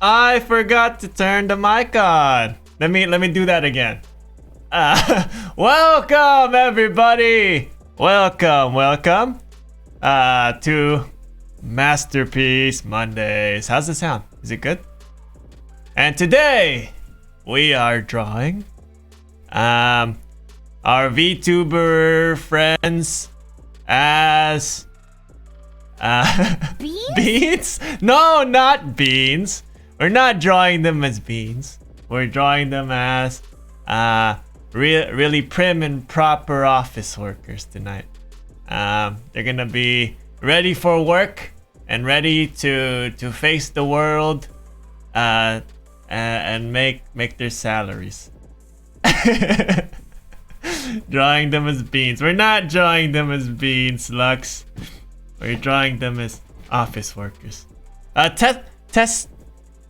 I forgot to turn the mic on. Let me do that again. Welcome everybody. Welcome. To Masterpiece Mondays. How's it sound? Is it good? And today we are drawing our VTuber friends as beans? Beans? No, not beans. We're not drawing them as beans. We're drawing them as really prim and proper office workers tonight. They're gonna be ready for work and ready to face the world and make their salaries. Drawing them as beans. We're not drawing them as beans, Lux. We're drawing them as office workers.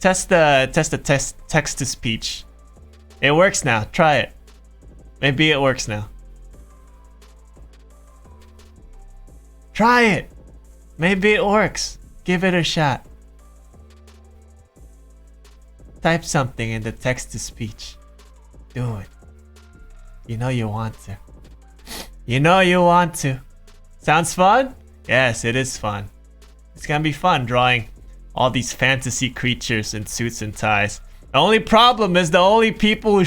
Test the text to speech. It works now. Try it. Maybe it works now. Try it. Maybe it works. Give it a shot. Type something in the text to speech. Do it. You know you want to. You know you want to. Sounds fun? Yes, it is fun. It's gonna be fun drawing all these fantasy creatures in suits and ties. The only problem is the only people who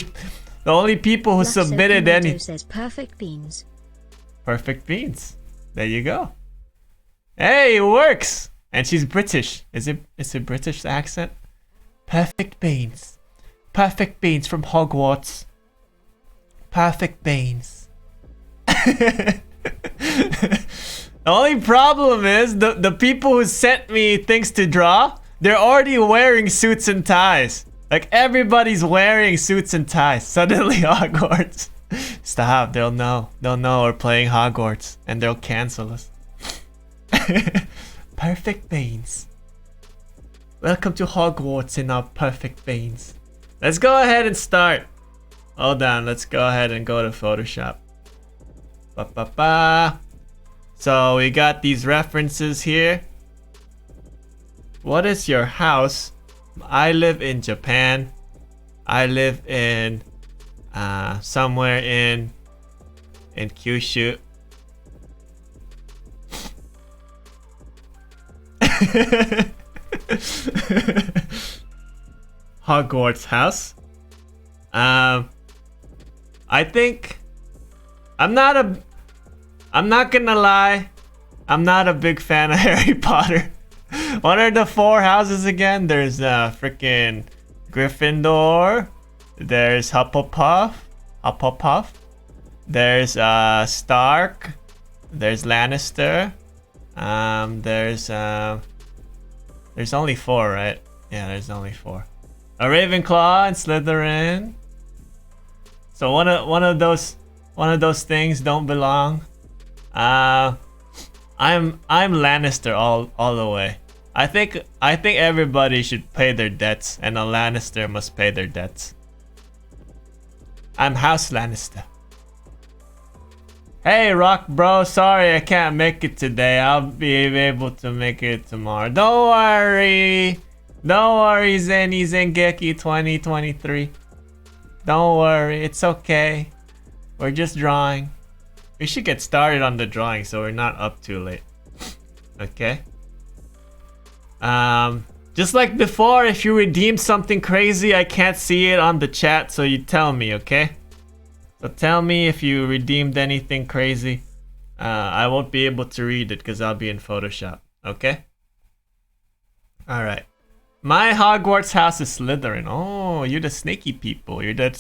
submitted any says perfect beans. Perfect beans. There you go. Hey, it works. And she's British. Is it British accent? Perfect beans. Perfect beans from Hogwarts. Perfect beans. The only problem is the people who sent me things to draw, they're already wearing suits and ties. Like everybody's wearing suits and ties. Suddenly Hogwarts. Stop, they'll know we're playing Hogwarts and they'll cancel us. Perfect beans. Welcome to Hogwarts in our perfect beans. Let's go ahead and start. Hold on, let's go ahead and go to Photoshop. So we got these references here. What is your house? I live in Japan. I live in somewhere in Kyushu. Hogwarts house. I think I'm not gonna lie, I'm not a big fan of Harry Potter. What are the 4 houses again? There's freaking Gryffindor. There's Hufflepuff. There's Stark. There's Lannister. There's only 4, right? Yeah, there's only 4. A Ravenclaw and Slytherin. So one of those things don't belong. I'm Lannister all the way. I think everybody should pay their debts, and a Lannister must pay their debts. I'm House Lannister. Hey Rock Bro, sorry I can't make it today. I'll be able to make it tomorrow. Don't worry, Raigeki 2023. Don't worry, it's okay. We're just drawing. We should get started on the drawing so we're not up too late. Okay. Just like before, if you redeem something crazy, I can't see it on the chat, so you tell me, okay? So tell me if you redeemed anything crazy. I won't be able to read it because I'll be in Photoshop, okay? Alright. My Hogwarts house is Slytherin. Oh, you're the snaky people. You're the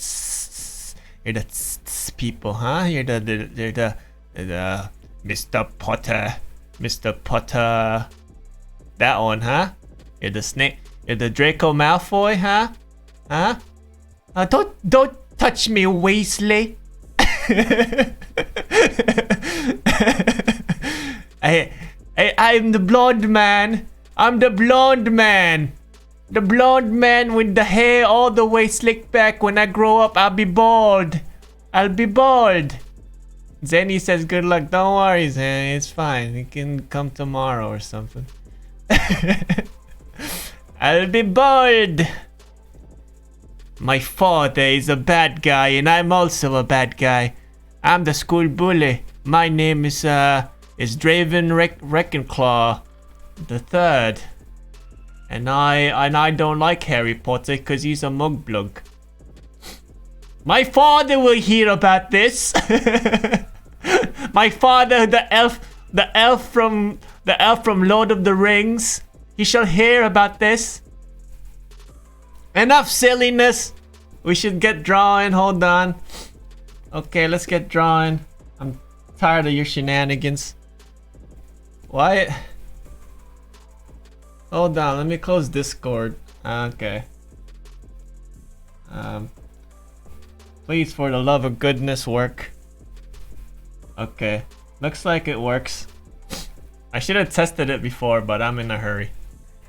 people, huh? You're the Mr. Potter. That one, huh? You're the snake. You're the Draco Malfoy, huh? Huh? Don't touch me, Weasley. I'm the blonde man. I'm the blonde man. The blonde man with the hair all the way slicked back. When I grow up, I'll be bald. Zenny says good luck. Don't worry, Zenny. It's fine. You can come tomorrow or something. I'll be bored. My father is a bad guy and I'm also a bad guy. I'm the school bully. My name is Draven Reckenclaw the Third. And I don't like Harry Potter because he's a mugglug. My father will hear about this. My father, the elf from Lord of the Rings, he shall hear about this. Enough silliness. We should get drawing. Hold on. Okay, let's get drawing. I'm tired of your shenanigans. What? Hold on, let me close Discord. Okay. Please, for the love of goodness, work. Okay. Looks like it works. I should have tested it before, but I'm in a hurry.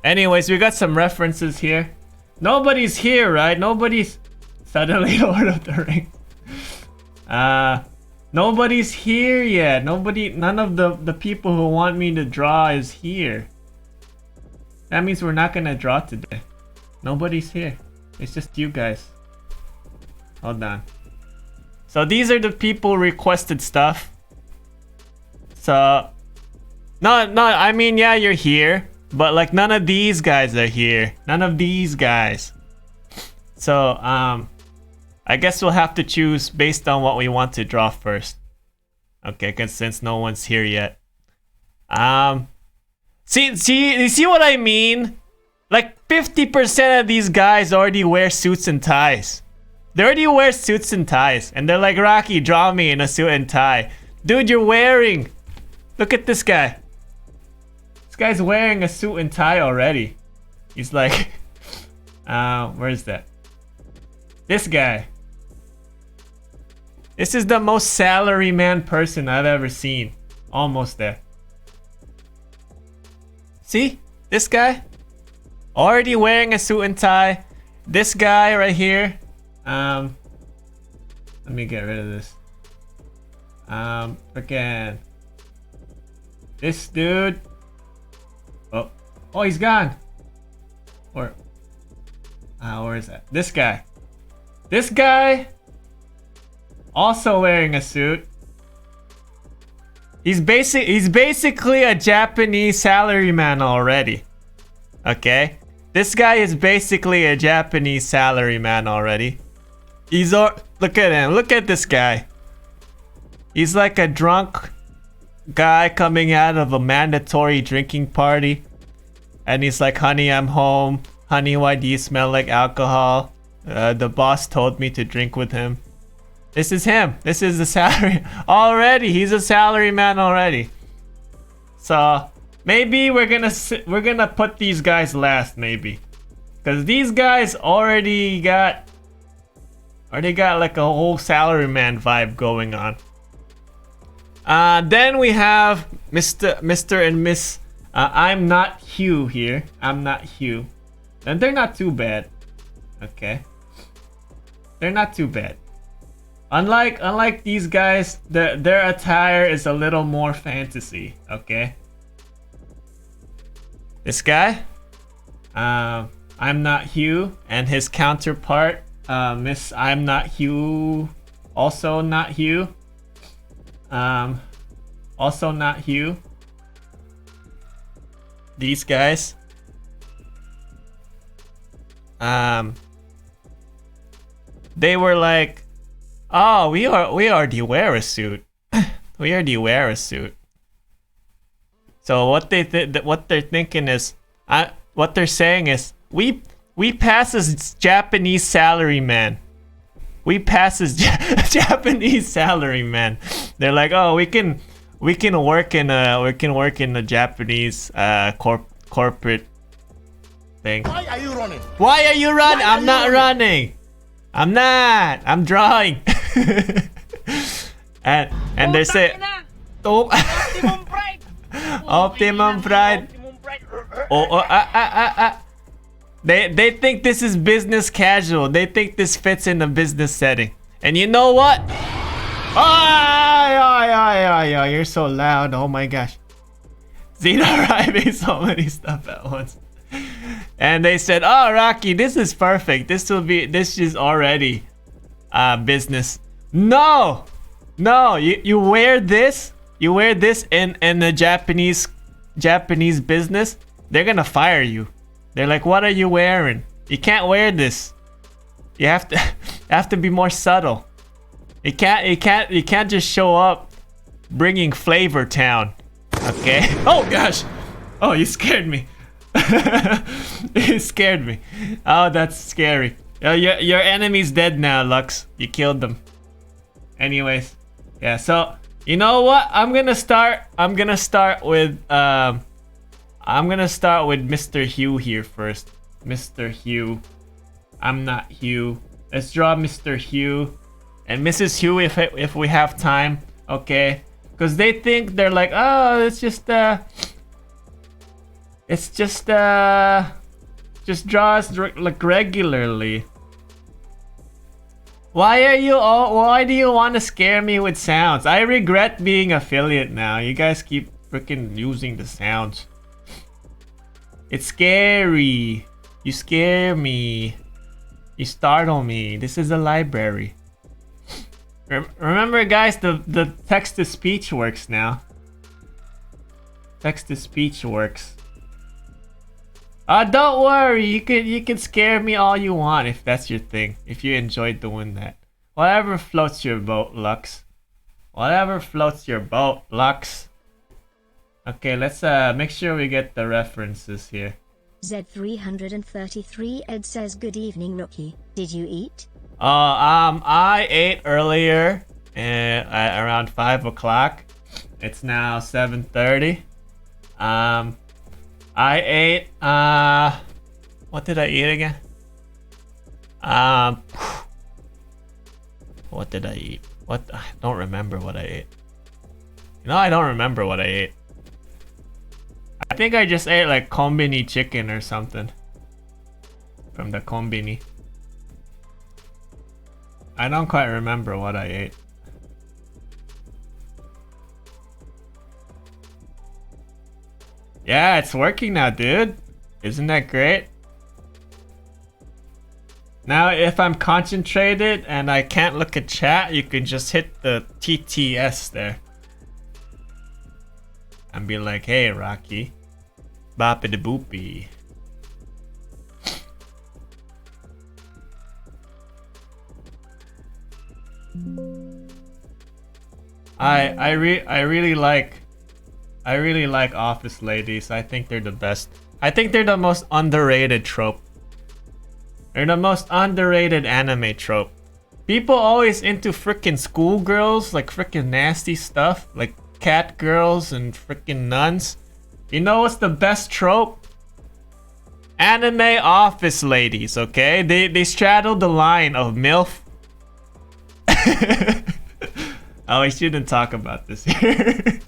Anyways, we got some references here. Nobody's here, right? Nobody's... Suddenly Lord of the Rings. Nobody's here yet. None of the people who want me to draw is here. That means we're not gonna draw today. Nobody's here. It's just you guys. Hold on. So these are the people requested stuff. So... No, I mean, yeah, you're here. But like none of these guys are here. None of these guys. So, I guess we'll have to choose based on what we want to draw first. Okay, cause since no one's here yet. See, you see what I mean? Like 50% of these guys already wear suits and ties. They already wear suits and ties. And they're like, Rocky, draw me in a suit and tie. Dude, you're wearing. Look at this guy. This guy's wearing a suit and tie already. He's like, where is that? This guy. This is the most salaryman person I've ever seen. Almost there. See? This guy? Already wearing a suit and tie. This guy right here. Let me get rid of this. Freaking. This dude. Oh, he's gone. Where is that? This guy. This guy. Also wearing a suit. He's basically a Japanese salaryman already. Okay? This guy is basically a Japanese salaryman already. Look at him. Look at this guy. He's like a drunk guy coming out of a mandatory drinking party. And he's like, honey, I'm home. Honey, why do you smell like alcohol? The boss told me to drink with him. This is him. This is the salary. Already, he's a salaryman already. So maybe we're gonna put these guys last, maybe, because these guys already got like a whole salaryman vibe going on. Then we have Mr. and Miss. I'm not Hugh here. I'm not Hugh, and they're not too bad. Okay, they're not too bad. Unlike these guys, their attire is a little more fantasy. Okay. This guy, I'm not Hugh, and his counterpart, Miss I'm not Hugh, also not Hugh. Also not Hugh. These guys, they were like, oh, we already wear a suit. We already wear a suit. So what they're thinking is, what they're saying is, we pass as Japanese salaryman. We pass as Japanese salaryman. They're like, oh, we can work in a Japanese corporate thing. Why are you running? Why are you running? I'm not running. I'm not. I'm drawing. and they say, Optimum Pride. Optimum Pride. They think this is business casual. They think this fits in a business setting. And you know what? You're so loud. Oh my gosh. Zeta arriving so many stuff at once. And they said, "Oh, Rocky, this is perfect. This is already business." No, you wear this. You wear this in the Japanese business. They're gonna fire you. They're like, "What are you wearing? You can't wear this. You have to be more subtle. You can't just show up bringing Flavor Town." Okay. Oh gosh. Oh, you scared me. You scared me. Oh, that's scary. Your enemy's dead now, Lux. You killed them. Anyways, yeah. So you know what? I'm gonna start with Mr. Hugh here first. Mr. Hugh. I'm not Hugh. Let's draw Mr. Hugh and Mrs. Hugh if we have time. Okay. Because they think they're like, oh, it's just draw us like regularly. Why do you want to scare me with sounds? I regret being affiliate now. You guys keep freaking using the sounds. It's scary. You scare me. You startle me. This is a library. Remember, guys, the text-to-speech works now. Text-to-speech works. Don't worry. You can scare me all you want if that's your thing. If you enjoyed doing that. Whatever floats your boat, Lux. Whatever floats your boat, Lux. Okay, let's make sure we get the references here. Z333 Ed says, "Good evening, Rookie. Did you eat?" I ate earlier at around 5 o'clock. It's now 7:30. I ate, what did I eat again? What did I eat? I don't remember what I ate. You know, I don't remember what I ate. I think I just ate like kombini chicken or something. From the kombini. I don't quite remember what I ate. Yeah, it's working now, dude. Isn't that great? Now, if I'm concentrated and I can't look at chat, you can just hit the TTS there. And be like, "Hey, Rocky. Boppity boopy." I really like office ladies. I think they're the best. I think they're the most underrated trope. They're the most underrated anime trope. People always into freaking schoolgirls, like freaking nasty stuff, like cat girls and freaking nuns. You know what's the best trope? Anime office ladies, okay? They straddle the line of MILF. Oh, I shouldn't talk about this here.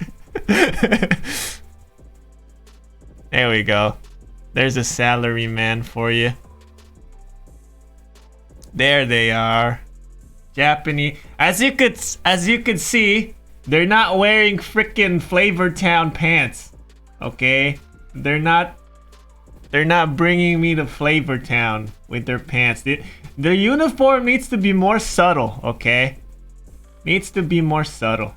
There we go. There's a salary man for you. There they are. Japanese. As you could see, they're not wearing freaking Flavor Town pants. Okay? They're not bringing me to Flavor Town with their pants. The uniform needs to be more subtle, okay? Needs to be more subtle.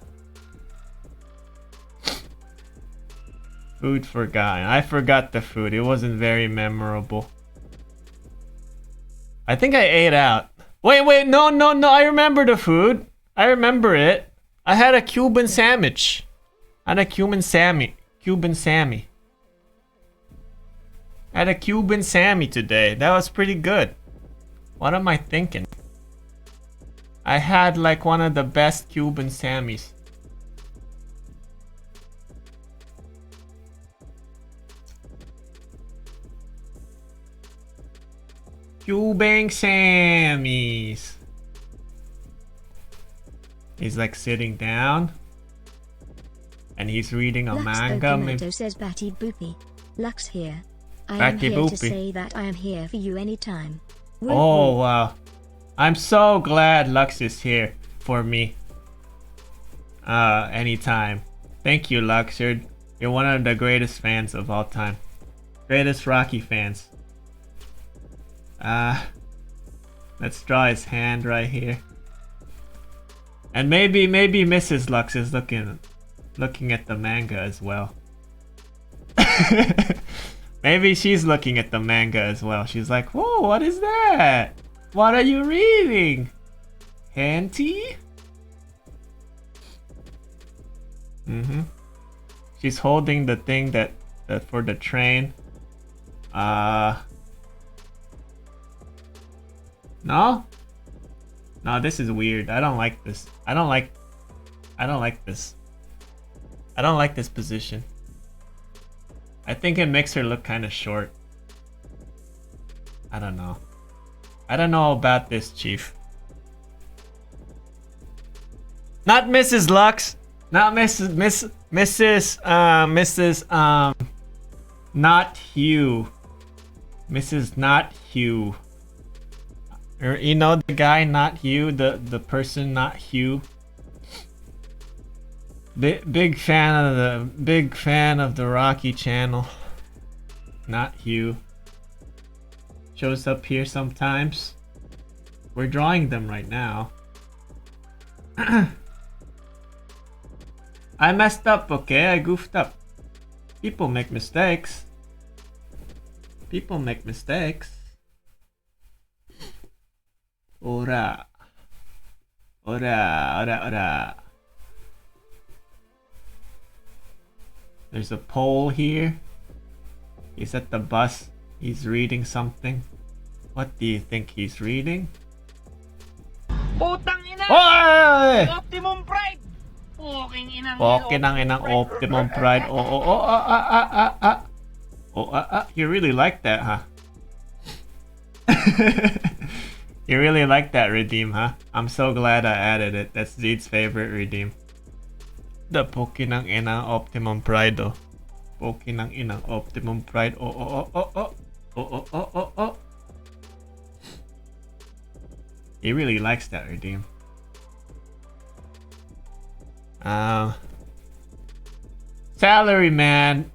Food forgotten. I forgot the food. It wasn't very memorable. I think I ate out. Wait, no. I remember the food. I remember it. I had a Cuban sandwich. I had a Cuban Sammy. I had a Cuban Sammy today. That was pretty good. What am I thinking? I had like one of the best Cuban Sammys. Cuban Sammys. He's like sitting down. And he's reading a manga. Okamoto says, "Batty boopy. Lux here. I am here to say that I am here for you anytime." Oh, wow. I'm so glad Lux is here for me. Anytime. Thank you, Lux. You're one of the greatest fans of all time. Greatest Rocky fans. Let's draw his hand right here. And maybe Mrs. Lux is looking at the manga as well. Maybe she's looking at the manga as well. She's like, whoa, what is that? What are you reading? Henty? She's holding the thing that for the train. No? No, this is weird. I don't like this. I don't like this. I don't like this position. I think it makes her look kind of short. I don't know. I don't know about this, Chief. Not Mrs. Lux. Not Mrs. Not Hugh. Mrs. Not Hugh. You know the guy, not Hugh, the person, not Hugh. Big fan of the Rocky channel. Not Hugh. Shows up here sometimes. We're drawing them right now. I messed up, okay? I goofed up. People make mistakes. People make mistakes. Ora. Ora, ora, ora. There's a pole here. He's at the bus. He's reading something. What do you think he's reading? Putang ina! Oy! Optimum Pride! Poking ang inang Optimum Pride. You really like that, huh? You really like that redeem, huh? I'm so glad I added it. That's Zed's favorite redeem. The poking ang inang Optimum Pride, oh. Poking ang inang Optimum Pride. He really likes that redeem. Salary man,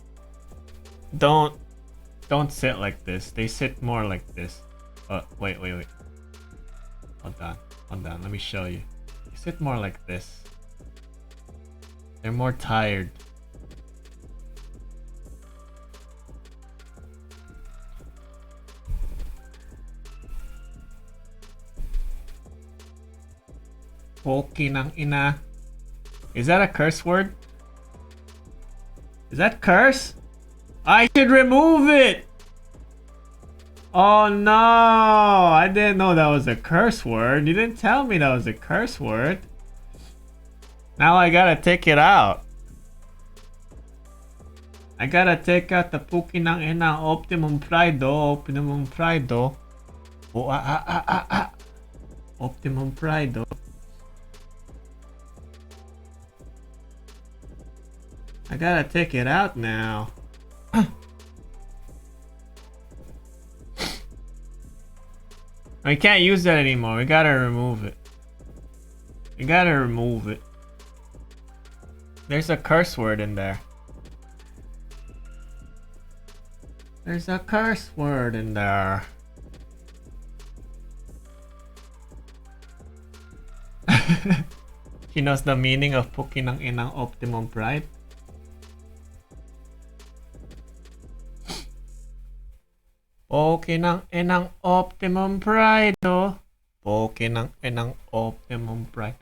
don't sit like this. They sit more like this. Wait. Hold on. Let me show you. They sit more like this. They're more tired. Poki ng ina. Is that a curse word? Is that curse? I should remove it! Oh no! I didn't know that was a curse word. You didn't tell me that was a curse word. Now I gotta take it out. I gotta take out the Puki ng ina Optimum Pride. Optimum Pride. Optimum Pride. I gotta take it out now. We can't use that anymore. We gotta remove it. We gotta remove it. There's a curse word in there. There's a curse word in there. She knows the meaning of Puki ng inang Optimum Pride. Poki ng inang Optimum Pride, oh. Poki ng inang Optimum Pride.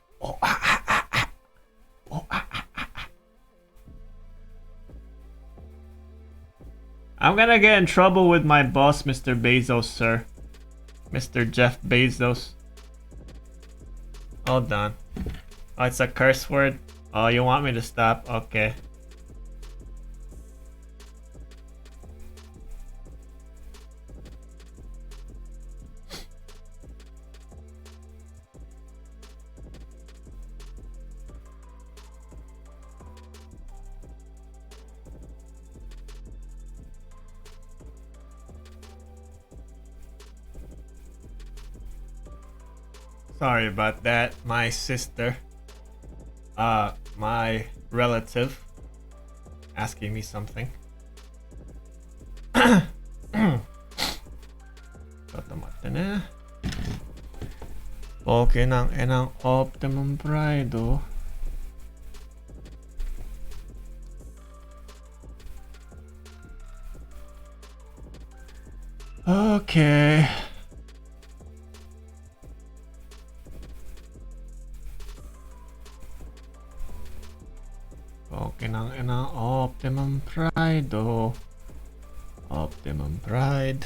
I'm gonna get in trouble with my boss, Mr. Bezos, sir. Mr. Jeff Bezos. Hold on. Oh, it's a curse word? Oh, you want me to stop? Okay. Sorry about that. My sister, my relative, asking me something. Okay ng enang Optimum Pride, oh. Okay. Okay ng enang Optimum Pride, oh. Optimum Pride.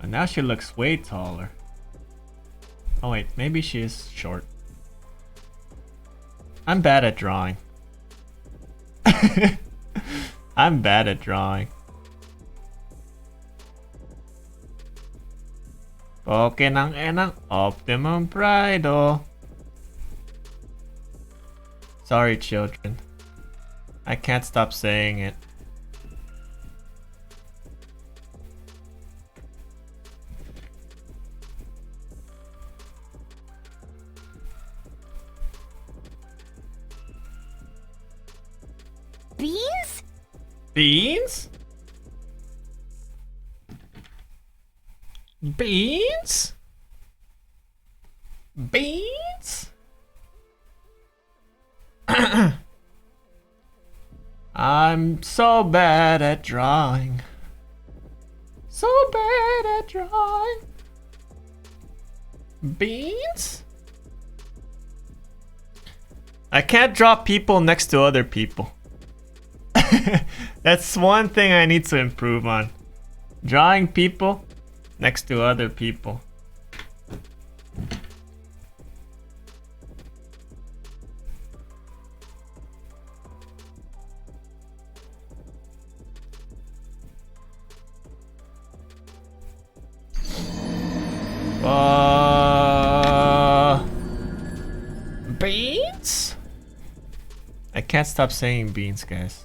And now she looks way taller. Oh wait, maybe she is short. I'm bad at drawing. I'm bad at drawing. Okay ng enang Optimum Pride, oh. Sorry, children. I can't stop saying it. Beans? Beans? Beans? Beans? I'm so bad at drawing. So bad at drawing. Beans? I can't draw people next to other people. That's one thing I need to improve on. Drawing people next to other people. Beans? I can't stop saying beans, guys.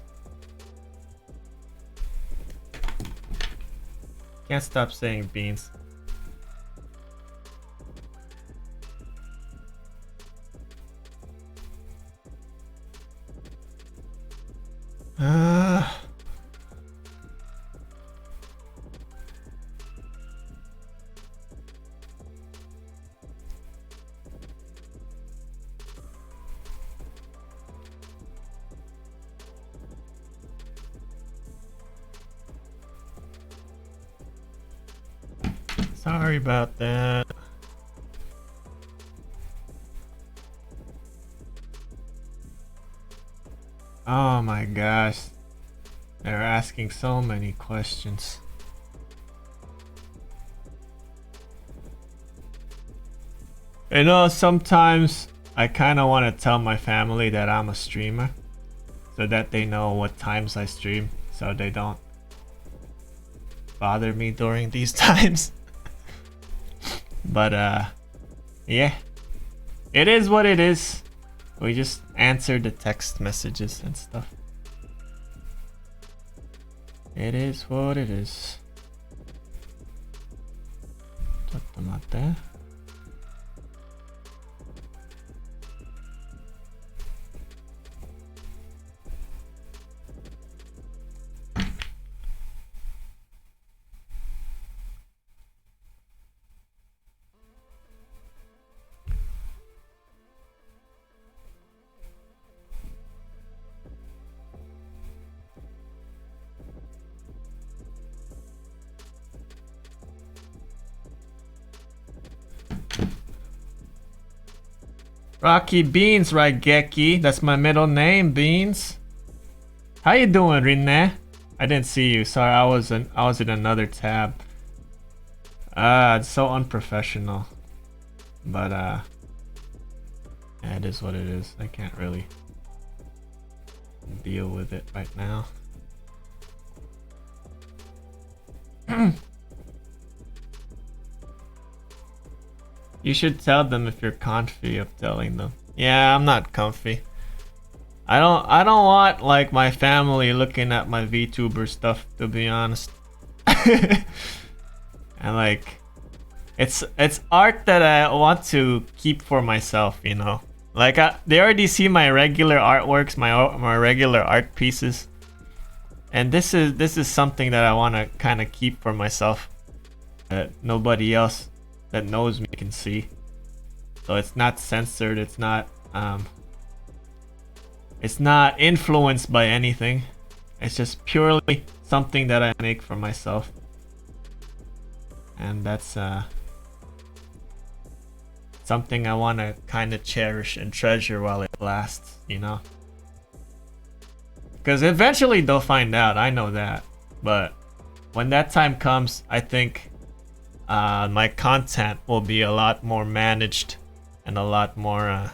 Can't stop saying beans. Sorry about that. Oh my gosh. They're asking so many questions. You know, sometimes I kind of want to tell my family that I'm a streamer so that they know what times I stream so they don't bother me during these times. But yeah, it is what it is. We just answer the text messages and stuff. It is what it is. ちょっと待って。Rocky Beans, Raigeki. That's my middle name, Beans. How you doing, Rinne? I didn't see you. Sorry, I was in another tab. It's so unprofessional. But yeah, it is what it is. I can't really deal with it right now. You should tell them if you're comfy of telling them. Yeah, I'm not comfy. I don't want like my family looking at my VTuber stuff, to be honest. And like it's art that I want to keep for myself, you know. Like they already see my regular artworks, my regular art pieces, and this is something that I want to kind of keep for myself, that nobody else that knows me can see. So it's not censored. It's not influenced by anything. It's just purely something that I make for myself, and that's something I want to kind of cherish and treasure while it lasts, you know? Because eventually they'll find out, I know that. But when that time comes, I think my content will be a lot more managed and a lot more,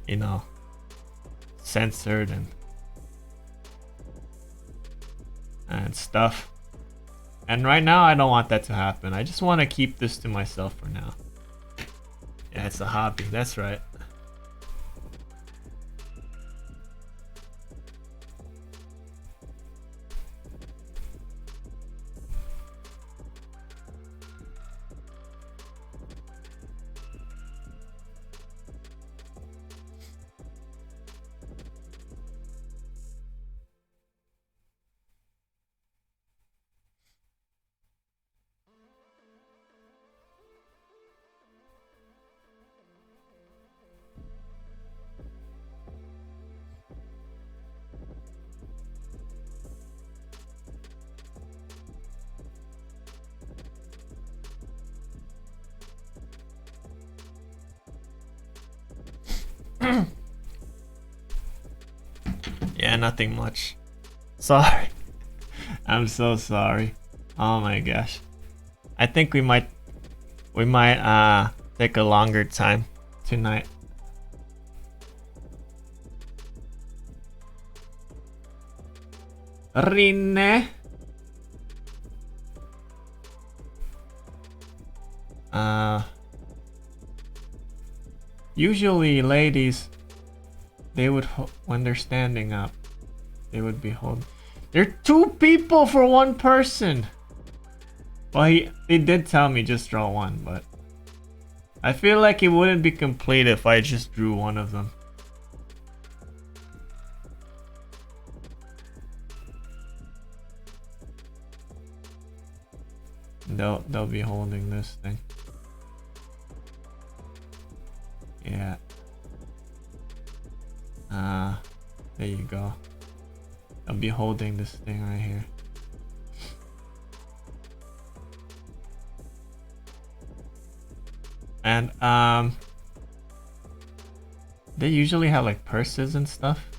you know, censored and stuff. And right now, I don't want that to happen. I just want to keep this to myself for now. Yeah, it's a hobby, that's right. Yeah, nothing much. Sorry. I'm so sorry. Oh my gosh. I think we might take a longer time tonight. Rine. Usually ladies, they would when they're standing up, they would be holding. They're 2 people for 1 person. Well, they did tell me just draw 1, but I feel like it wouldn't be complete if I just drew 1 of them. They'll be holding this thing. Yeah. There you go. I'll be holding this thing right here. And they usually have like purses and stuff.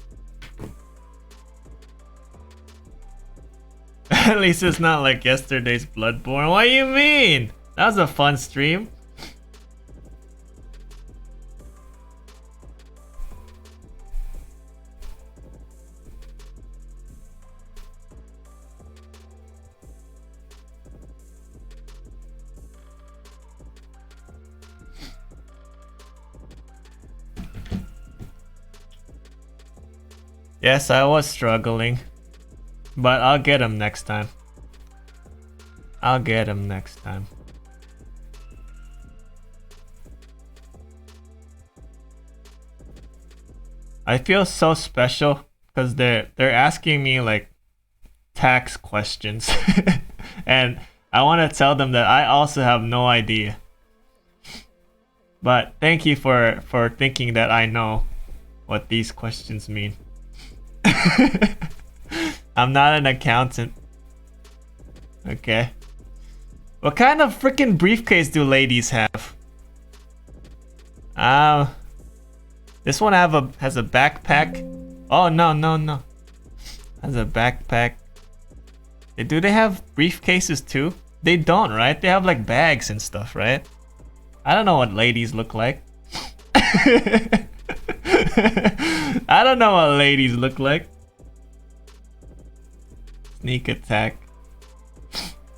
At least it's not like yesterday's Bloodborne. What do you mean? That was a fun stream. Yes, I was struggling, but I'll get him next time. I'll get him next time. I feel so special because they're asking me like tax questions, and I want to tell them that I also have no idea. But thank you for thinking that I know what these questions mean. I'm not an accountant. Okay. What kind of freaking briefcase do ladies have? This one has a backpack. Oh no. Has a backpack. Do they have briefcases too? They don't, right? They have like bags and stuff, right? I don't know what ladies look like. I don't know what ladies look like. Sneak attack.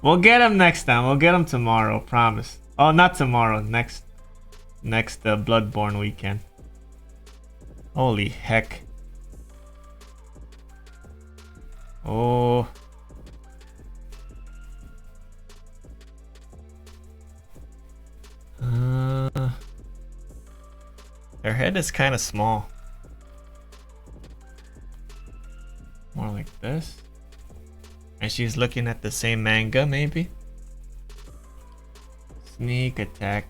We'll get him next time. We'll get him tomorrow, promise. Oh, not tomorrow. Next Bloodborne weekend. Holy heck. Oh. Their head is kind of small. More like this. And she's looking at the same manga, maybe? Sneak attack.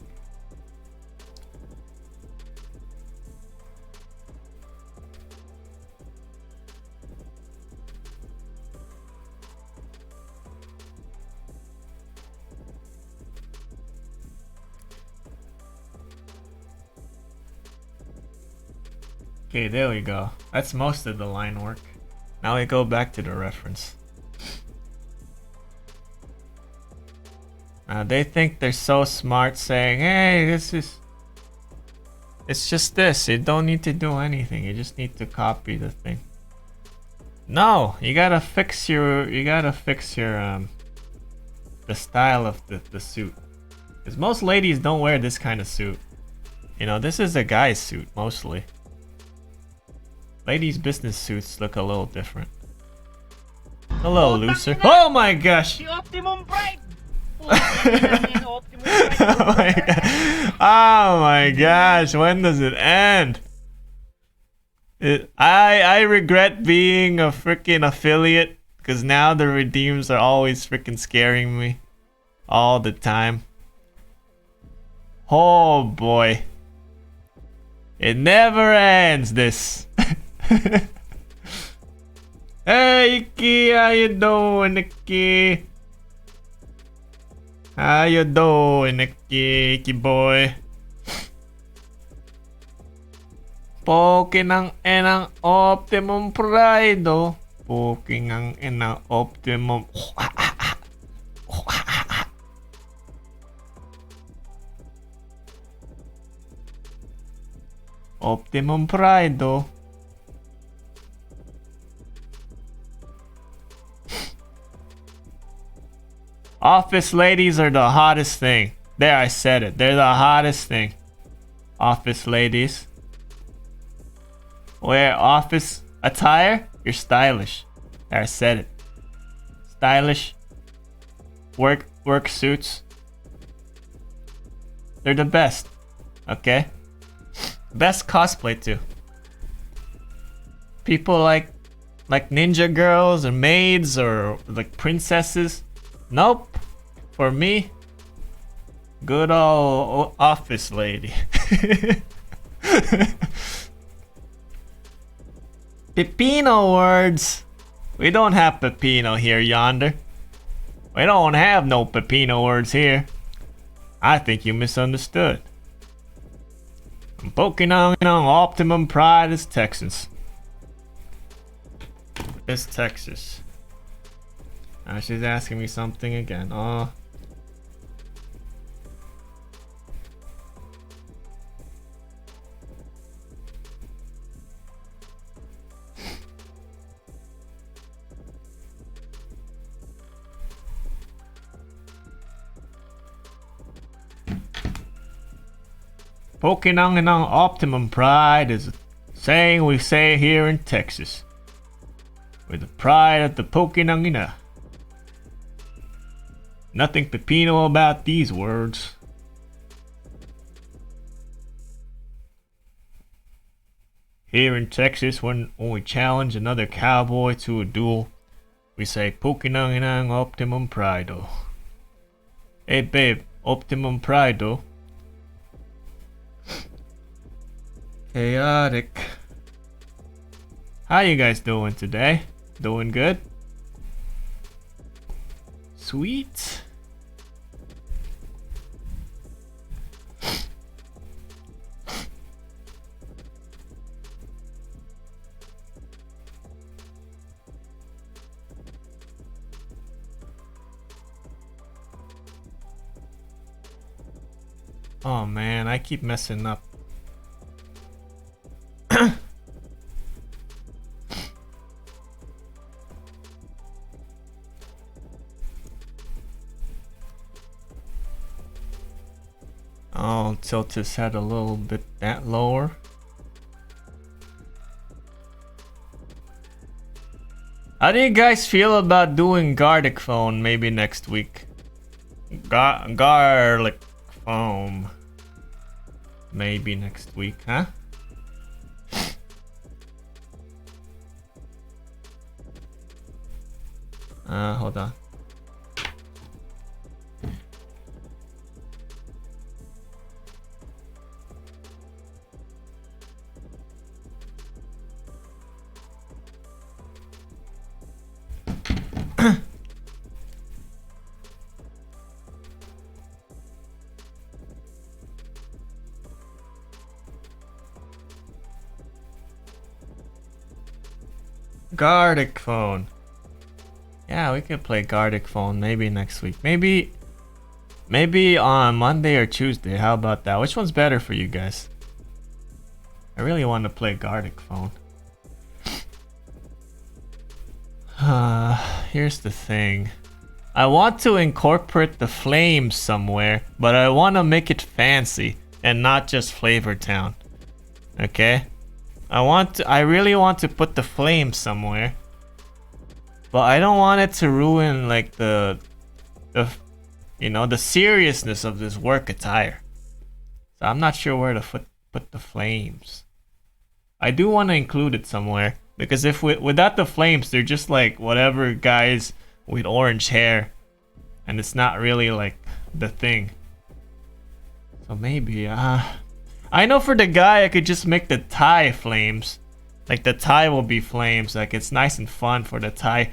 Okay, there we go. That's most of the line work. Now we go back to the reference. They think they're so smart saying, hey, it's just this. You don't need to do anything. You just need to copy the thing. No, you gotta fix your, the style of the suit. Because most ladies don't wear this kind of suit. You know, this is a guy's suit, mostly. Ladies' business suits look a little different. A little looser. Oh my gosh! The Optimum Pride! Oh my god. Oh my gosh, when does it end? I regret being a freaking affiliate because now the redeems are always freaking scaring me all the time. Oh boy. It never ends, this. Hey Iki, how you doing, Iki? How you doing, Iki boy? Poking ang enang Optimum Pride, oh. Poking ang enang Optimum. Optimum Pride, oh. Office ladies are the hottest thing. There, I said it. They're the hottest thing. Office ladies. Wear office attire, you're stylish. There, I said it. Stylish. Work suits. They're the best. Okay? Best cosplay too. People like ninja girls or maids or like princesses. Nope. For me, good old office lady. Pepino words. We don't have pepino here yonder. We don't have no pepino words here. I think you misunderstood. I'm poking on Optimum Pride is Texans. It's Texas. She's asking me something again. Oh. Poking on Optimum Pride is a saying we say here in Texas. With the pride of the Pokinangina. Nothing pepino about these words. Here in Texas, when we challenge another cowboy to a duel, we say Pokinanginang Optimum Prido. Hey babe, Optimum Prido. Chaotic. How you guys doing today? Doing good? Sweet. Oh man, I keep messing up. I'll tilt his head a little bit that lower. How do you guys feel about doing garlic phone maybe next week? Garlic foam. Maybe next week, huh? Hold on. Gardic phone. Yeah, we could play Gardic phone maybe next week. Maybe on Monday or Tuesday. How about that? Which one's better for you guys? I really want to play Gardic phone. Here's the thing. I want to incorporate the flames somewhere, but I want to make it fancy and not just Flavor Town. Okay? I really want to put the flames somewhere, but I don't want it to ruin like the seriousness of this work attire. So I'm not sure where to put the flames. I do want to include it somewhere because if without the flames, they're just like whatever guys with orange hair, and it's not really like the thing. So maybe I know for the guy I could just make the tie flames. Like the tie will be flames. Like it's nice and fun for the tie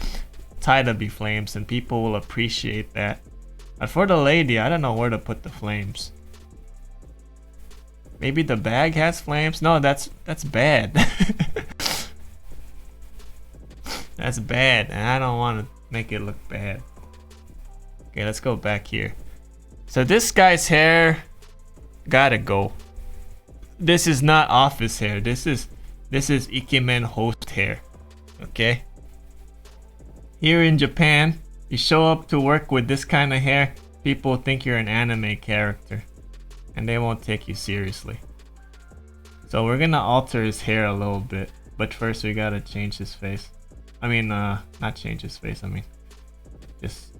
to be flames, and people will appreciate that. But for the lady, I don't know where to put the flames. Maybe the bag has flames? No, that's bad. That's bad, and I don't want to make it look bad. Okay, let's go back here. So this guy's hair gotta go. This is not office hair. This is Ikemen host hair. Okay? Here in Japan, you show up to work with this kind of hair, people think you're an anime character, and they won't take you seriously. So we're gonna alter his hair a little bit, but first we gotta change his face. I mean, not change his face, I mean, just...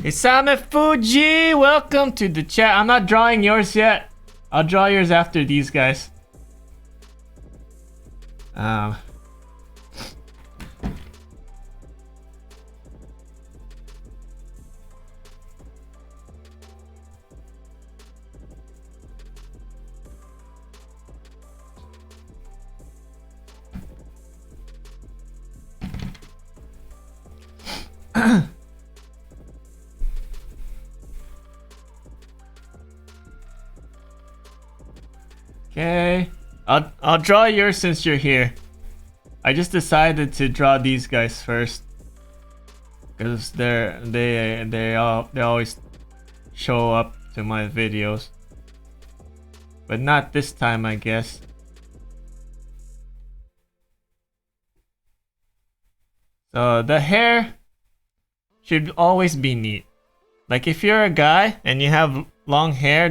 Isame Fuji, welcome to the chat. I'm not drawing yours yet. I'll draw yours after these guys. Okay, I'll draw yours since you're here. I just decided to draw these guys first because they always show up to my videos, but not this time, I guess. So the hair should always be neat. Like if you're a guy and you have long hair,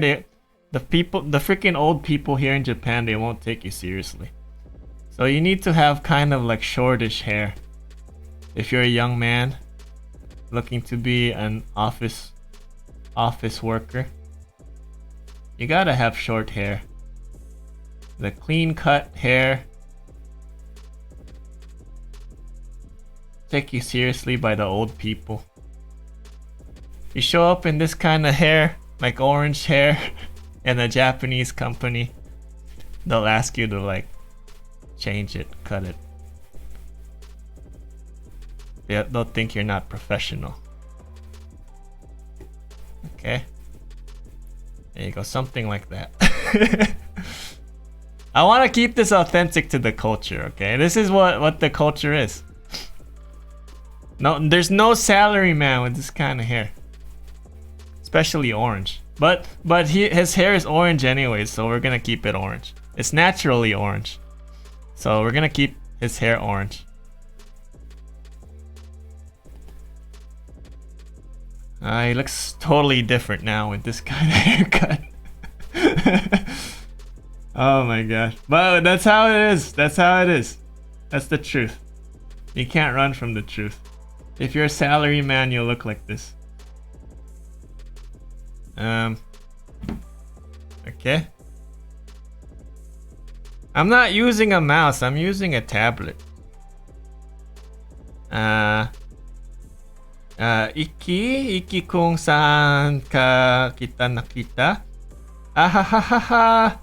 the freaking old people here in Japan, they won't take you seriously. So you need to have kind of like shortish hair. If you're a young man looking to be an office worker, you gotta have short hair. The clean cut hair take you seriously by the old people. You show up in this kind of hair, like orange hair, in a Japanese company, they'll ask you to like change it, cut it. They'll think you're not professional. Okay, there you go, something like that. I want to keep this authentic to the culture. Okay, this is what the culture is. No, there's no salary man with this kind of hair, especially orange. But his hair is orange anyway, so we're gonna keep it orange. It's naturally orange, so we're gonna keep his hair orange. He looks totally different now with this kind of haircut. Oh my gosh. But that's how it is. That's how it is. That's the truth. You can't run from the truth. If you're a salary man, you'll look like this. Okay. I'm not using a mouse, I'm using a tablet. Iki kung saan ka kita nakita? Ahahaha.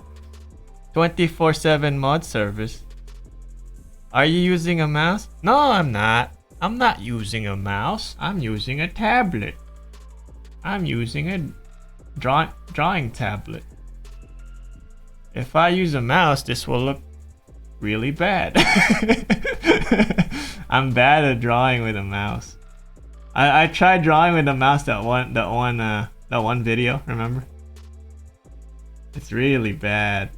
24/7 mod service. Are you using a mouse? No, I'm not. I'm not using a mouse. I'm using a tablet. I'm using a drawing tablet. If I use a mouse, this will look really bad. I'm bad at drawing with a mouse. I tried drawing with a mouse that one video, remember? It's really bad.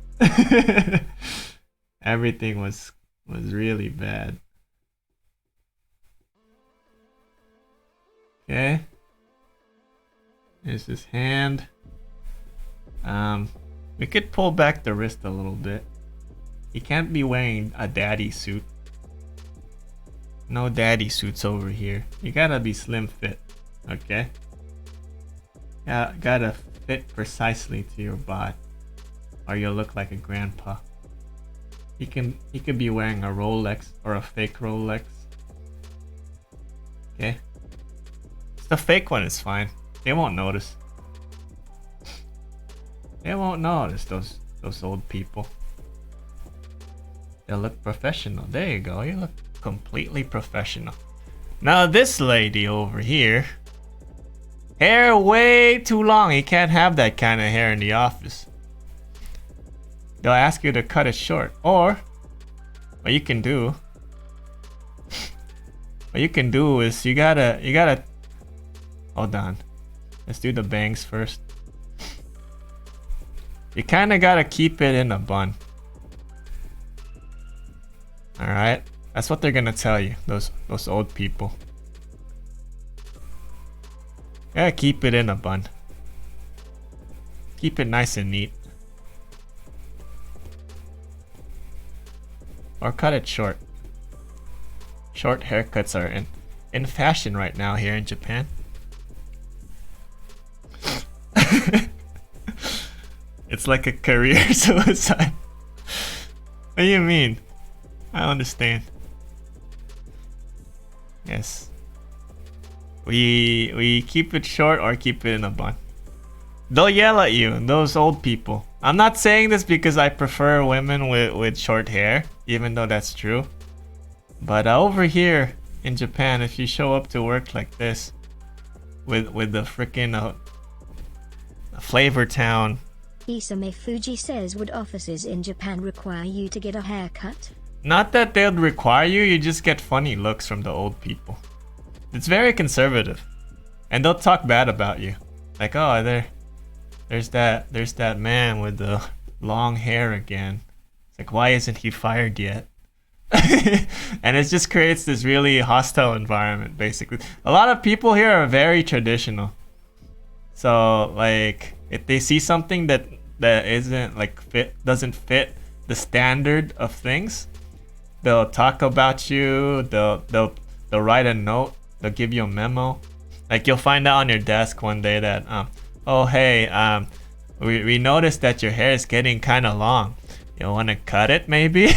Everything was really bad. Okay. There's his hand. We could pull back the wrist a little bit. He can't be wearing a daddy suit. No daddy suits over here. You gotta be slim fit, okay? Yeah, gotta fit precisely to your bod, or you'll look like a grandpa. He could be wearing a Rolex or a fake Rolex. Okay, the fake one is fine. They won't notice. They won't notice those old people. They'll look professional. There you go. You look completely professional. Now this lady over here, hair way too long. You can't have that kind of hair in the office. They'll ask you to cut it short. Or what you can do is you gotta hold on. Let's do the bangs first. You kinda gotta keep it in a bun. Alright? That's what they're gonna tell you, those old people. Gotta keep it in a bun. Keep it nice and neat. Or cut it short. Short haircuts are in fashion right now here in Japan. It's like a career suicide. What do you mean? I don't understand. Yes. We keep it short or keep it in a bun. They'll yell at you, those old people. I'm not saying this because I prefer women with short hair, even though that's true. But over here in Japan, if you show up to work like this, with the freaking Flavor Town. Isame Fuji says, would offices in Japan require you to get a haircut? Not that they'd require you, you just get funny looks from the old people. It's very conservative. And they'll talk bad about you. Like, oh, there's that man with the long hair again. It's like, why isn't he fired yet? And it just creates this really hostile environment, basically. A lot of people here are very traditional. So, like, if they see something that isn't like doesn't fit the standard of things, they'll talk about you. They'll write a note. They'll give you a memo. Like, you'll find out on your desk one day that oh hey, we noticed that your hair is getting kind of long. You want to cut it maybe?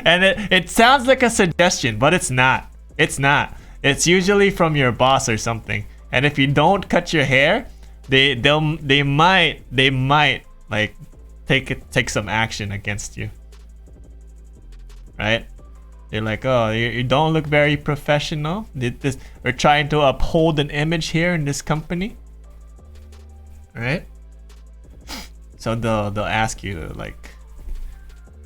And it sounds like a suggestion, but it's not. It's not. It's usually from your boss or something. And if you don't cut your hair, they might like take some action against you. Right? They're like, oh, you don't look very professional. We're trying to uphold an image here in this company. Right? So they'll ask you, like,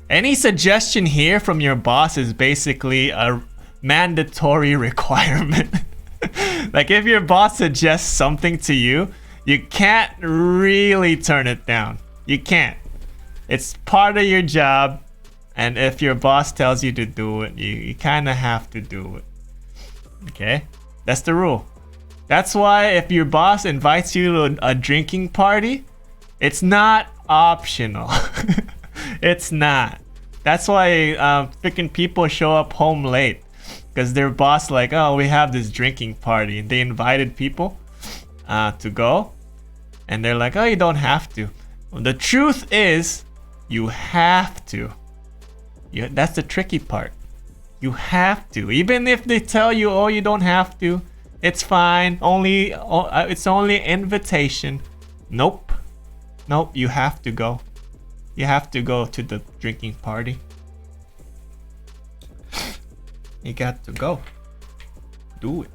any suggestion here from your boss is basically a mandatory requirement. Like, if your boss suggests something to you, you can't really turn it down. You can't. It's part of your job, and if your boss tells you to do it, you kind of have to do it. Okay? That's the rule. That's why if your boss invites you to a drinking party, it's not optional. It's not. That's why freaking people show up home late, because their boss like, oh, we have this drinking party, and they invited people to go, and they're like, oh, you don't have to. Well, the truth is, you have to. That's the tricky part. You have to, even if they tell you, oh, you don't have to. It's fine. It's only invitation. Nope. You have to go. You have to go to the drinking party. You got to go. Do it.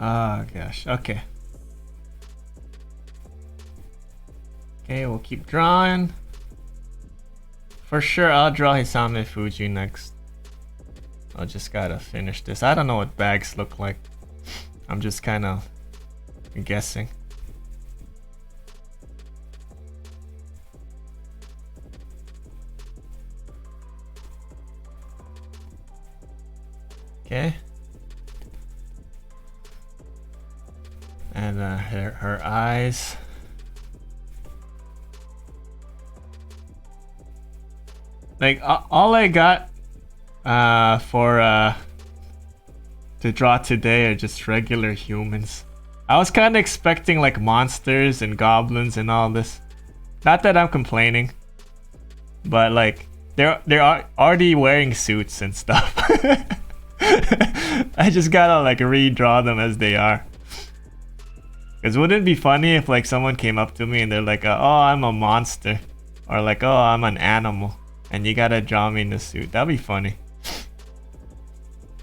Oh gosh, okay. Okay, we'll keep drawing. For sure, I'll draw Hisame Fuji next. I just gotta finish this. I don't know what bags look like. I'm just kind of guessing. Okay. And her eyes. Like all I got to draw today are just regular humans. I was kind of expecting like monsters and goblins and all this. Not that I'm complaining, but like they're already wearing suits and stuff. I just gotta like redraw them as they are. Cause wouldn't it be funny if like someone came up to me and they're like, oh, I'm a monster, or like, oh, I'm an animal, and you gotta draw me in a suit? That'd be funny.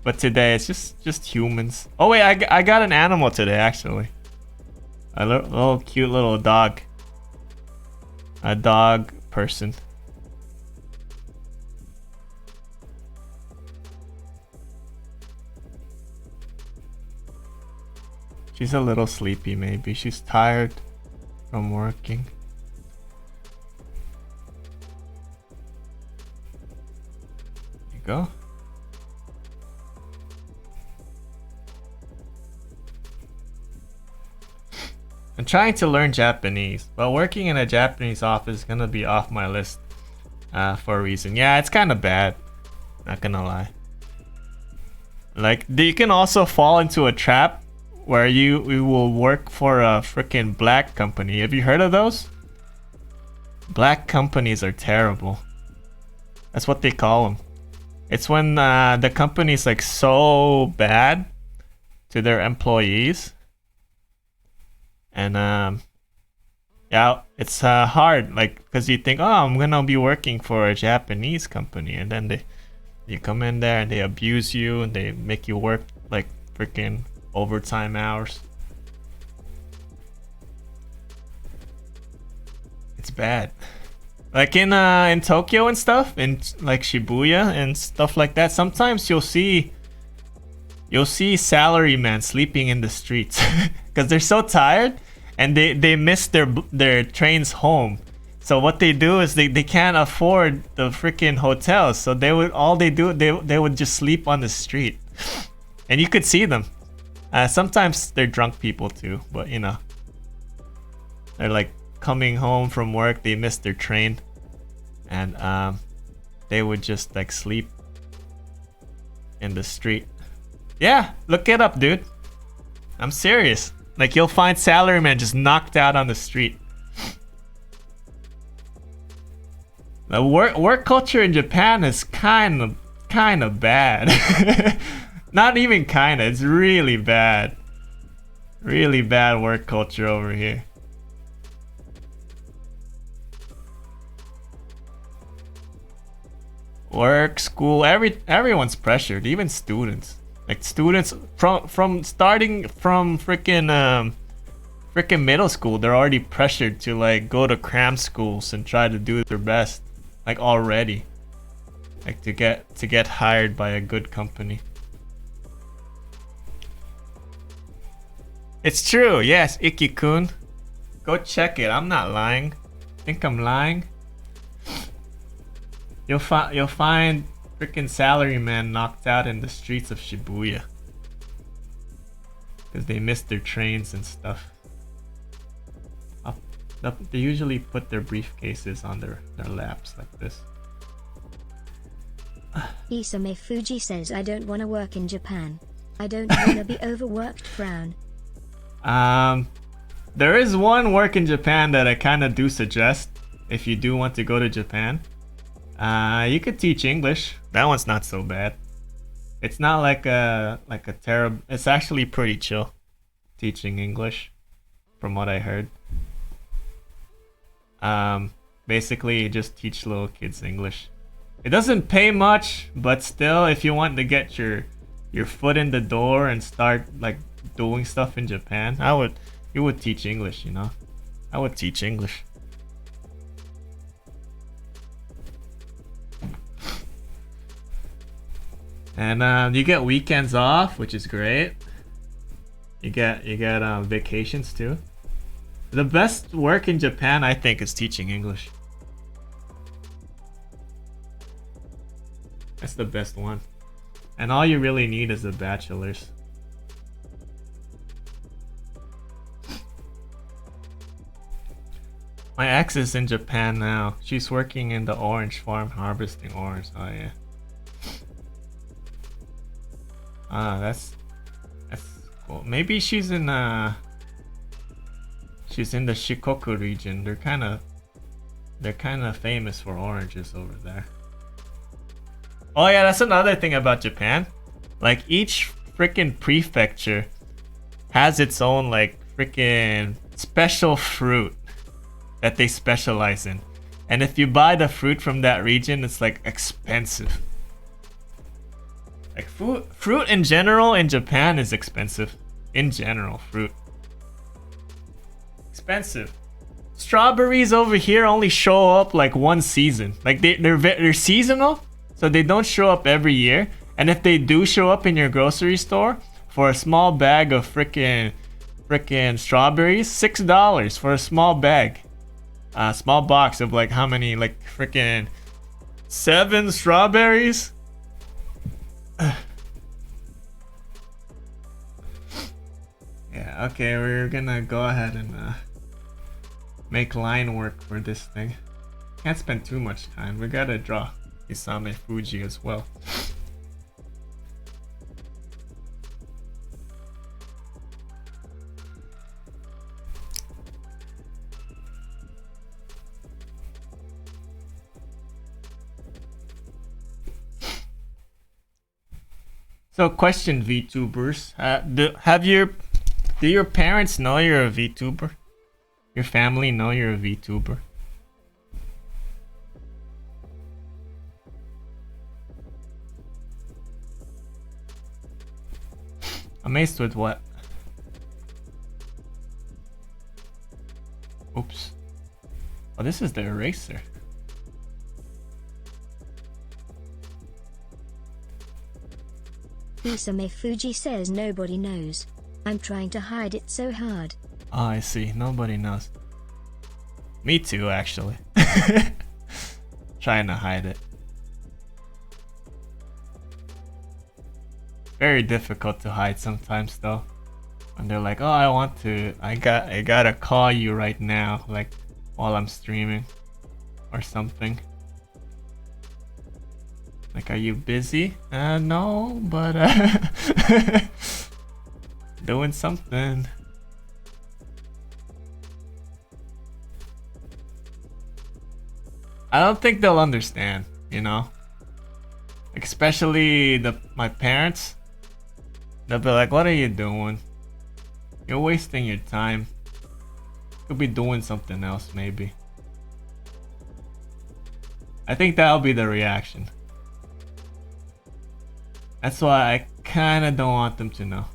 But today it's just humans. Oh wait, I got an animal today actually. A little cute little dog. A dog person. She's a little sleepy maybe. She's tired from working. There you go. I'm trying to learn Japanese, but working in a Japanese office is gonna be off my list for a reason. Yeah, it's kind of bad. Not gonna lie. Like, you can also fall into a trap where you will work for a freaking black company. Have you heard of those? Black companies are terrible. That's what they call them. It's when the company's like so bad to their employees. And yeah, it's hard, like, because you think, oh, I'm gonna be working for a Japanese company, and then you come in there and they abuse you and they make you work like freaking overtime hours. It's bad. Like in Tokyo and stuff, in like Shibuya and stuff like that, sometimes you'll see salarymen sleeping in the streets because they're so tired and they miss their trains home. So what they do is they can't afford the freaking hotels, so they would just sleep on the street, and you could see them. Sometimes they're drunk people too, but you know, they're like coming home from work, they missed their train, and they would just like sleep in the street. Yeah, look it up, dude. I'm serious. Like, you'll find salarymen just knocked out on the street. The work culture in Japan is kind of bad. Not even kinda, it's really bad. Really bad work culture over here. Work, school, everyone's pressured, even students. Like students from starting from freaking freaking middle school, they're already pressured to like go to cram schools and try to do their best, like already, like to get hired by a good company. It's true, yes, Iki-kun. Go check it. I'm not lying. Think I'm lying? You'll find freaking salarymen knocked out in the streets of Shibuya because they missed their trains and stuff. They usually put their briefcases on their laps like this. Isame Fuji says I don't want to work in Japan. I don't want to be overworked, frown. There is one work in Japan that I kind of do suggest if you do want to go to Japan. You could teach English. That one's not so bad. It's not like a terrible. It's actually pretty chill teaching English, from what I heard. Basically you just teach little kids English. It doesn't pay much, but still, if you want to get your foot in the door and start like doing stuff in Japan, you would teach English, you know? I would teach English. And you get weekends off, which is great. You get vacations too. The best work in Japan, I think, is teaching English. That's the best one. And all you really need is a bachelor's. My ex is in Japan now. She's working in the orange farm harvesting orange. Oh yeah. That's cool. Maybe she's in the Shikoku region. They're kind of famous for oranges over there. Oh yeah, that's another thing about Japan. Like each freaking prefecture has its own like freaking special fruit that they specialize in. And if you buy the fruit from that region, it's like expensive. Like fruit in general in Japan is expensive. In general, fruit. Expensive. Strawberries over here only show up like one season. Like they're seasonal, so they don't show up every year. And if they do show up in your grocery store, for a small bag of freaking strawberries, $6 for a small bag. Small box of like how many, like freaking 7 strawberries? Yeah, okay, we're gonna go ahead and make line work for this thing. Can't spend too much time. We gotta draw Isame Fuji as well. So question, VTubers, do your parents know you're a VTuber? Your family know you're a VTuber? Amazed with what? Oops. Oh, this is the eraser. Isame Fuji says nobody knows. I'm trying to hide it so hard. Oh, I see. Nobody knows. Me too, actually. Trying to hide it. Very difficult to hide sometimes, though. When they're like, "Oh, I gotta call you right now," like while I'm streaming, or something. Like, are you busy? No, but doing something. I don't think they'll understand, you know? Especially my parents. They'll be like, "What are you doing? You're wasting your time. Could be doing something else, maybe." I think that'll be the reaction. That's why I kinda don't want them to know.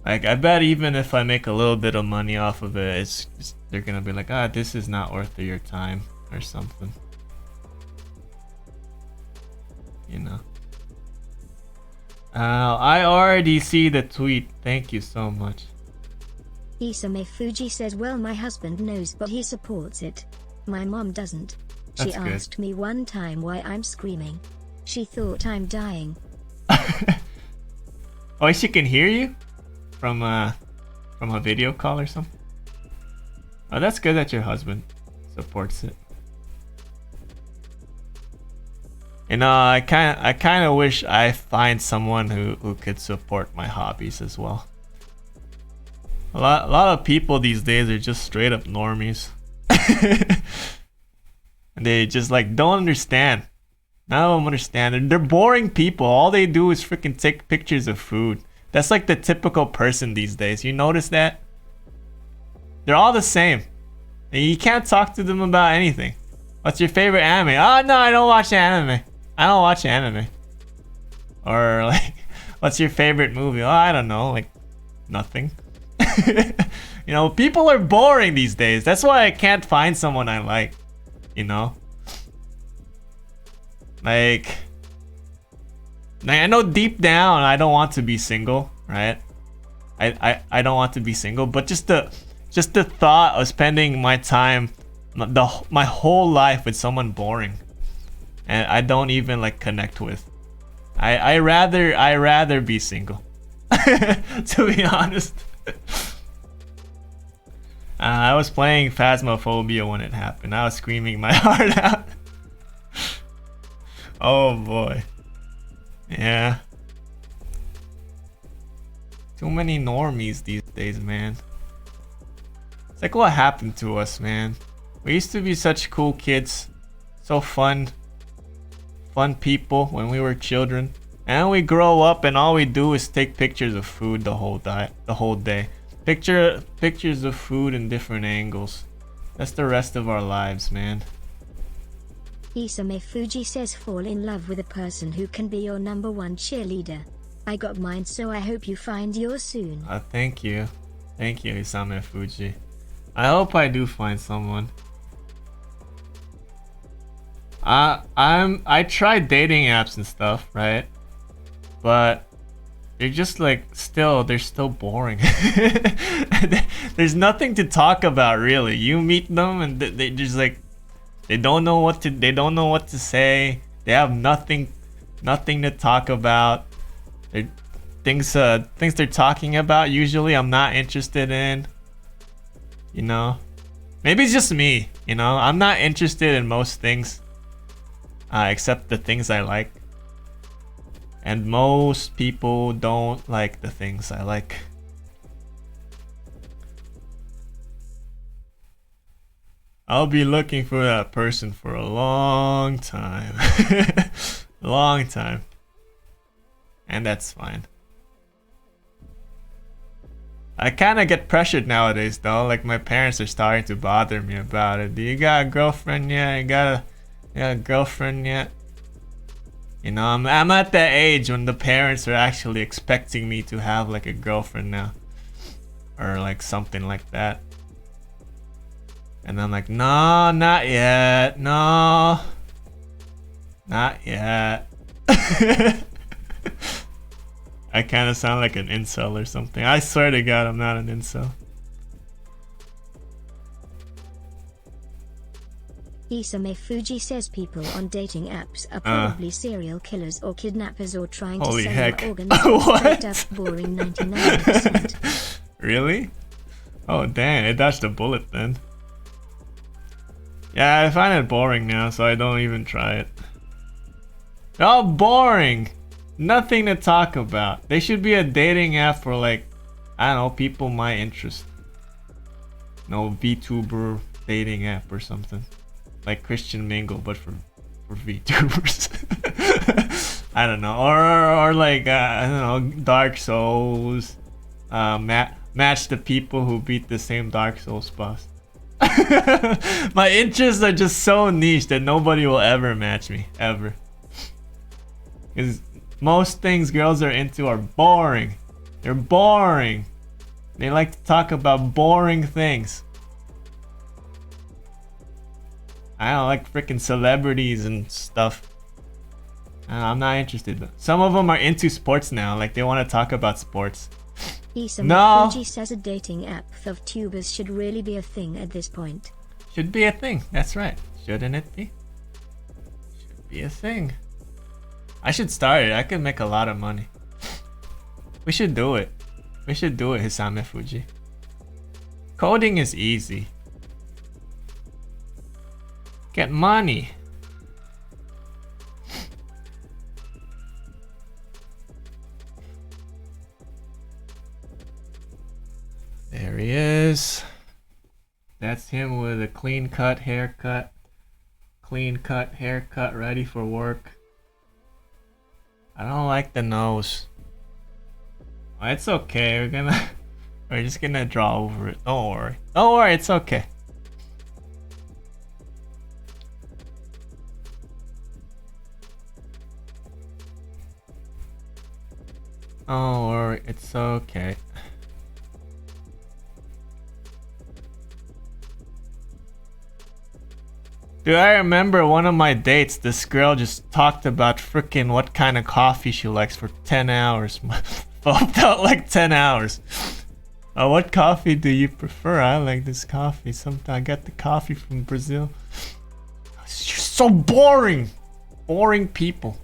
Like, I bet even if I make a little bit of money off of it, they're gonna be like, ah, this is not worth your time or something. You know. I already see the tweet. Thank you so much. Isame Fuji says, well, my husband knows, but he supports it. My mom doesn't. She That's good. asked me one time why I'm screaming. She thought I'm dying. Oh, she can hear you from a video call or something. Oh, that's good that your husband supports it. You know, I kind of wish I find someone who could support my hobbies as well. A lot of people these days are just straight up normies. And they just like don't understand. None of them understand. They're boring people. All they do is freaking take pictures of food. That's like the typical person these days. You notice that? They're all the same. And you can't talk to them about anything. What's your favorite anime? Oh no, I don't watch anime. I don't watch anime. Or like, what's your favorite movie? Oh, I don't know, like nothing. You know, people are boring these days. That's why I can't find someone I like. You know? Like I know deep down I don't want to be single, right? I don't want to be single, but just the thought of spending my time, my whole life with someone boring, and I don't even like connect with. I rather be single. To be honest. I was playing Phasmophobia when it happened. I was screaming my heart out. Oh boy. Yeah. Too many normies these days, man. It's like what happened to us, man. We used to be such cool kids. So fun people when we were children. And we grow up and all we do is take pictures of food the whole day. Pictures of food in different angles. That's the rest of our lives, man. Isame Fuji says, fall in love with a person who can be your number one cheerleader. I got mine, so I hope you find yours soon. Thank you. Thank you, Isame Fuji. I hope I do find someone. I tried dating apps and stuff, right? But they're just like they're still boring. There's nothing to talk about really. You meet them and they just like they don't know what to say. They have nothing to talk about. Things they're talking about usually I'm not interested in. You know? Maybe it's just me, you know? I'm not interested in most things. Except the things I like. And most people don't like the things I like. I'll be looking for that person for a long time. Long time. And that's fine. I kind of get pressured nowadays though. Like my parents are starting to bother me about it. Do you got a girlfriend yet? You got a girlfriend yet? You know, I'm at that age when the parents are actually expecting me to have like a girlfriend now. Or like something like that. And I'm like, no, not yet. No. Not yet. I kind of sound like an incel or something. I swear to God, I'm not an incel. Isame Fuji says people on dating apps are probably serial killers or kidnappers or trying to sell their organs. Straight up boring 99%. Really? Oh dang, it dodged a bullet then. Yeah, I find it boring now, so I don't even try it. Oh, boring! Nothing to talk about. They should be a dating app for like, I don't know, people my interest. No, Vtuber dating app or something. Like Christian Mingle, but for VTubers. I don't know, or like I don't know, Dark Souls. Match the people who beat the same Dark Souls boss. My interests are just so niche that nobody will ever match me, ever. Because most things girls are into are boring. They're boring. They like to talk about boring things. I don't like freaking celebrities and stuff. I'm not interested. Some of them are into sports now, like they want to talk about sports. No. Fuji says a dating app for Vtubers should really be a thing at this point. Should be a thing. That's right. Shouldn't it be? Should be a thing. I should start it. I could make a lot of money. We should do it. We should do it, Hisame Fuji. Coding is easy. Get money. There he is. That's him with a clean cut haircut. Clean cut haircut, ready for work. I don't like the nose. Oh, it's okay. We're just gonna draw over it. Don't worry. Don't worry, it's okay. Don't worry, it's okay. Dude, I remember one of my dates, this girl just talked about freaking what kind of coffee she likes for 10 hours. Felt like 10 hours. What coffee do you prefer? I like this coffee. Sometimes I got the coffee from Brazil. You're so boring. Boring people.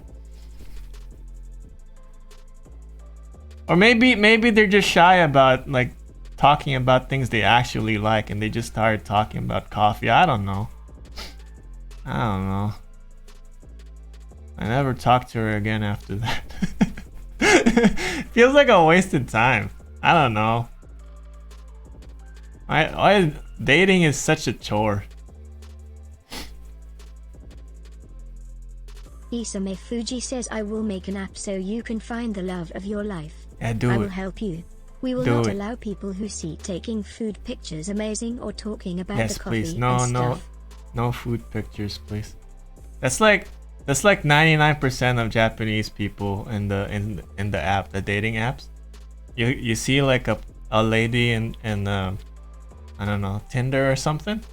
Or maybe they're just shy about like talking about things they actually like and they just started talking about coffee. I don't know. I never talked to her again after that. Feels like a wasted time. I don't know. Dating is such a chore. Isame Fuji says I will make an app so you can find the love of your life. Yeah, do it. I will help you. We will not allow people who see taking food pictures amazing or talking about the coffee please. and stuff. No food pictures, please. That's like 99% of Japanese people in the app, the dating apps. You see like a lady in I don't know, Tinder or something,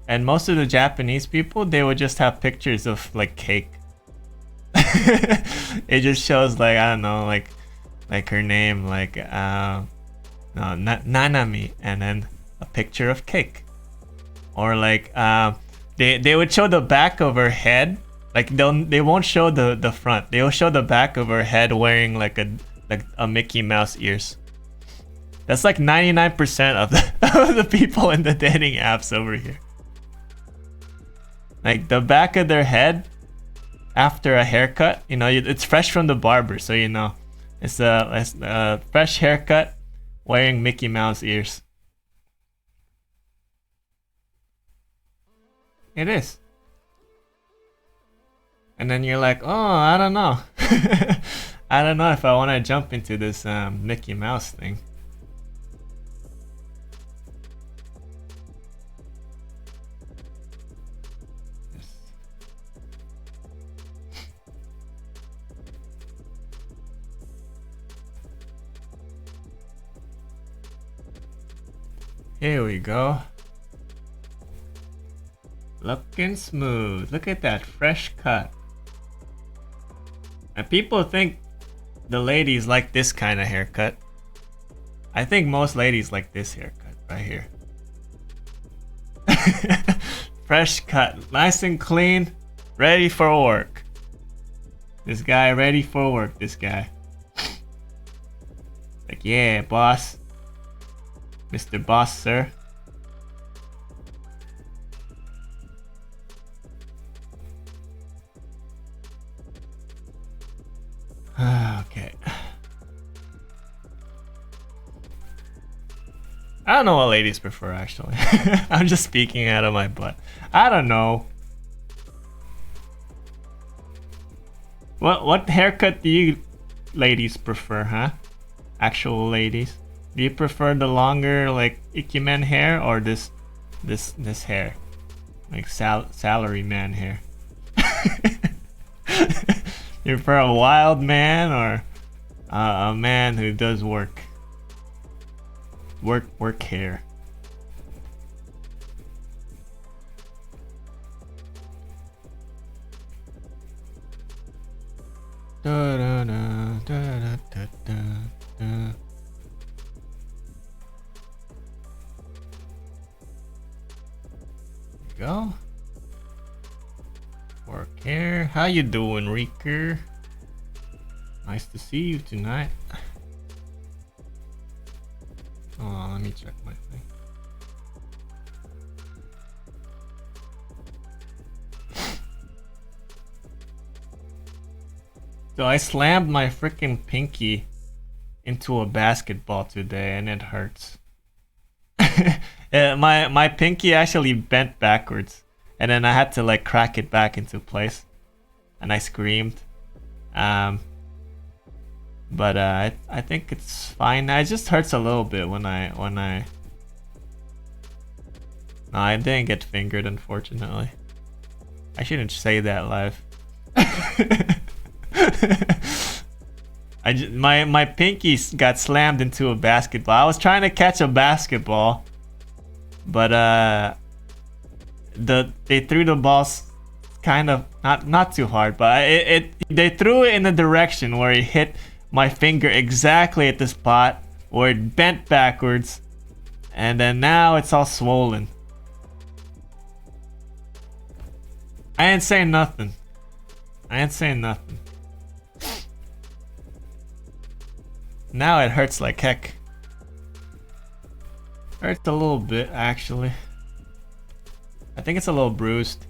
and most of the Japanese people, they would just have pictures of like cake. It just shows like, I don't know, like her name, like Nanami, and then a picture of cake, or like they would show the back of her head. Like they won't show the front. They will show the back of her head wearing like a Mickey Mouse ears. That's like 99% of the people in the dating apps over here. Like the back of their head after a haircut, you know, it's fresh from the barber, so you know it's a fresh haircut wearing Mickey Mouse ears. It is. And then you're like, oh, I don't know. I don't know if I want to jump into this Mickey Mouse thing. Here we go. Looking smooth. Look at that fresh cut. And people think the ladies like this kind of haircut. I think most ladies like this haircut right here. Fresh cut, nice and clean, ready for work. This guy ready for work, this guy. Like, yeah, boss. Mr. Boss, sir. Okay. I don't know what ladies prefer, actually. I'm just speaking out of my butt. I don't know. What haircut do you ladies prefer, huh? Actual ladies. Do you prefer the longer, like, Ikemen hair, or this hair? Like salary man hair? You prefer a wild man or a man who does work? work hair. Da, da, da, da, da, da, da. Go. Work here. How you doing, Reeker? Nice to see you tonight. Oh, let me check my thing. So I slammed my freaking pinky into a basketball today and it hurts. My pinky actually bent backwards and then I had to like crack it back into place and I screamed. But I think it's fine. It just hurts a little bit when I No, I didn't get fingered, unfortunately. I shouldn't say that live. My pinky got slammed into a basketball. I was trying to catch a basketball, but they threw the ball kind of not too hard, but they threw it in a direction where it hit my finger exactly at the spot where it bent backwards, and then now it's all swollen. I ain't saying nothing. Now it hurts like heck. Hurts a little bit, actually. I think it's a little bruised.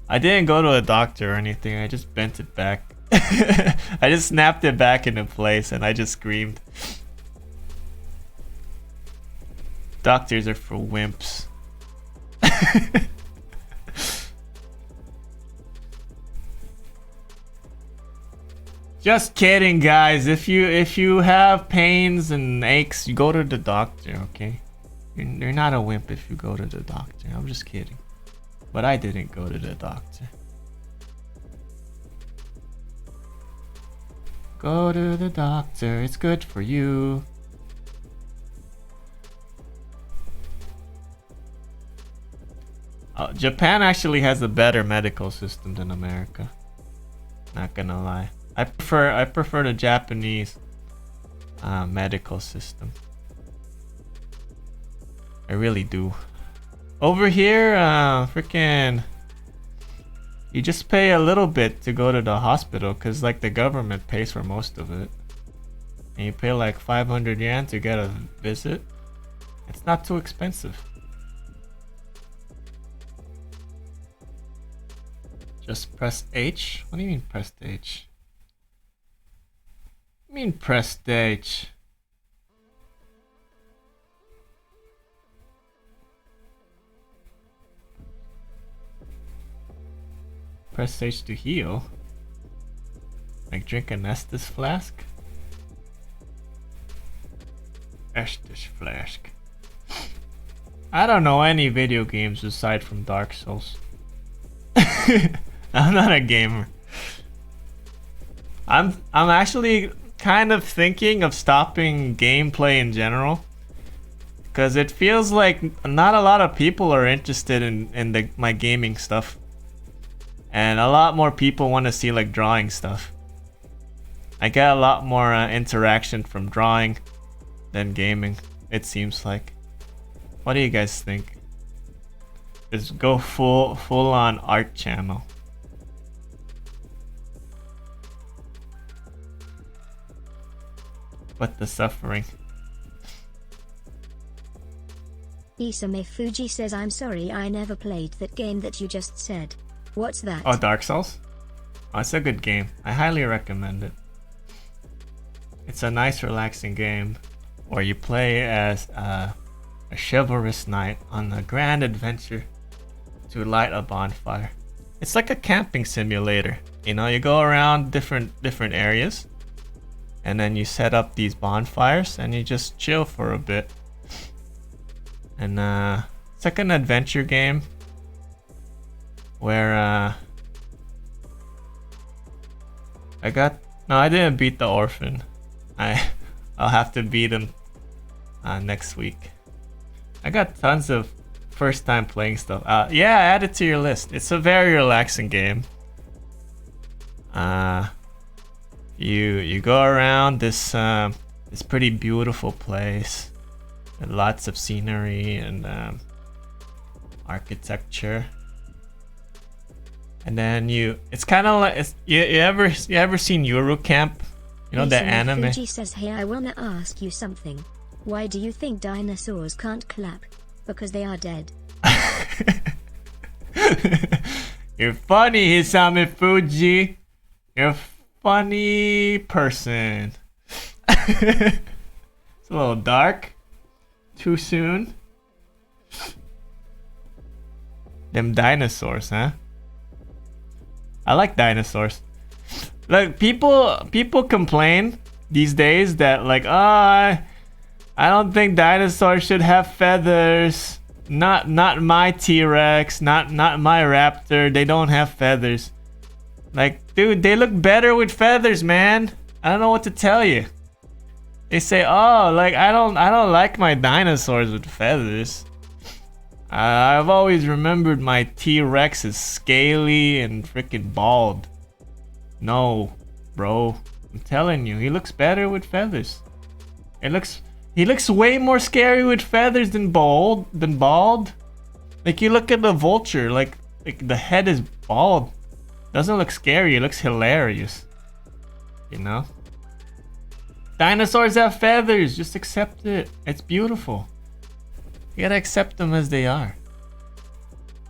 I didn't go to a doctor or anything. I just bent it back. I just snapped it back into place and I just screamed. Doctors are for wimps. Just kidding, guys. If you have pains and aches, you go to the doctor, okay? You're not a wimp if you go to the doctor. I'm just kidding. But I didn't go to the doctor. Go to the doctor. It's good for you. Japan actually has a better medical system than America. Not gonna lie. I prefer the Japanese medical system. I really do. Over here, freaking, you just pay a little bit to go to the hospital because like the government pays for most of it. And you pay like 500 yen to get a visit. It's not too expensive. Just press H? What do you mean press H? What do you mean press H? Press H to heal? Like drink an Estus flask? Estus flask. I don't know any video games aside from Dark Souls. I'm not a gamer. I'm actually kind of thinking of stopping gameplay in general, because it feels like not a lot of people are interested in my gaming stuff, and a lot more people want to see like drawing stuff. I get a lot more interaction from drawing than gaming, it seems like. What do you guys think? Just go full on art channel. What the suffering? Isame Fuji says, I'm sorry I never played that game that you just said. What's that? Oh, Dark Souls? Oh, it's a good game. I highly recommend it. It's a nice relaxing game where you play as a chivalrous knight on a grand adventure to light a bonfire. It's like a camping simulator. You know, you go around different areas and then you set up these bonfires and you just chill for a bit. And it's like an adventure game where I didn't beat the orphan. I I'll have to beat him next week. I got tons of first time playing stuff. Yeah, add it to your list. It's a very relaxing game. You go around this this pretty beautiful place with lots of scenery and architecture. And then it's kind of like you ever seen Eurocamp? You know that anime? Fuji says, hey, I wanna ask you something. Why do you think dinosaurs can't clap? Because they are dead. You're funny, Hisame Fuji. You're a funny person. It's a little dark. Too soon. Them dinosaurs, huh? I like dinosaurs. Like people complain these days that like, I don't think dinosaurs should have feathers. Not my T-Rex, not my raptor. They don't have feathers. Like, dude, they look better with feathers, man. I don't know what to tell you. They say, oh, like I don't like my dinosaurs with feathers. I've always remembered my T-Rex is scaly and freaking bald. No, bro. I'm telling you, he looks better with feathers. He looks way more scary with feathers than bald. Like you look at the vulture, like the head is bald. Doesn't look scary, it looks hilarious. You know? Dinosaurs have feathers, just accept it. It's beautiful. You gotta accept them as they are.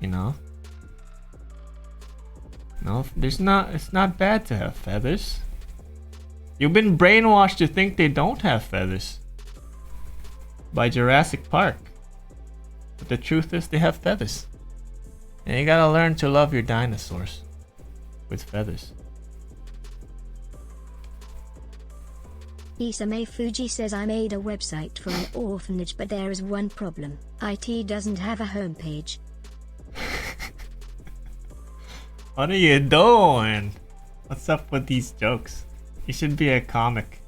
You know? No, it's not bad to have feathers. You've been brainwashed to think they don't have feathers by Jurassic Park. But the truth is they have feathers. And you gotta learn to love your dinosaurs with feathers. Isame Fuji says, I made a website for an orphanage, but there is one problem. IT doesn't have a homepage. What are you doing? What's up with these jokes? You should be a comic.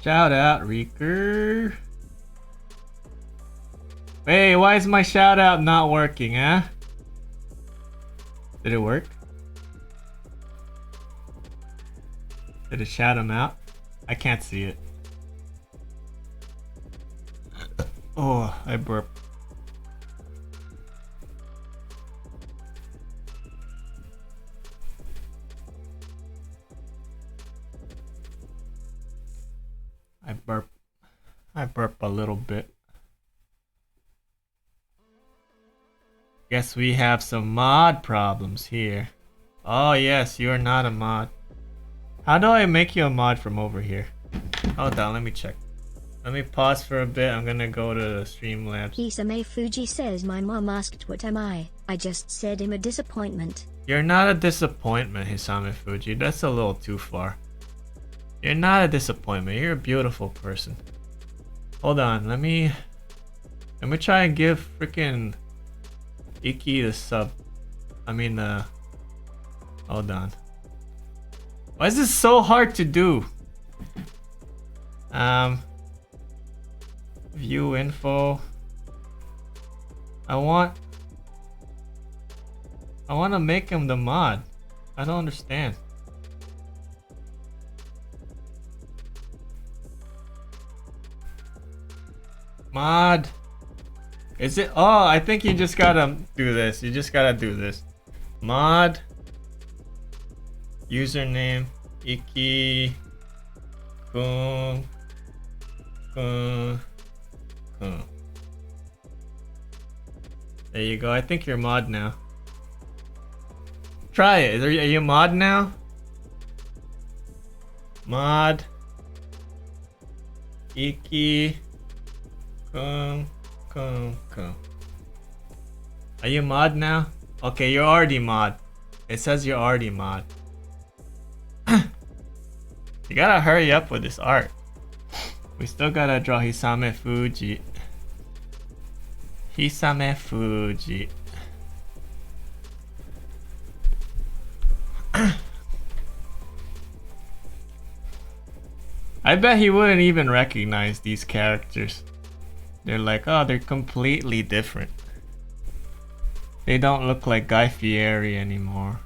Shout out, Reeker. Hey, why is my shout out not working, huh? Did it work? Did it shout him out? I can't see it. Oh, I burped. I burp a little bit. Guess we have some mod problems here. Oh yes, you are not a mod. How do I make you a mod from over here? Hold on, let me check. Let me pause for a bit. I'm gonna go to Streamlabs. Isame Fuji says, my mom asked what am I just said I'm a disappointment. You're not a disappointment, Hisame Fuji. That's a little too far. You're not a disappointment. You're a beautiful person. Hold on, let me try and give freaking Iki the sub. Hold on. Why is this so hard to do? View info. I want to make him the mod. I don't understand. Mod. Is it? Oh, I think you just gotta do this. You just gotta do this. Mod. Username. Iki. Kun. Kun. Kun. There you go. I think you're mod now. Try it. Are you mod now? Mod. Iki. Kun. Kun. Kun. Are you mod now? Okay, you're already mod. It says you're already mod. You gotta hurry up with this art. We still gotta draw Hisame Fuji. Hisame Fuji. I bet he wouldn't even recognize these characters. They're like, oh, they're completely different. They don't look like Guy Fieri anymore.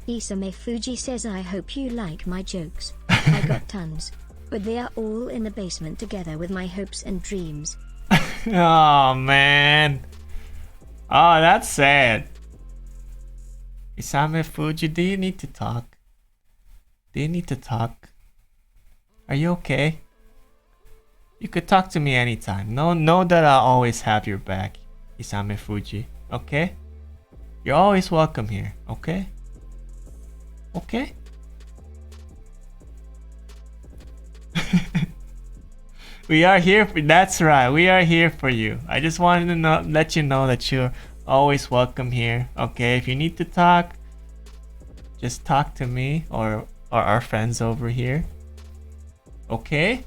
Isame Fuji says, I hope you like my jokes. I got tons, but they are all in the basement together with my hopes and dreams. Oh man. Oh, that's sad. Isame Fuji, do you need to talk? Do you need to talk? Are you okay? You could talk to me anytime. Know that I'll always have your back, Isame Fuji. Okay? You're always welcome here. Okay? Okay? We are here for, that's right, we are here for you. I just wanted to let you know that you're always welcome here. Okay, if you need to talk, just talk to me or our friends over here. Okay?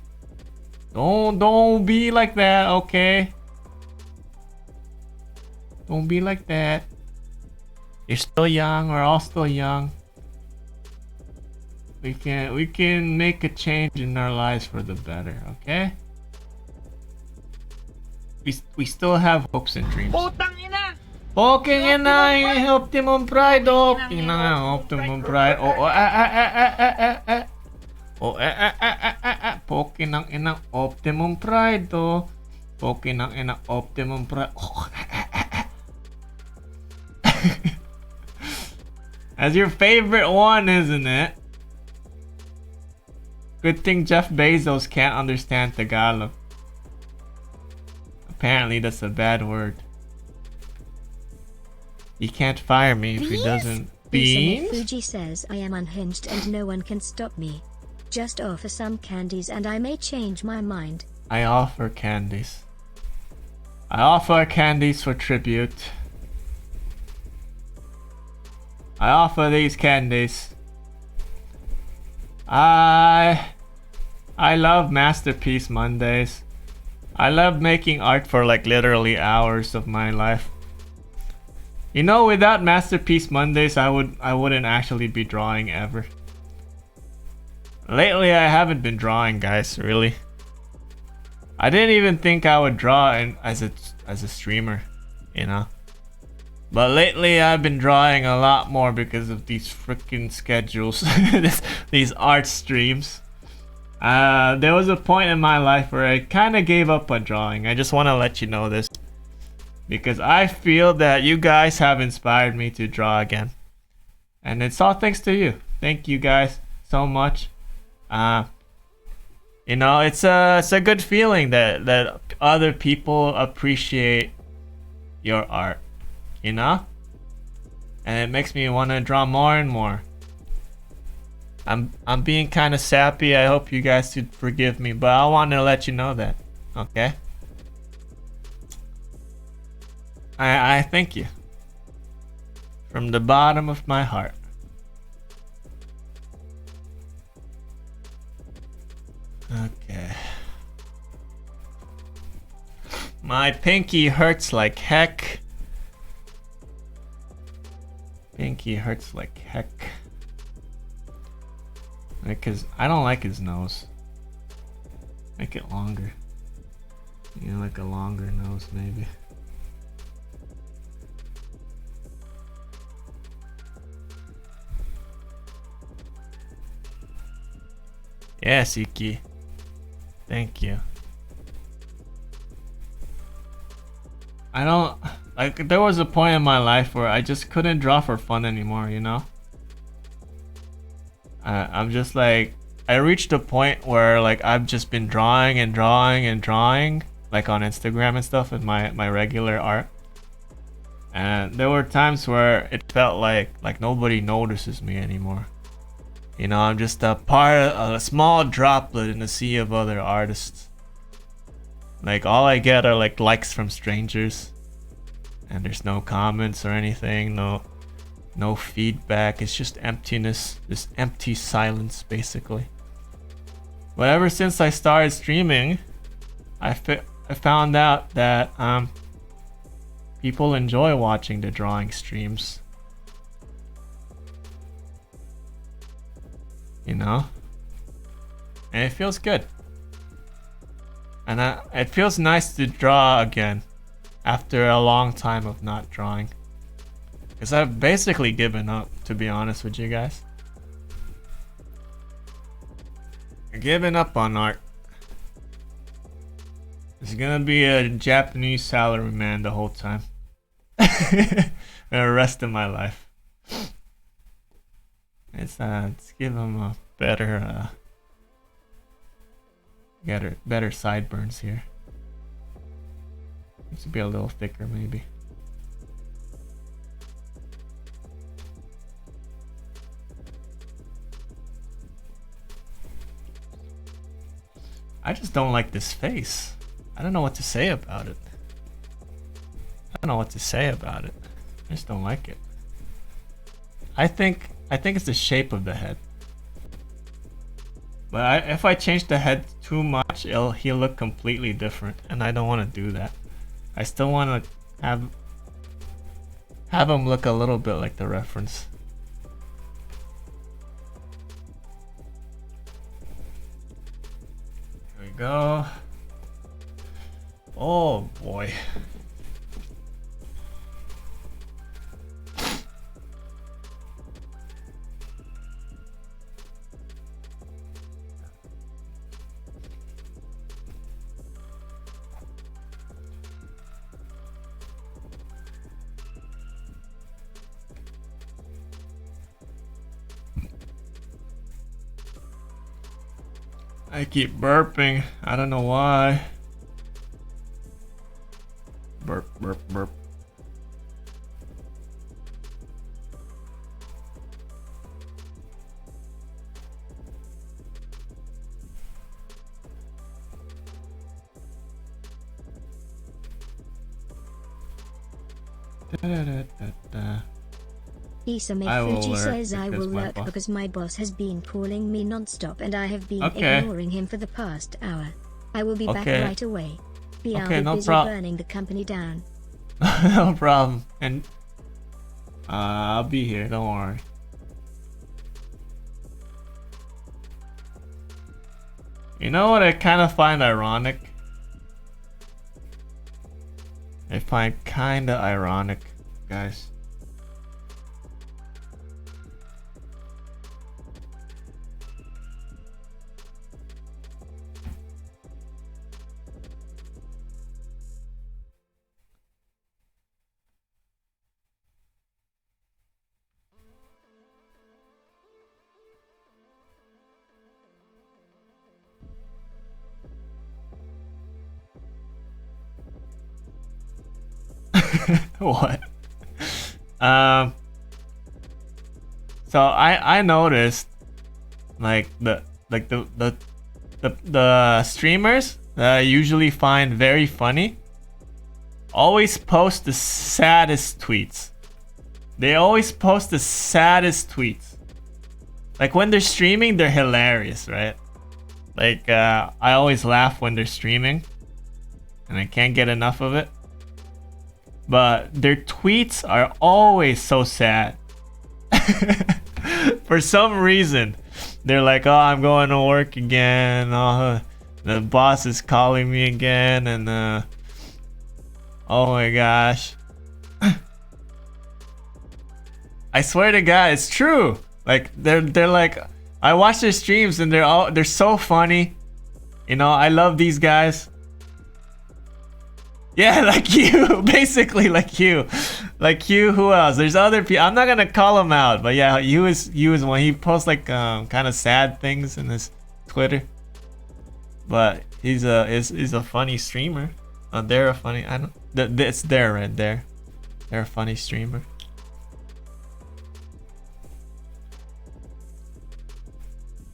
Don't be like that, okay? Don't be like that. You're still young, we're all still young. We can make a change in our lives for the better, okay? We still have hopes and dreams. Putang ina! Poking ina yung Optimum Pride, oh. Ina nga, Optimum Pride. Poking ng inang Optimum Pride, oh. Poking ng inang Optimum Pride. That's your favorite one, isn't it? Good thing Jeff Bezos can't understand Tagalog. Apparently that's a bad word. He can't fire me if he doesn't. Beans? Isame Fuji says, I am unhinged and no one can stop me. Just offer some candies and I may change my mind. I offer candies. I offer candies for tribute. I offer these candies. I love Masterpiece Mondays. I love making art for like literally hours of my life. You know, without Masterpiece Mondays, I wouldn't actually be drawing ever. Lately, I haven't been drawing, guys. Really. I didn't even think I would draw as a streamer, you know. But lately, I've been drawing a lot more because of these freaking schedules, these art streams. There was a point in my life where I kind of gave up on drawing. I just want to let you know this, because I feel that you guys have inspired me to draw again, and it's all thanks to you. Thank you guys so much. You know, it's a good feeling that other people appreciate your art, you know, and it makes me want to draw more and more. I'm being kind of sappy. I hope you guys could forgive me, but I want to let you know that, okay? I thank you from the bottom of my heart. Okay. My pinky hurts like heck. Pinky hurts like heck. Because I don't like his nose. Make it longer. You know, like a longer nose, maybe. Yes, Iki. Thank you. I don't... Like, there was a point in my life where I just couldn't draw for fun anymore, you know? I'm just like... I reached a point where, like, I've just been drawing and drawing and drawing, like on Instagram and stuff with my regular art. And there were times where it felt like nobody notices me anymore. You know, I'm just a small droplet in a sea of other artists. Like, all I get are like likes from strangers, and there's no comments or anything, no feedback. It's just emptiness, this empty silence, basically. But ever since I started streaming, I found out that people enjoy watching the drawing streams. know? And it feels good. And it feels nice to draw again after a long time of not drawing. Because I've basically given up, to be honest with you guys. I've given up on art. It's gonna be a Japanese salaryman the whole time. For the rest of my life. Let's give him a better better sideburns here. Needs to be a little thicker maybe. I just don't like this face. I don't know what to say about it. I don't know what to say about it. I just don't like it. I think it's the shape of the head. But if I change the head too much, he'll look completely different, and I don't want to do that. I still want to have him look a little bit like the reference. Here we go. Oh boy. I keep burping. I don't know why. Burp, burp, burp. Isame Fuji says I will lurk because my boss has been calling me non-stop and I have been ignoring him for the past hour. I will be back right away. I'll be busy burning the company down. No problem. And I'll be here, don't worry. You know what I kind of find ironic? I find kind of ironic, guys. What? So I noticed like the streamers that I usually find very funny always post the saddest tweets. They always post the saddest tweets. Like when they're streaming, they're hilarious, right? Like I always laugh when they're streaming and I can't get enough of it. But their tweets are always so sad. For some reason, they're like, "Oh, I'm going to work again. Oh, the boss is calling me again," and oh my gosh. I swear to God, it's true. Like they're like, I watch their streams and they're so funny. You know, I love these guys. Yeah, like you, basically like you. Like you, who else? There's other people. I'm not gonna call him out, but yeah, you is when he posts like kind of sad things in his Twitter. But he's a funny streamer. They're a funny. I don't. It's there right there. They're a funny streamer.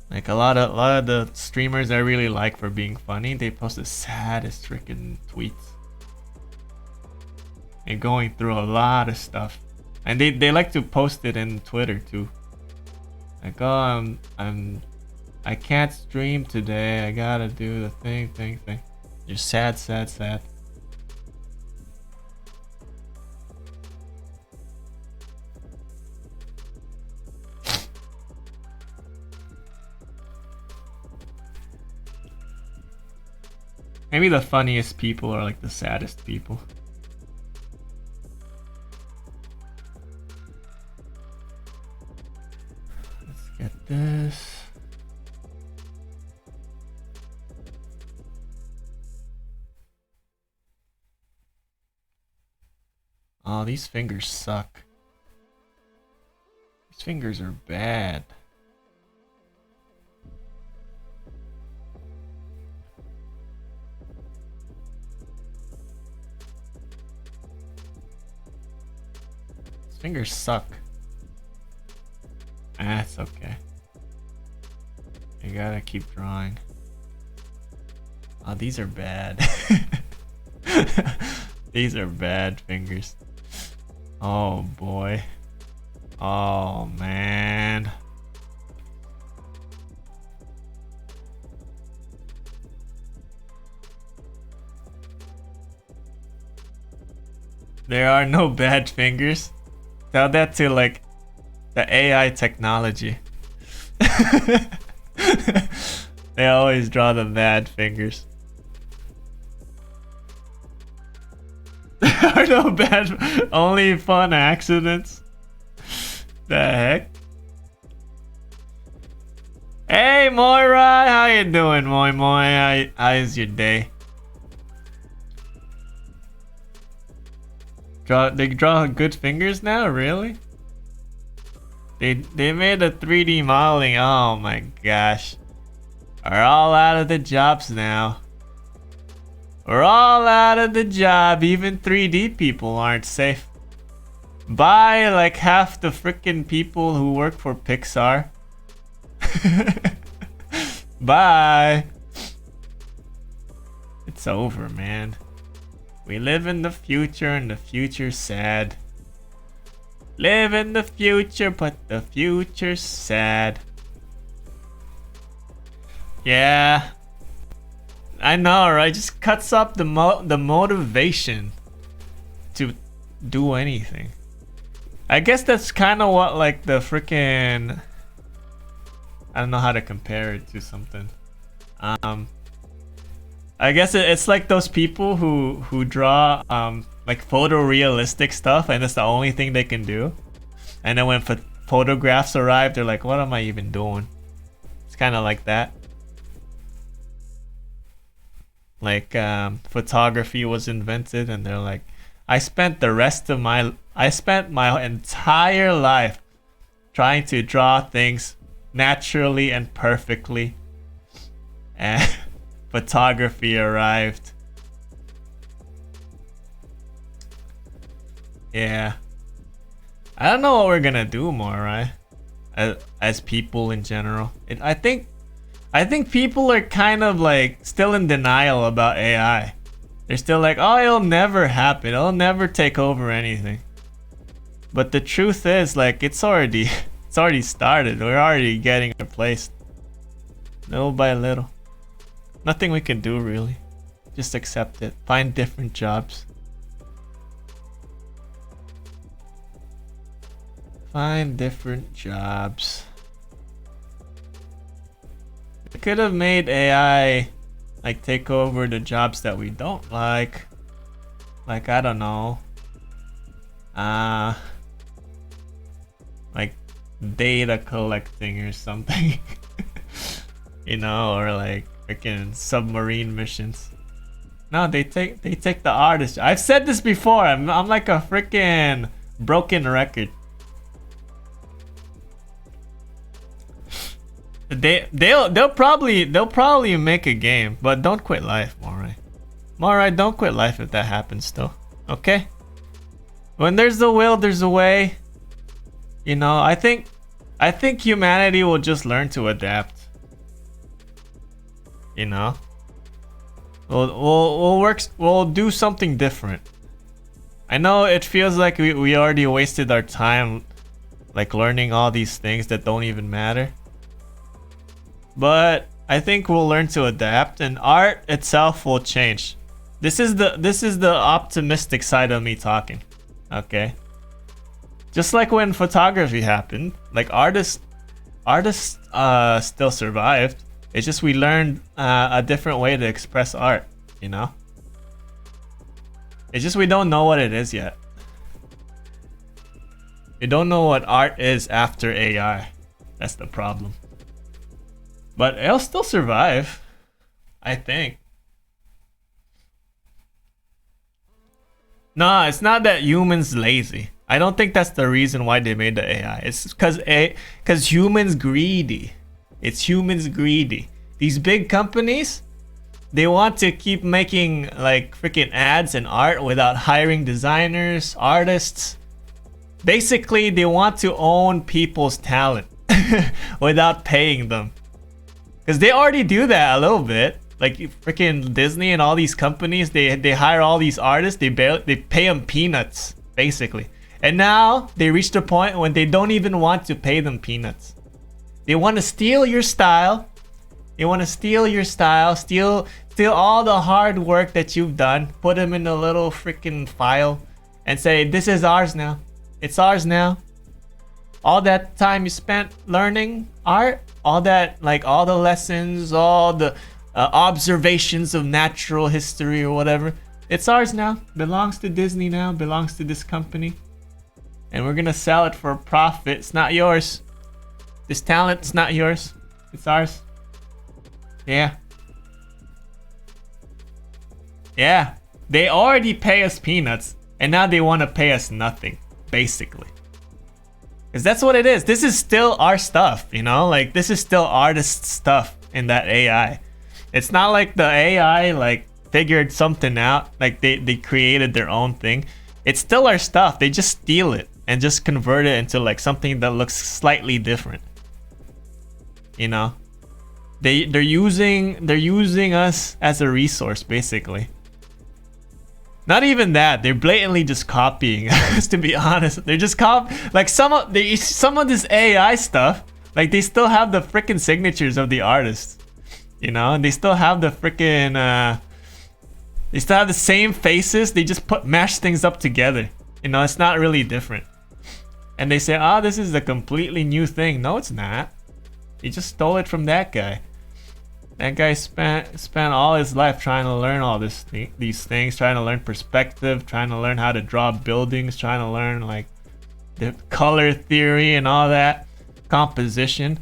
Like a lot of the streamers I really like for being funny, they post the saddest freaking tweets. And going through a lot of stuff, and they like to post it in Twitter too. Like, oh, I can't stream today. I gotta do the thing. Just sad. Maybe the funniest people are like the saddest people. Let's get this. Oh, these fingers suck. These fingers are bad. These fingers suck. That's okay. You gotta keep drawing. Oh, these are bad. These are bad fingers. Oh boy. Oh man. There are no bad fingers. Tell that to like the AI technology. They always draw the bad fingers. There are no bad, only fun accidents. The heck? Hey Moira, how you doing, Moi Moi? How's your day? They draw good fingers now, really? They made a 3D modeling. Oh my gosh. Are all out of the jobs now. We're all out of the job. Even 3D people aren't safe. Bye, like half the freaking people who work for Pixar. Bye. It's over, man. We live in the future and the future's sad. Live in the future, but the future's sad. Yeah. I know, right? Just cuts up the motivation to do anything. I guess that's kind of what like the freaking, I don't know how to compare it to something. I guess it's like those people who draw like photorealistic stuff, and it's the only thing they can do. And then when photographs arrive, they're like, "What am I even doing?" It's kind of like that. Like photography was invented, and they're like, I spent my entire life trying to draw things naturally and perfectly, and photography arrived. Yeah, I don't know what we're gonna do more, right? As people in general, I think people are kind of like still in denial about AI. They're still like, oh, it'll never happen. It'll never take over anything. But the truth is, like, it's already started. We're already getting replaced. Little by little. Nothing we can do, really. Just accept it. Find different jobs. Find different jobs. We could have made AI like take over the jobs that we don't like. Like, I don't know. Like data collecting or something. You know, or like freaking submarine missions. No, they take the artist. I've said this before. I'm like a freaking broken record. They'll probably make a game, but don't quit life, Morai. Morai, don't quit life if that happens still. Okay? When there's a will, there's a way. You know, I think humanity will just learn to adapt. You know? We'll do something different. I know it feels like we already wasted our time like learning all these things that don't even matter. But I think we'll learn to adapt, and art itself will change. This is the optimistic side of me talking. Okay? Just like when photography happened, like artists still survived. It's just we learned a different way to express art. you know? It's just we don't know what it is yet. We don't know what art is after AI. That's the problem. But it'll still survive, I think. No, it's not that humans lazy. I don't think that's the reason why they made the AI. It's because humans greedy. It's humans greedy. These big companies, they want to keep making like freaking ads and art without hiring designers, artists. Basically, they want to own people's talent without paying them. Because they already do that a little bit. Like freaking Disney and all these companies, they hire all these artists, they pay them peanuts, basically. And now they reach the point when they don't even want to pay them peanuts. They want to steal your style. They want to steal your style, steal all the hard work that you've done, put them in a little freaking file, and say, this is ours now. It's ours now. All that time you spent learning art, all that, like all the lessons, all the observations of natural history or whatever, it's ours now. Belongs to Disney now, belongs to this company. And we're gonna sell it for a profit. It's not yours. This talent's not yours. It's ours. Yeah. Yeah. They already pay us peanuts, and now they want to pay us nothing, basically. Because that's what it is. This is still our stuff, you know? Like, this is still artist stuff in that AI. It's not like the AI, like, figured something out. Like, they created their own thing. It's still our stuff. They just steal it and just convert it into, like, something that looks slightly different. You know? They're using us as a resource, basically. Not even that, they're blatantly just copying us, to be honest. They're just like some of this AI stuff, like they still have the freaking signatures of the artists, you know, and they still have the freaking they still have the same faces. They just mash things up together, you know. It's not really different, and they say, oh, this is a completely new thing. No, it's not. You just stole it from that guy. That guy spent all his life trying to learn all these things, trying to learn perspective, trying to learn how to draw buildings, trying to learn like the color theory and all that, composition.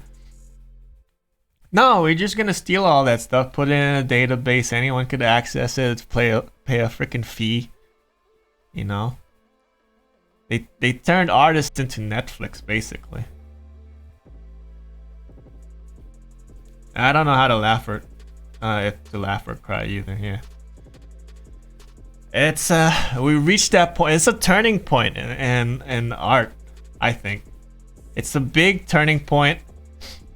No, we're just gonna steal all that stuff, put it in a database. Anyone could access it, pay a freaking fee. You know, they turned artists into Netflix, basically. I don't know how to laugh or if to laugh or cry either. Yeah, it's we reached that point. It's a turning point in art. I think it's a big turning point,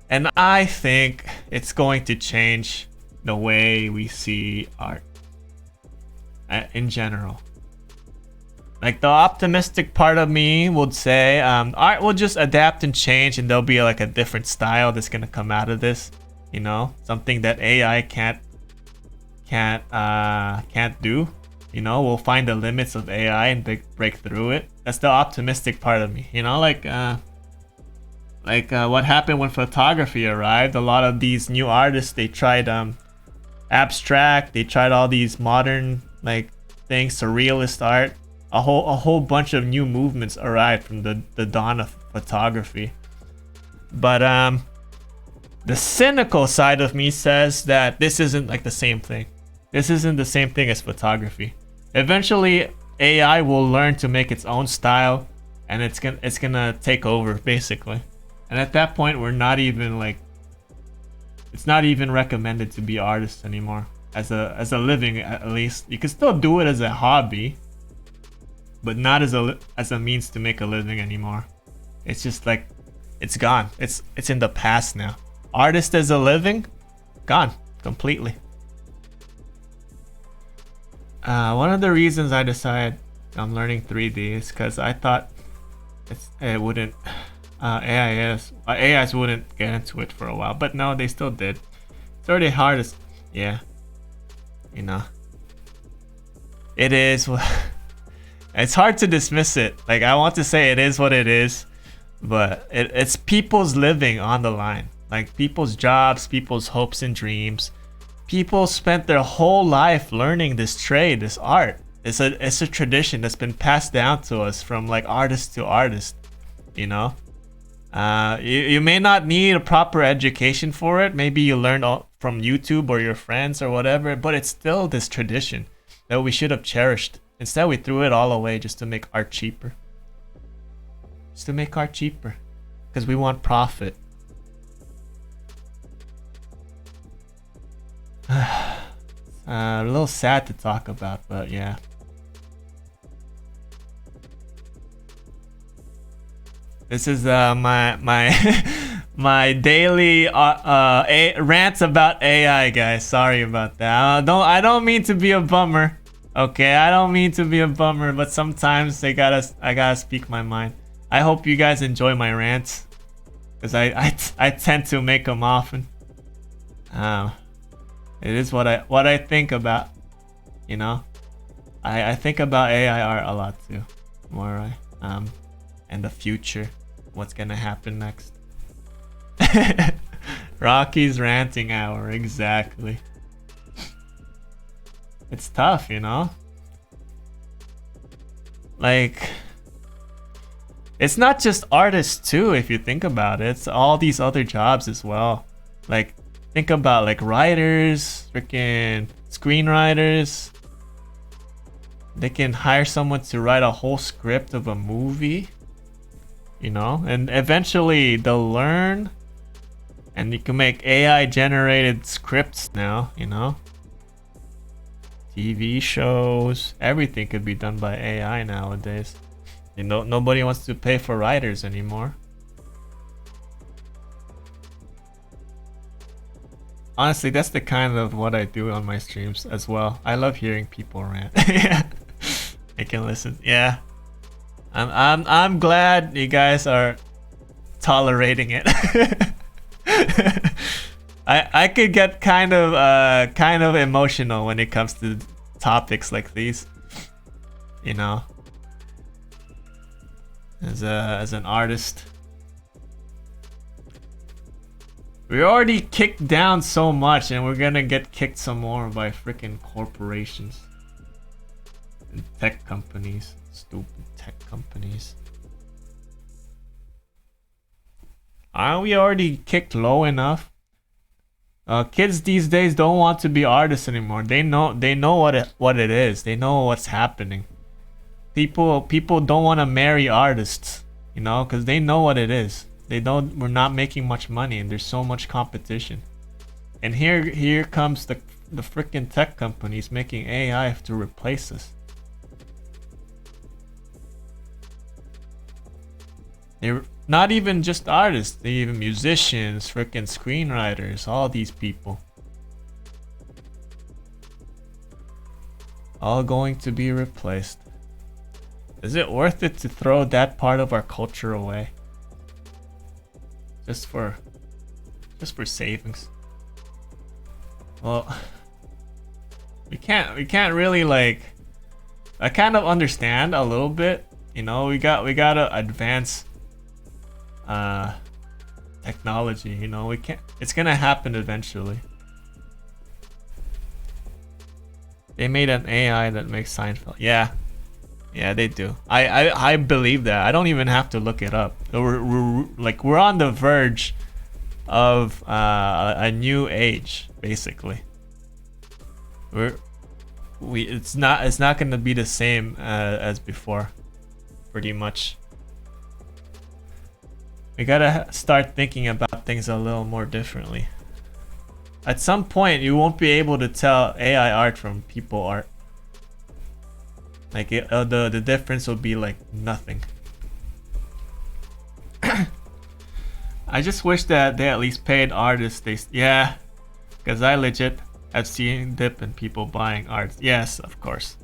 and I think it's going to change the way we see art in general. Like the optimistic part of me would say art will just adapt and change, and there'll be like a different style that's gonna come out of this. You know, something that AI can't do. You know, we'll find the limits of AI and break through it. That's the optimistic part of me. You know, like what happened when photography arrived. A lot of these new artists, they tried abstract. They tried all these modern like things, surrealist art. A whole bunch of new movements arrived from the dawn of photography. But the cynical side of me says that this isn't like the same thing. This isn't the same thing as photography. Eventually, AI will learn to make its own style, and it's gonna take over basically. And at that point, we're not even like, it's not even recommended to be artists anymore as a living. At least you can still do it as a hobby, but not as a means to make a living anymore. It's just like it's gone. It's in the past now. Artist as a living, gone completely. One of the reasons I decided I'm learning 3D is because I thought it wouldn't, AIs wouldn't get into it for a while, but no, they still did. It's already hard as, yeah, you know. It is. It's hard to dismiss it. Like I want to say it is what it is, but it's people's living on the line. Like people's jobs, people's hopes and dreams, people spent their whole life learning this trade, this art. It's a tradition that's been passed down to us from like artist to artist, you know. You may not need a proper education for it. Maybe you learned all from YouTube or your friends or whatever, but it's still this tradition that we should have cherished. Instead, we threw it all away just to make art cheaper. Just to make art cheaper, because we want profit. A little sad to talk about, but yeah. This is my my daily rants about AI, guys. Sorry about that. I don't mean to be a bummer. Okay, I don't mean to be a bummer, but sometimes I gotta speak my mind. I hope you guys enjoy my rants, because I tend to make them often. It is what I think about, you know. I think about AI art a lot too, more and the future, what's gonna happen next. Rocky's ranting hour, exactly. It's tough, you know. Like, it's not just artists too, if you think about it. It's all these other jobs as well. Like, think about like writers, freaking screenwriters. They can hire someone to write a whole script of a movie, you know, and eventually they'll learn, and you can make AI generated scripts now, you know. TV shows, everything could be done by AI nowadays. You know, nobody wants to pay for writers anymore. Honestly, that's the kind of what I do on my streams as well. I love hearing people rant. Yeah, I can listen. Yeah, I'm glad you guys are tolerating it. I could get kind of emotional when it comes to topics like these, you know. As an artist, we're already kicked down so much, and we're gonna get kicked some more by freaking corporations and tech companies. Stupid tech companies. Aren't we already kicked low enough? Kids these days don't want to be artists anymore. They know what it is. They know what's happening. People don't want to marry artists, you know, because they know what it is. They know we're not making much money, and there's so much competition. And here comes the freaking tech companies making AI to replace us. They're not even just artists, they're even musicians, freaking screenwriters, all these people. All going to be replaced. Is it worth it to throw that part of our culture away? Just for savings? Well, we can't really, like, I kind of understand a little bit, you know. We gotta advance technology, you know. It's gonna happen eventually. They made an AI that makes Seinfeld. Yeah, they do. I believe that. I don't even have to look it up. We're on the verge of a new age, basically. It's not gonna be the same as before, pretty much. We gotta start thinking about things a little more differently. At some point, you won't be able to tell AI art from people art. Like the difference will be like nothing. I just wish that they at least paid artists. Yeah, because I legit have seen dip in people buying art. Yes, of course.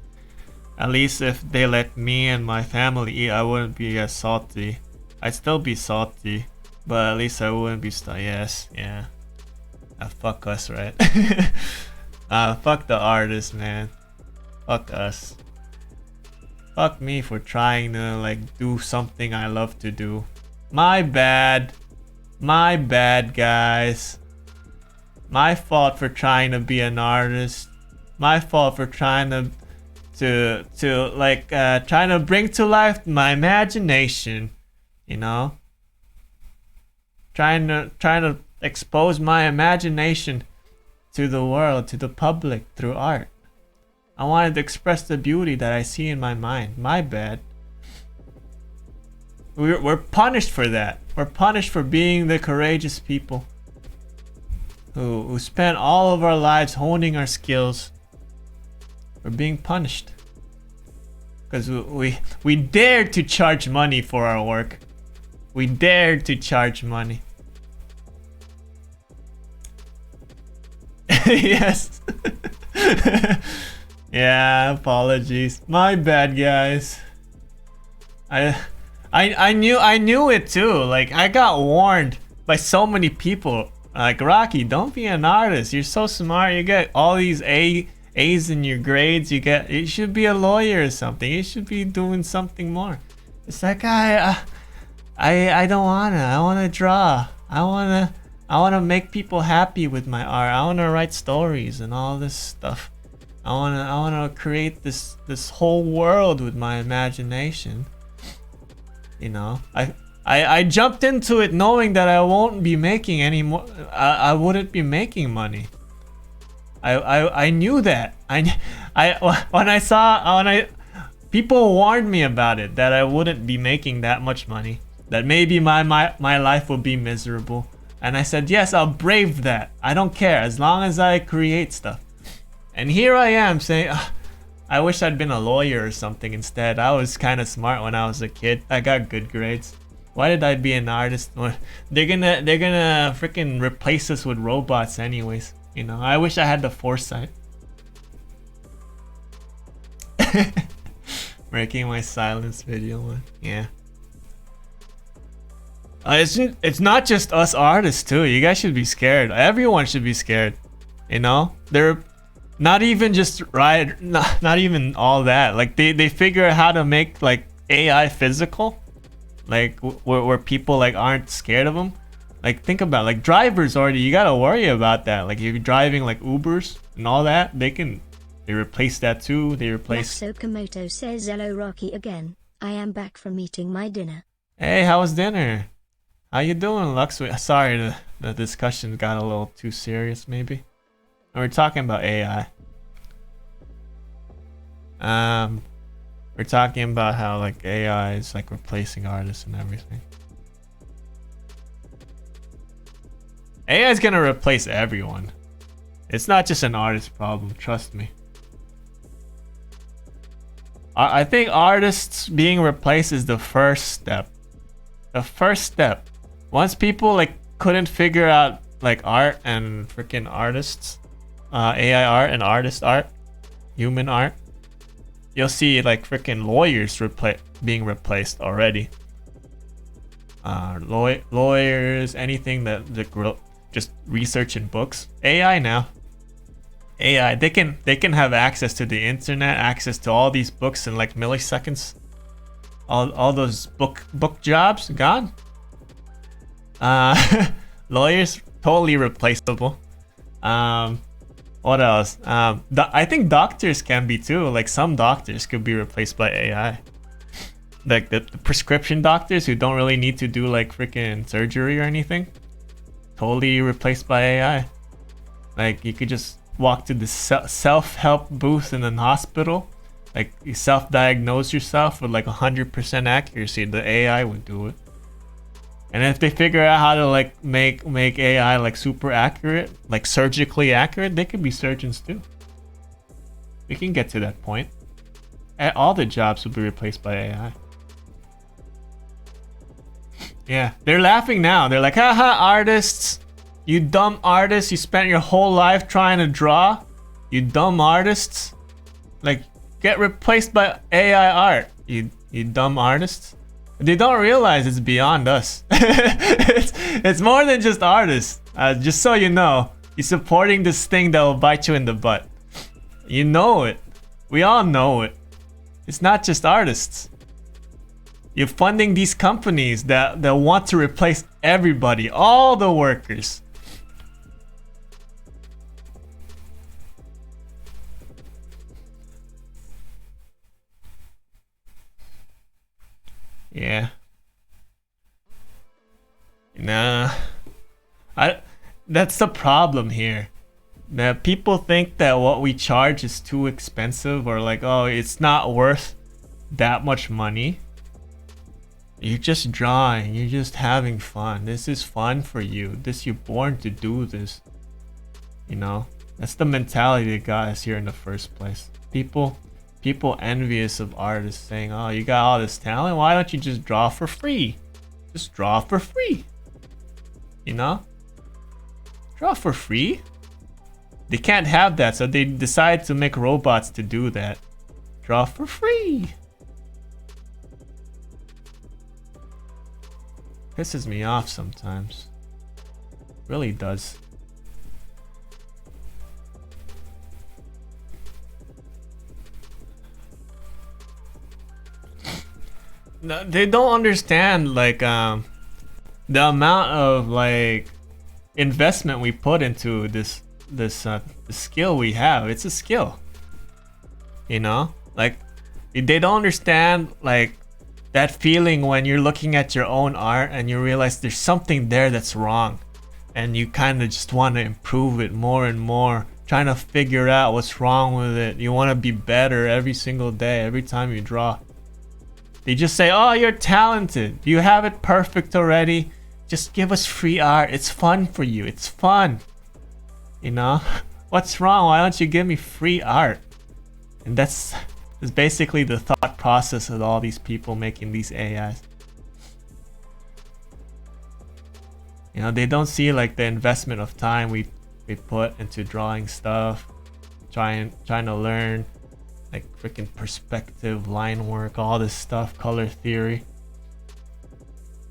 At least if they let me and my family eat, I wouldn't be as salty. I'd still be salty, but at least I wouldn't be yes, yeah. Fuck us, right? Fuck the artists, man. Fuck us. Fuck me for trying to like do something I love to do. My bad, guys. My fault for trying to be an artist. My fault for trying to trying to bring to life my imagination, you know? Trying to expose my imagination to the world, to the public through art. I wanted to express the beauty that I see in my mind. My bad. We're punished for that. We're punished for being the courageous people who spent all of our lives honing our skills. We're being punished because we dared to charge money for our work. We dared to charge money. Yes. Yeah, apologies. My bad, guys. I knew it too. Like, I got warned by so many people. Like, Rocky, don't be an artist. You're so smart. You get all these A's in your grades. You should be a lawyer or something. You should be doing something more. It's like I don't wanna. I wanna draw. I wanna make people happy with my art. I wanna write stories and all this stuff. I wanna create this whole world with my imagination. You know, I jumped into it knowing that I won't be making any more. I wouldn't be making money. I knew that. When people warned me about it, that I wouldn't be making that much money, that maybe my life would be miserable, and I said, yes, I'll brave that. I don't care as long as I create stuff. And here I am saying, I wish I'd been a lawyer or something instead. I was kind of smart when I was a kid. I got good grades. Why did I be an artist? They're gonna freaking replace us with robots anyways. You know, I wish I had the foresight. Making my silence video one. Yeah. It's not just us artists too. You guys should be scared. Everyone should be scared. You know, they're not even just not even all that. Like they figure out how to make like AI physical, like where people like aren't scared of them. Like think about like drivers already. You gotta worry about that. Like if you're driving like Ubers and all that, they replace that too. They replace. Sokomoto says hello Rocky again. I am back from eating my dinner. Hey, how was dinner? How you doing, Lux? Sorry, the discussion got a little too serious, maybe. We're talking about AI. We're talking about how like AI is like replacing artists and everything. AI is gonna replace everyone. It's not just an artist problem, trust me. I think artists being replaced is the first step. The first step. Once people like couldn't figure out like art and freaking artists, AI art and artist art, human art, you'll see like freaking lawyers being replaced already. Lawyers, anything that just research in books. AI now. AI, they can have access to the internet, access to all these books in like milliseconds. All those book jobs gone. Lawyers totally replaceable. What else? I think doctors can be too. Like some doctors could be replaced by AI. Like the prescription doctors who don't really need to do like freaking surgery or anything. Totally replaced by AI. Like you could just walk to the self-help booth in an hospital. Like you self-diagnose yourself with like 100% accuracy. The AI would do it. And if they figure out how to like make AI like super accurate, like surgically accurate, they could be surgeons too. We can get to that point. All the jobs will be replaced by AI. Yeah, they're laughing now. They're like, haha, artists. You dumb artists. You spent your whole life trying to draw. You dumb artists. Like, get replaced by AI art. You dumb artists. They don't realize it's beyond us. it's more than just artists. Just so you know, you're supporting this thing that will bite you in the butt. You know it. We all know it. It's not just artists. You're funding these companies that want to replace everybody, all the workers. Yeah. Nah. That's the problem here. Now people think that what we charge is too expensive, or like, oh, it's not worth that much money. You're just drawing, you're just having fun. This is fun for you. You're born to do this. You know? That's the mentality that got us here in the first place. People envious of artists saying, oh, you got all this talent, why don't you just draw for free? Just draw for free. You know? Draw for free? They can't have that, so they decide to make robots to do that. Draw for free. Pisses me off sometimes. Really does. No, they don't understand like the amount of like investment we put into this skill we have. It's a skill. You know? Like they don't understand like that feeling when you're looking at your own art and you realize there's something there that's wrong, and you kind of just want to improve it more and more, trying to figure out what's wrong with it. You want to be better every single day, every time you draw. They just say, oh, you're talented, you have it perfect already, just give us free art, it's fun for you, it's fun. You know? What's wrong? Why don't you give me free art? And that's basically the thought process of all these people making these AIs. You know, they don't see like the investment of time we put into drawing stuff, trying to learn like freaking perspective, line work, all this stuff, color theory.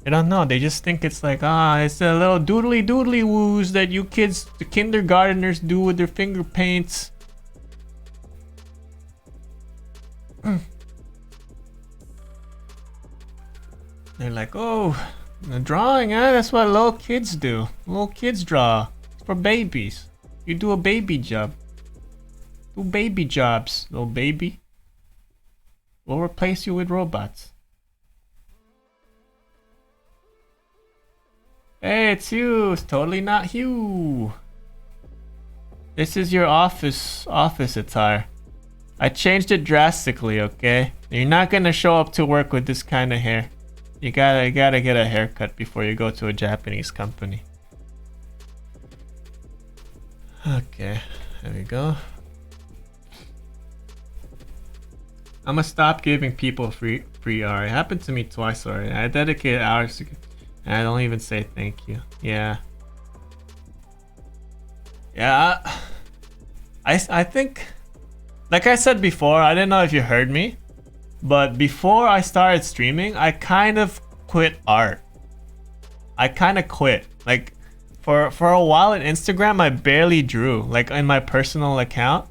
They don't know. They just think it's like, it's a little doodly doodly woos that you kids, the kindergarteners, do with their finger paints. They're like, oh, the drawing, that's what little kids do. Little kids draw. It's for babies. You do a baby job. Do baby jobs, little baby. We'll replace you with robots. Hey, it's you. It's totally not you. This is your office attire. I changed it drastically, okay? You're not gonna show up to work with this kind of hair. You gotta get a haircut before you go to a Japanese company. Okay, there we go. I'm gonna stop giving people free art. It happened to me twice already. I dedicated hours to, and I don't even say thank you. Yeah. I think, like I said before, I didn't know if you heard me, but before I started streaming, I kind of quit art. I kind of quit. Like for a while on Instagram, I barely drew. Like in my personal account,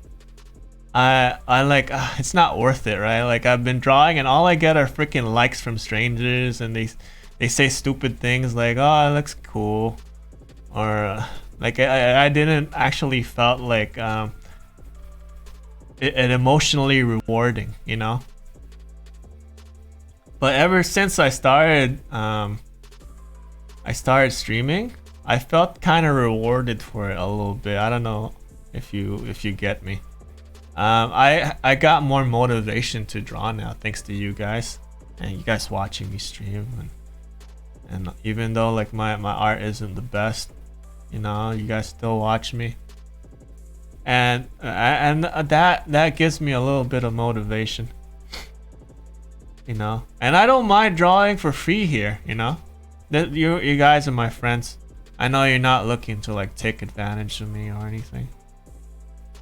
I like it's not worth it, right? Like I've been drawing and all I get are freaking likes from strangers, and they say stupid things like, oh, it looks cool, or like I didn't actually felt like it emotionally rewarding, you know. But ever since I started streaming, I felt kind of rewarded for it a little bit. I don't know if you get me. I got more motivation to draw now thanks to you guys and you guys watching me stream, and even though like my art isn't the best, you know, you guys still watch me, and that gives me a little bit of motivation, you know. And I don't mind drawing for free here, you know. That you guys are my friends. I know you're not looking to like take advantage of me or anything,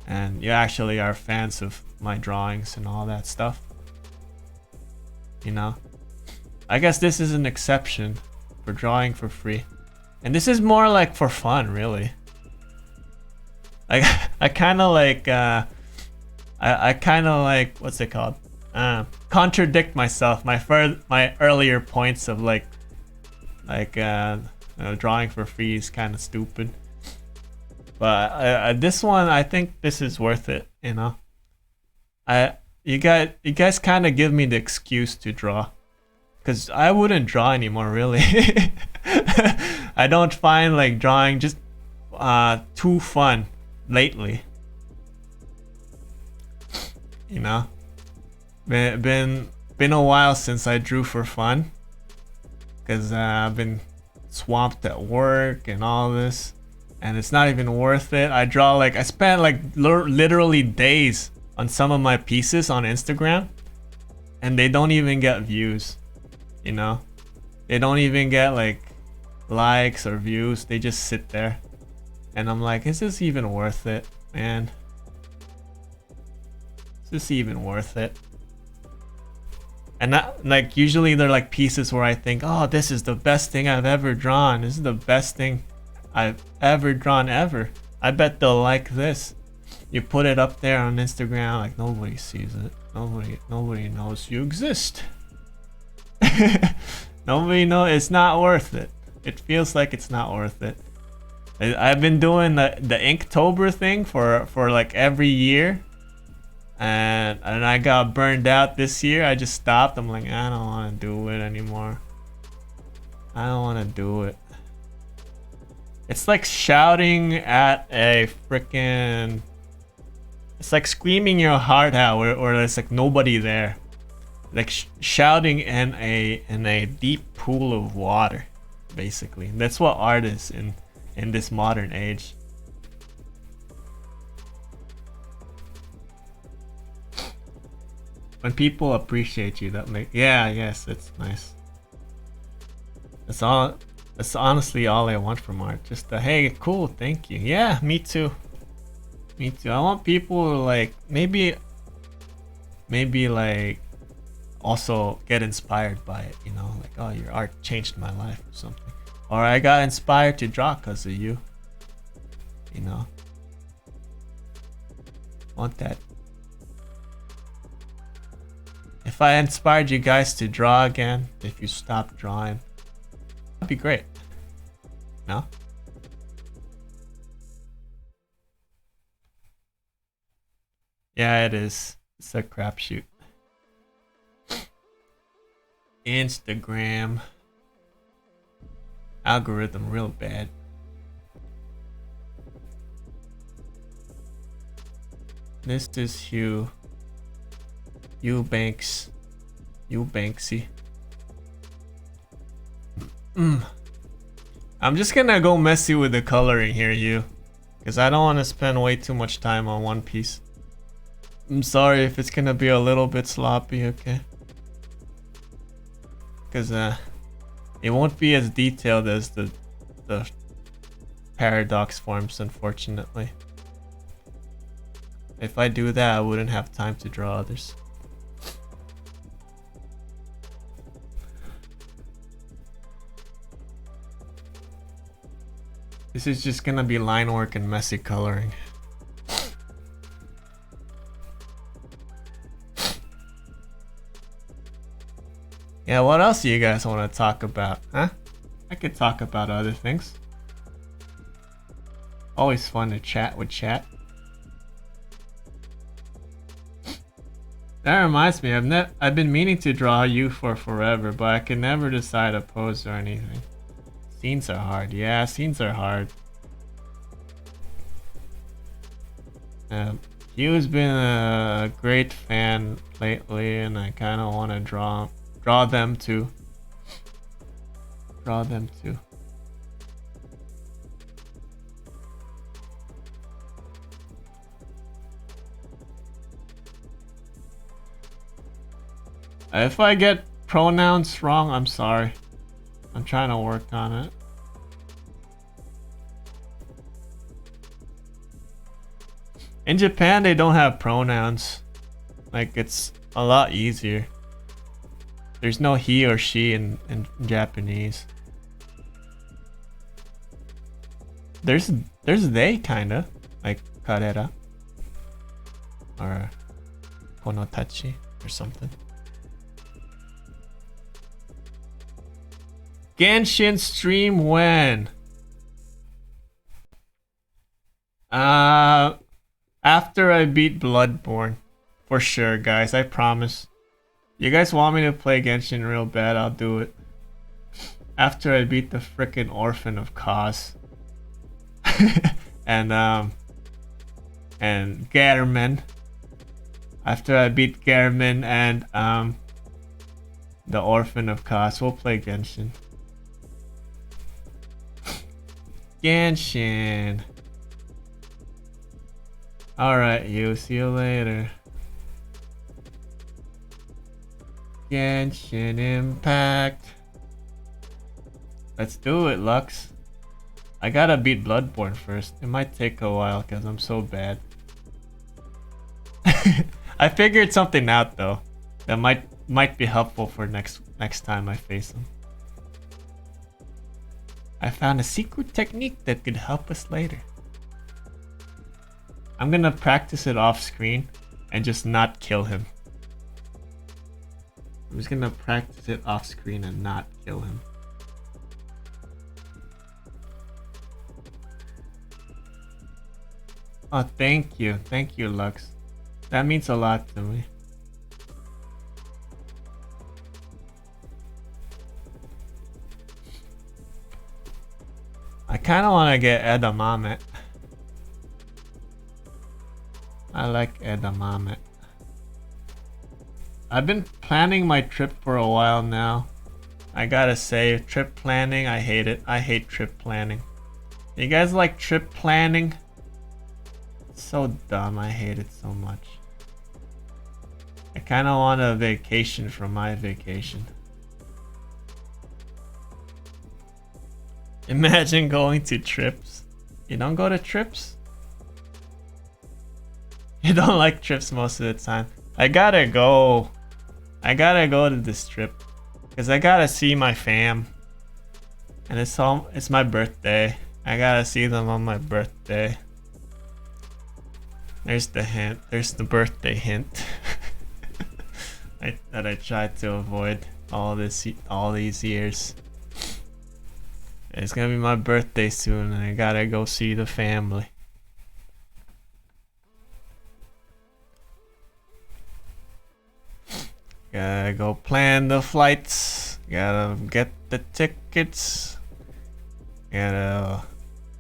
and you actually are fans of my drawings and all that stuff, you know. I guess this is an exception for drawing for free, and this is more like for fun, really. I kind of like I kind of like, what's it called, contradict myself, my earlier points of like drawing for free is kind of stupid. But this one, I think this is worth it, you know. You guys kind of give me the excuse to draw, because I wouldn't draw anymore, really. I don't find like drawing just too fun lately. You know, been a while since I drew for fun, because I've been swamped at work and all this, and it's not even worth it. I spent like literally days on some of my pieces on Instagram, and they don't even get views. You know, they don't even get like likes or views. They just sit there, and I'm like, is this even worth it, man? Is this even worth it? And that, like, usually they're like pieces where I think, oh, this is the best thing I've ever drawn. This is the best thing I've ever drawn ever. I bet they'll like this. You put it up there on Instagram, like nobody sees it. Nobody knows you exist. Nobody knows. It's not worth it. It feels like it's not worth it. I've been doing the Inktober thing for like every year. And I got burned out this year. I just stopped. I'm like, I don't want to do it anymore. I don't want to do it. It's like shouting at a freaking... It's like screaming your heart out, or there's like nobody there. Like shouting in a deep pool of water, basically. That's what art is in this modern age. When people appreciate you, yes, it's nice. That's honestly all I want from art. Just hey, cool, thank you. Yeah, me too. Me too. I want people to like maybe like also get inspired by it, you know, like, oh, your art changed my life or something. Or I got inspired to draw because of you. You know. Want that. If I inspired you guys to draw again, if you stopped drawing, that'd be great. No? Yeah, it is. It's a crapshoot. Instagram. Algorithm real bad. This is Hugh. You Banks. You Banksy. I'm just gonna go messy with the coloring here, Hugh. Because I don't want to spend way too much time on one piece. I'm sorry if it's gonna be a little bit sloppy, okay? Because it won't be as detailed as the paradox forms, unfortunately. If I do that, I wouldn't have time to draw others. This is just gonna be line work and messy coloring. Yeah, what else do you guys want to talk about, huh? I could talk about other things. Always fun to chat with chat. That reminds me, I've been meaning to draw you for forever, but I can never decide a pose or anything. Scenes are hard. Yeah, scenes are hard. Hugh's been a great fan lately, and I kind of want to draw them too. Draw them too. If I get pronouns wrong, I'm sorry. I'm trying to work on it. In Japan, they don't have pronouns. Like, it's a lot easier. There's no he or she in Japanese. There's they, kinda. Like, karera. Or konotachi or something. Genshin stream when? After I beat Bloodborne. For sure, guys. I promise. You guys want me to play Genshin real bad? I'll do it. After I beat the frickin' Orphan of Cause. and Garmin. After I beat Garmin and the Orphan of Cause, we'll play Genshin. Genshin. Alright, you. See you later. Genshin Impact. Let's do it, Lux. I gotta beat Bloodborne first. It might take a while because I'm so bad. I figured something out though that might be helpful for next time I face him. I found a secret technique that could help us later. I'm gonna practice it off screen and just not kill him. I'm just gonna practice it off screen and not kill him. Oh, thank you, Lux. That means a lot to me. I kind of want to get edamame. I like edamame. I've been planning my trip for a while now. I gotta say, trip planning, I hate it. I hate trip planning. You guys like trip planning? It's so dumb. I hate it so much. I kind of want a vacation from my vacation. Imagine going to trips. You don't go to trips? You don't like trips most of the time. I gotta go to this trip because I gotta see my fam, and it's my birthday. I gotta see them on my birthday. There's the hint. There's the birthday hint that I tried to avoid all these years. It's gonna be my birthday soon, and I gotta go see the family. Gotta go plan the flights. Gotta get the tickets. Gotta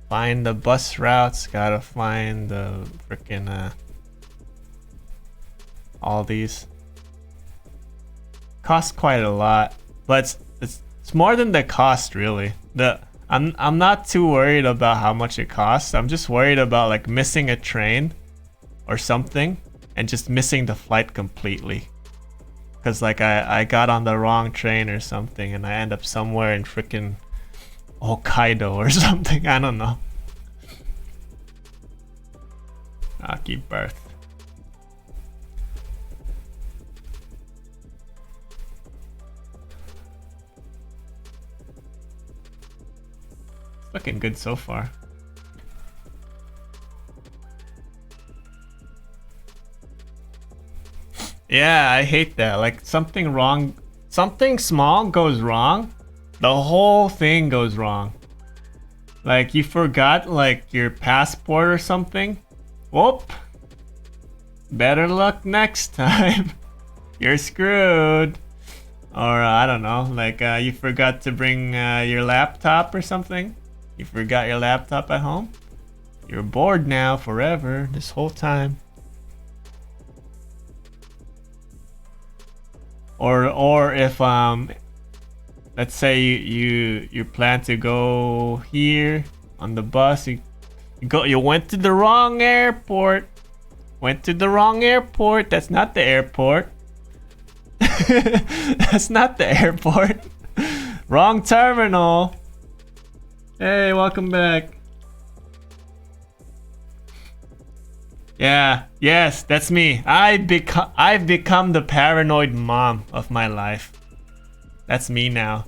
find the bus routes. Gotta find the frickin' all these. Cost quite a lot, but it's more than the cost really. I'm not too worried about how much it costs. I'm just worried about like missing a train or something and just missing the flight completely. Cause like I got on the wrong train or something and I end up somewhere in frickin' Hokkaido or something. I don't know. Aki birth. It's looking good so far. Yeah, I hate that. Like something small goes wrong, the whole thing goes wrong. Like you forgot like your passport or something. Whoop. Better luck next time. You're screwed. Or I don't know, like you forgot to bring your laptop or something. You forgot your laptop at home. You're bored now forever this whole time. Or if let's say you plan to go here on the bus, you went to the wrong airport. That's not the airport. That's not the airport. Wrong terminal. Hey, welcome back. Yeah, yes, that's me. I've become the paranoid mom of my life. That's me now.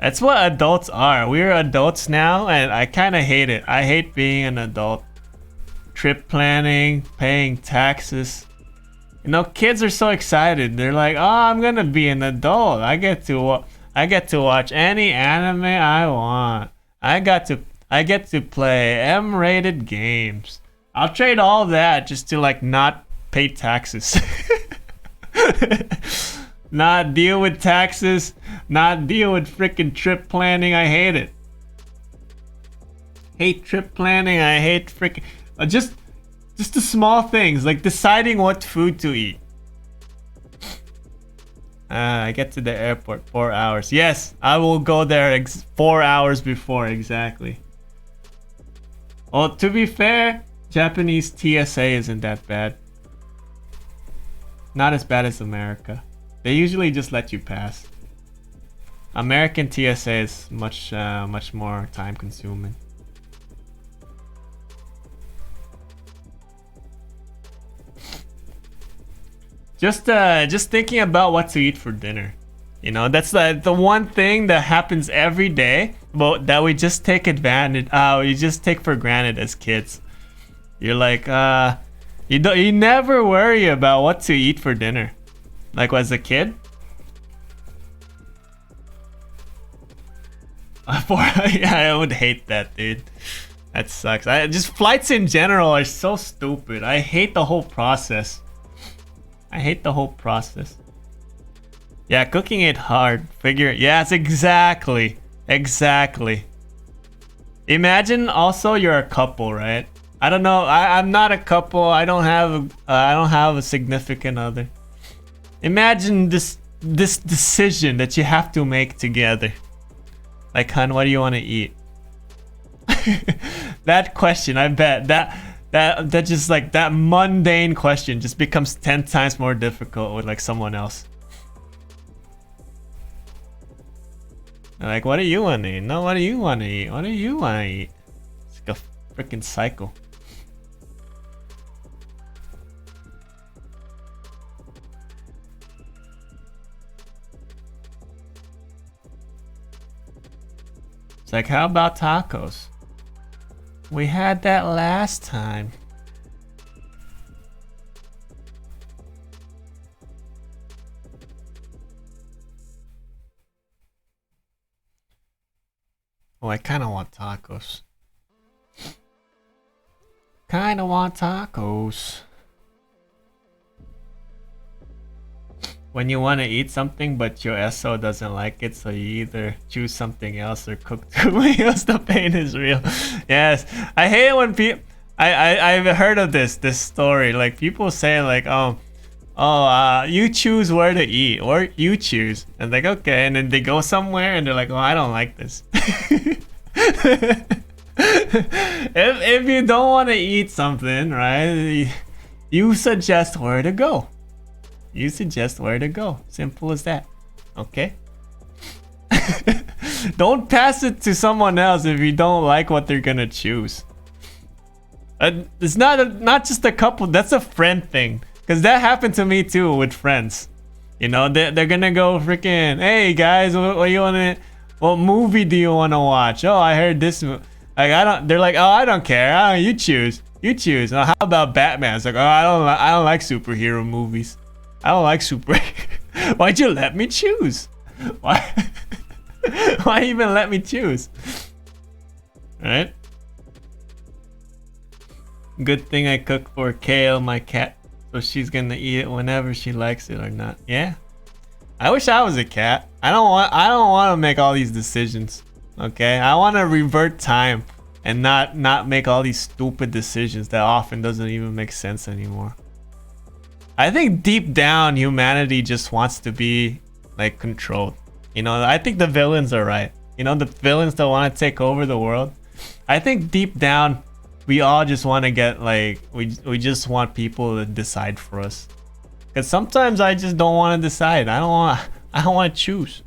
That's what adults are. We're adults now, and I kind of hate it. I hate being an adult. Trip planning, paying taxes. You know, kids are so excited. They're like, "Oh, I'm gonna be an adult. I get to watch any anime I want. I get to play M-rated games. I'll trade all that just to like not pay taxes." not deal with taxes, not deal with freaking trip planning. I hate it. Hate trip planning. I hate freaking just the small things like deciding what food to eat. I get to the airport 4 hours. Yes, I will go there 4 hours before exactly. Well, to be fair, Japanese TSA isn't that bad. Not as bad as America. They usually just let you pass. American TSA is much more time consuming. Just thinking about what to eat for dinner. You know, that's the one thing that happens every day, but that we just take advantage. We just take for granted as kids. You're like, you never worry about what to eat for dinner, like as a kid. Yeah, I would hate that, dude. That sucks. Just flights in general are so stupid. I hate the whole process. Yeah, cooking it hard. Yes, exactly. Imagine also you're a couple, right? I don't know. I'm not a couple. I don't have a significant other. Imagine this decision that you have to make together. Like, hon, what do you want to eat? That question, I bet that just like that mundane question just becomes 10 times more difficult with like someone else. They're like, what do you want to eat? No, what do you want to eat? What do you want to eat? It's like a freaking cycle. It's like, how about tacos? We had that last time. Oh, I kind of want tacos. When you want to eat something but your SO doesn't like it, so you either choose something else or cook two meals. The pain is real. Yes, I hate it when people. I've heard of this story. Like people say like, you choose where to eat, or you choose, and like okay, and then they go somewhere and they're like, oh, I don't like this. if you don't want to eat something, right, you suggest where to go. Simple as that. Okay? Don't pass it to someone else if you don't like what they're gonna choose. It's not just a couple, that's a friend thing. Because that happened to me too with friends. You know, they're gonna go freaking, hey guys, what movie do you wanna watch? Oh, I heard this. They're like, oh, I don't care. You choose. Oh, how about Batman? It's like, oh, I don't like superhero movies. I don't like super. Why'd you let me choose? Why even let me choose? Right? Good thing I cook for Kale, my cat, so she's gonna eat it whenever she likes it or not. Yeah. I wish I was a cat. I don't want to make all these decisions. Okay? I want to revert time and not make all these stupid decisions that often doesn't even make sense anymore. I think deep down humanity just wants to be like controlled. You know, I think the villains are right. You know, the villains that want to take over the world. I think deep down we all just want to get like we just want people to decide for us. Cuz sometimes I just don't want to decide. I don't want to choose.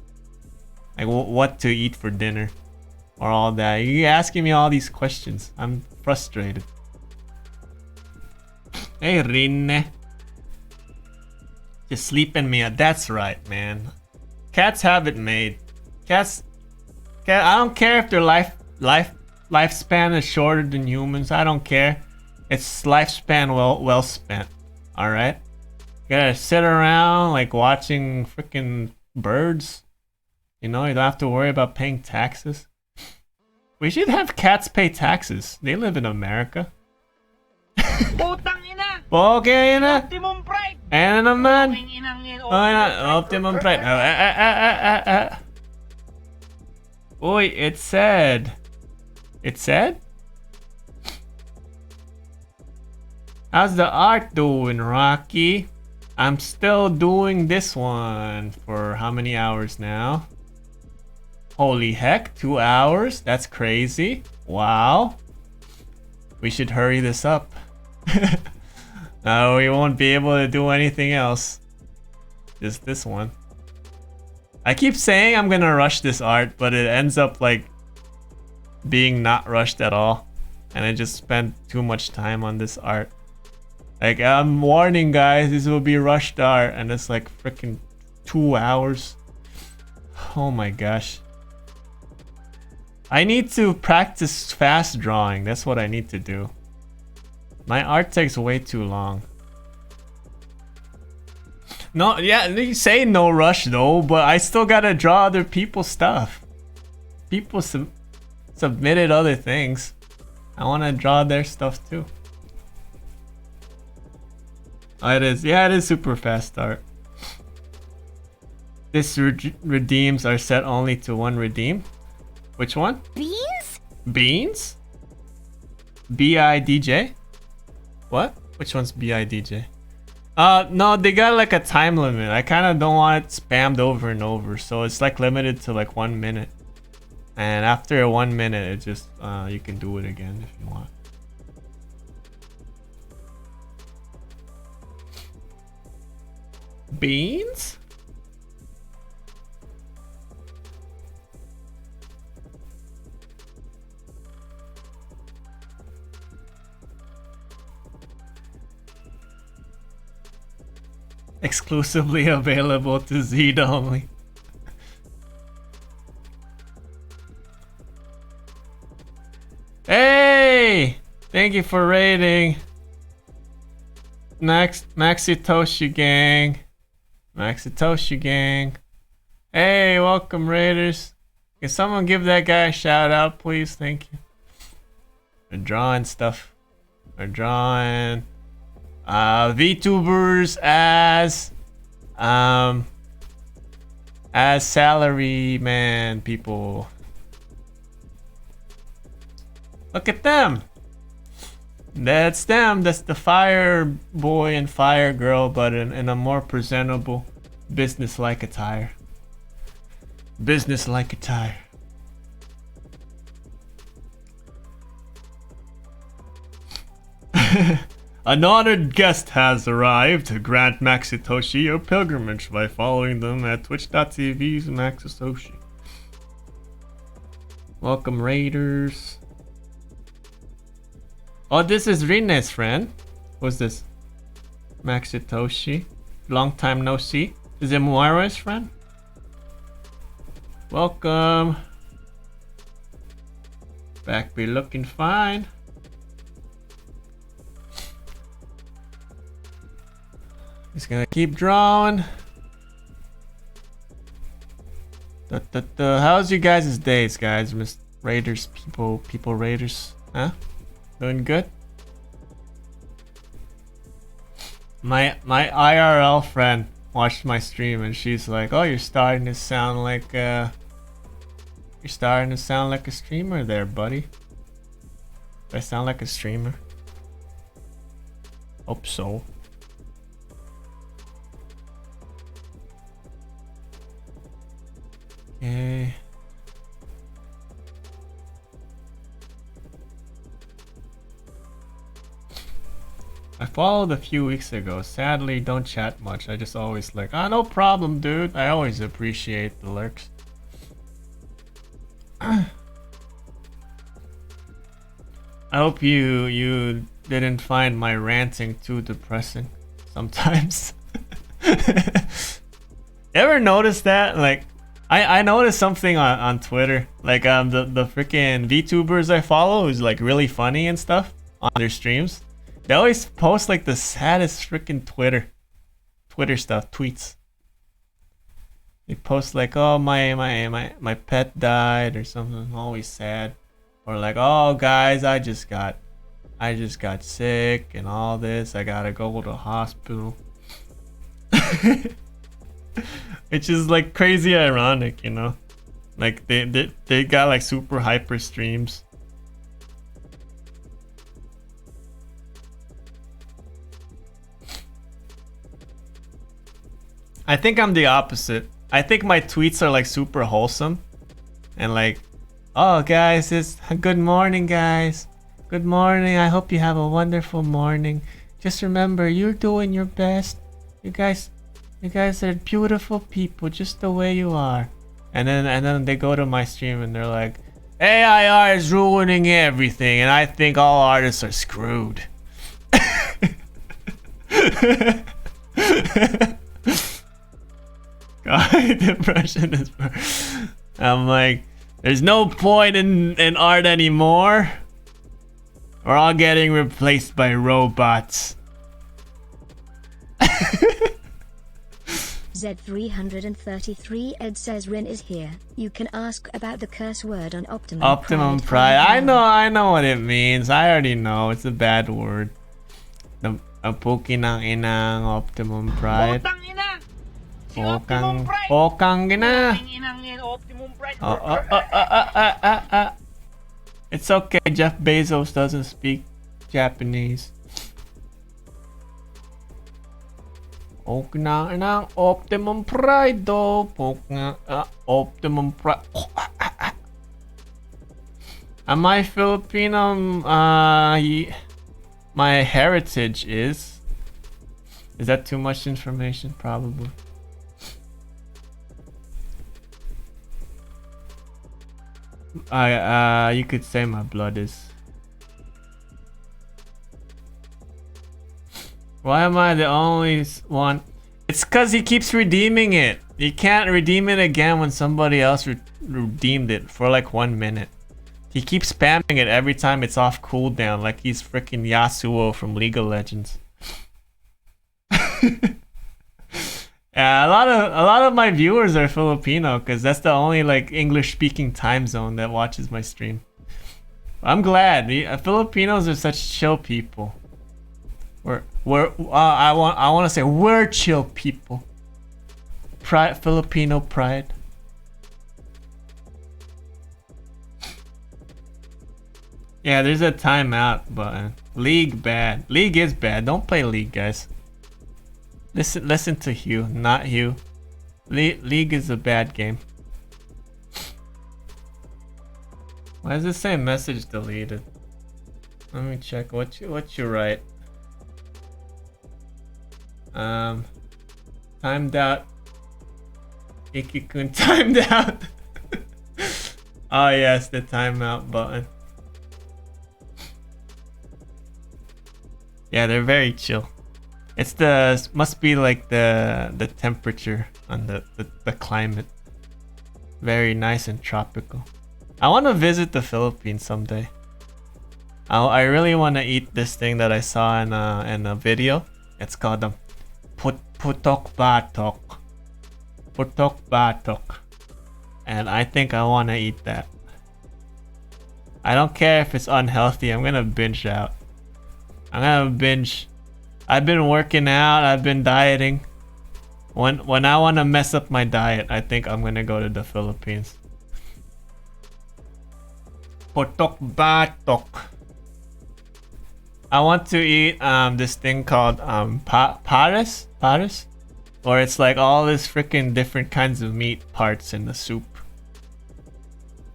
Like what to eat for dinner or all that. You're asking me all these questions. I'm frustrated. Hey Rinne. Just sleeping me. That's right, man. Cats have it made. Cat. I don't care if their lifespan is shorter than humans. I don't care. It's lifespan well spent. All right. You gotta sit around like watching freaking birds. You know, you don't have to worry about paying taxes. We should have cats pay taxes. They live in America. Putang ina! Okay, ina. Optimum Pride! Ano naman? Optimum price. Uy, it said. It said? How's the art doing, Rocky? I'm still doing this one for how many hours now? Holy heck, 2 hours? That's crazy. Wow. We should hurry this up. We won't be able to do anything else. Just this one. I keep saying I'm gonna rush this art, but it ends up like being not rushed at all. And I just spent too much time on this art. Like, I'm warning guys, this will be rushed art, and it's like freaking 2 hours. Oh my gosh. I need to practice fast drawing. That's what I need to do. My art takes way too long. No, yeah, you say no rush though, but I still gotta draw other people's stuff. People submitted other things. I wanna draw their stuff too. Oh, it is. Yeah, it is super fast art. This redeems are set only to one redeem. Which one? Beans? Beans? B-I-D-J? What? Which one's B-I-D-J? No, they got like a time limit. I kind of don't want it spammed over and over. So it's like limited to like 1 minute. And after 1 minute, it just, you can do it again if you want. Beans? Exclusively available to Zed only. Hey! Thank you for raiding. Next, Maxitoshi gang. Maxitoshi gang. Hey, welcome raiders. Can someone give that guy a shout out, please? Thank you. They're drawing stuff. They're drawing VTubers as salaryman people. Look at them. That's them. That's the fire boy and fire girl, but in a more presentable, business-like attire. Business-like attire. An honored guest has arrived. Grant Maxitoshi your pilgrimage by following them at twitch.tv's Maxitoshi. Welcome, raiders. Oh, this is Rine's friend. Who's this? Maxitoshi. Long time no see. Is it Moira's friend? Welcome. Back be looking fine. Just gonna keep drawing. How's you guys' days, guys? Miss Raiders, people Raiders, huh? Doing good? My IRL friend watched my stream and she's like, "Oh, you're starting to sound like a streamer there, buddy." Do I sound like a streamer? Hope so. Okay. I followed a few weeks ago. Sadly, don't chat much. I just always like, no problem, dude. I always appreciate the lurks. I hope you didn't find my ranting too depressing sometimes. Ever notice that? Like, I noticed something on Twitter. Like, the freaking VTubers I follow is like really funny and stuff on their streams. They always post like the saddest freaking Twitter stuff, tweets. They post like, "Oh, my pet died" or something, always sad. Or like, "Oh guys, I just got sick and all this. I gotta go to the hospital." Which is like crazy ironic, you know? Like they got like super hyper streams. I think I'm the opposite. I think my tweets are like super wholesome. And like, oh guys, it's good morning guys. Good morning. I hope you have a wonderful morning. Just remember, you're doing your best. You guys are beautiful people just the way you are. And then they go to my stream and they're like, AIR is ruining everything and I think all artists are screwed. God, depression is... I'm like, there's no point in art anymore. We're all getting replaced by robots. Z333 Ed says Rin is here. You can ask about the curse word on Optimum Pride. I know what it means. I already know. It's a bad word. The Pokinang inang Optimum Pride. Pokang ina. It's okay. Jeff Bezos doesn't speak Japanese. Ng Optimum Pride though. Optimum Pride. Am I Filipino? My heritage is. Is that too much information? Probably. You could say my blood is. Why am I the only one? It's cause he keeps redeeming it. You can't redeem it again when somebody else redeemed it for like 1 minute. He keeps spamming it every time it's off cooldown, like he's freaking Yasuo from League of Legends. Yeah, a lot of my viewers are Filipino because that's the only like English-speaking time zone that watches my stream. I'm glad. Filipinos are such chill people. I want to say we're chill people. Pride, Filipino pride. Yeah, there's a timeout button. League bad. League is bad. Don't play League, guys. Listen to Hugh, not Hugh. League is a bad game. Why does it say message deleted? Let me check what you write. Timed out. Ikikun timed out. Oh yes, the timeout button. Yeah, they're very chill. It's must be like the temperature on the climate. Very nice and tropical. I want to visit the Philippines someday. I really want to eat this thing that I saw in a video. It's called putok batok. Putok batok. And I think I want to eat that. I don't care if it's unhealthy. I'm gonna binge out. I'm gonna binge. I've been working out. I've been dieting. When I want to mess up my diet, I think I'm gonna go to the Philippines. Putok batok. I want to eat this thing called pares, or it's like all this freaking different kinds of meat parts in the soup.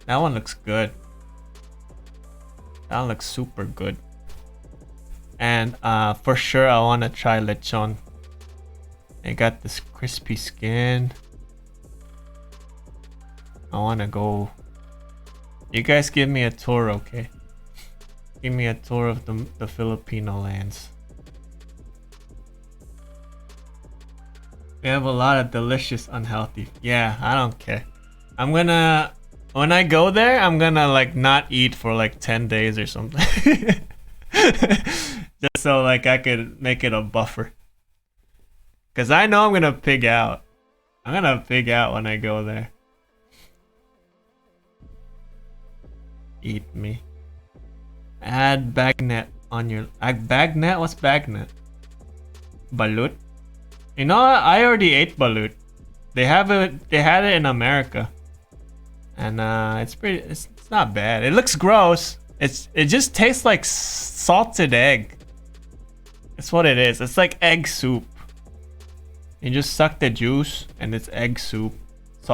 That one looks good. That one looks super good. And for sure I want to try lechon. It got this crispy skin. I want to go. You guys give me a tour, okay? Give me a tour of the Filipino lands. We have a lot of delicious unhealthy. Yeah, I don't care. I'm gonna, when I go there, I'm gonna like not eat for like 10 days or something. Just so like I could make it a buffer. Cause I know I'm gonna pig out. I'm gonna pig out when I go there. Eat me. Add bagnet on your bagnet? What's bagnet? Balut? You know what? I already ate balut. They have it. They had it in America, and it's pretty. It's not bad. It looks gross. It just tastes like salted egg. That's what it is. It's like egg soup. You just suck the juice, and it's egg soup.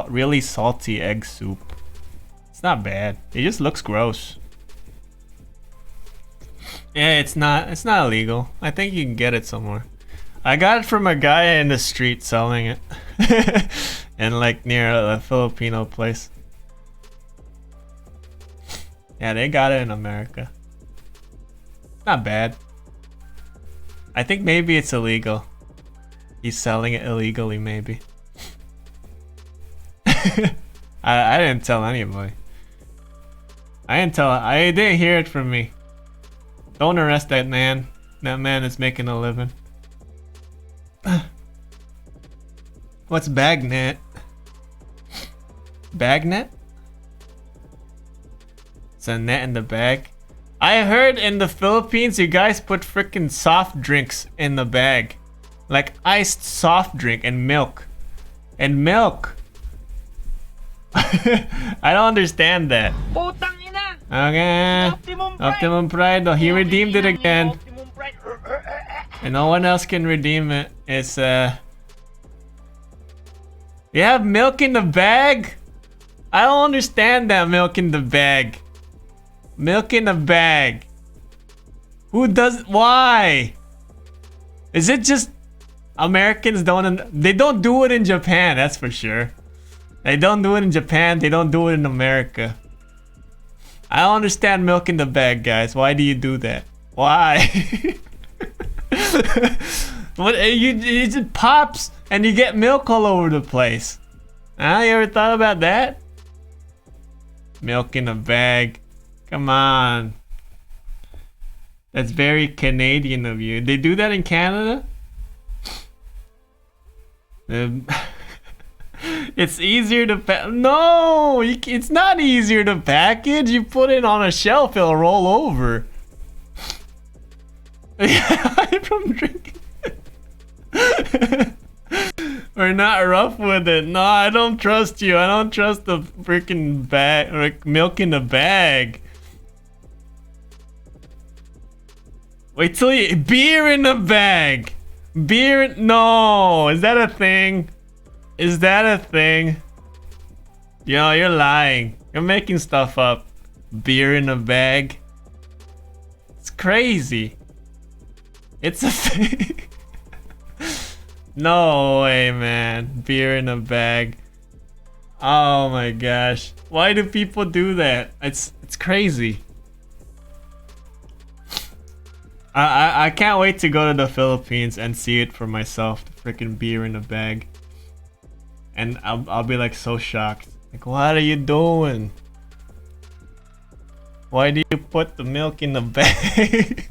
Really salty egg soup. It's not bad. It just looks gross. Yeah, it's not illegal. I think you can get it somewhere. I got it from a guy in the street selling it. And like near a Filipino place. Yeah, they got it in America. Not bad. I think maybe it's illegal. He's selling it illegally, maybe. I didn't tell anybody. I didn't hear it from me. Don't arrest that man. That man is making a living. What's bagnet? Bagnet? It's a net in the bag. I heard in the Philippines you guys put freaking soft drinks in the bag. Like iced soft drink and milk. And milk. I don't understand that. Okay. Optimum Pride. Oh, he redeemed it again. And no one else can redeem it. It's you have milk in the bag? I don't understand that milk in the bag. Milk in the bag. Who does? Why? Is it just Americans they don't do it in Japan, that's for sure. They don't do it in Japan, they don't do it in America. I don't understand milk in the bag, guys. Why do you do that? Why? What it just pops and you get milk all over the place. Huh? You ever thought about that? Milk in a bag. Come on. That's very Canadian of you. They do that in Canada? It's easier to no, it's not easier to package. You put it on a shelf, it'll roll over. From drinking. We're not rough with it. No, I don't trust you. I don't trust the freaking bag, like milk in the bag. Wait till you beer in the bag. Beer? No, is that a thing? Is that a thing? Yo, you're lying. You're making stuff up. Beer in a bag. It's crazy. It's a thing. No way, man. Beer in a bag. Oh my gosh. Why do people do that? It's crazy. I can't wait to go to the Philippines and see it for myself. The freaking beer in a bag. And I'll be like so shocked. Like, what are you doing? Why do you put the milk in the bag?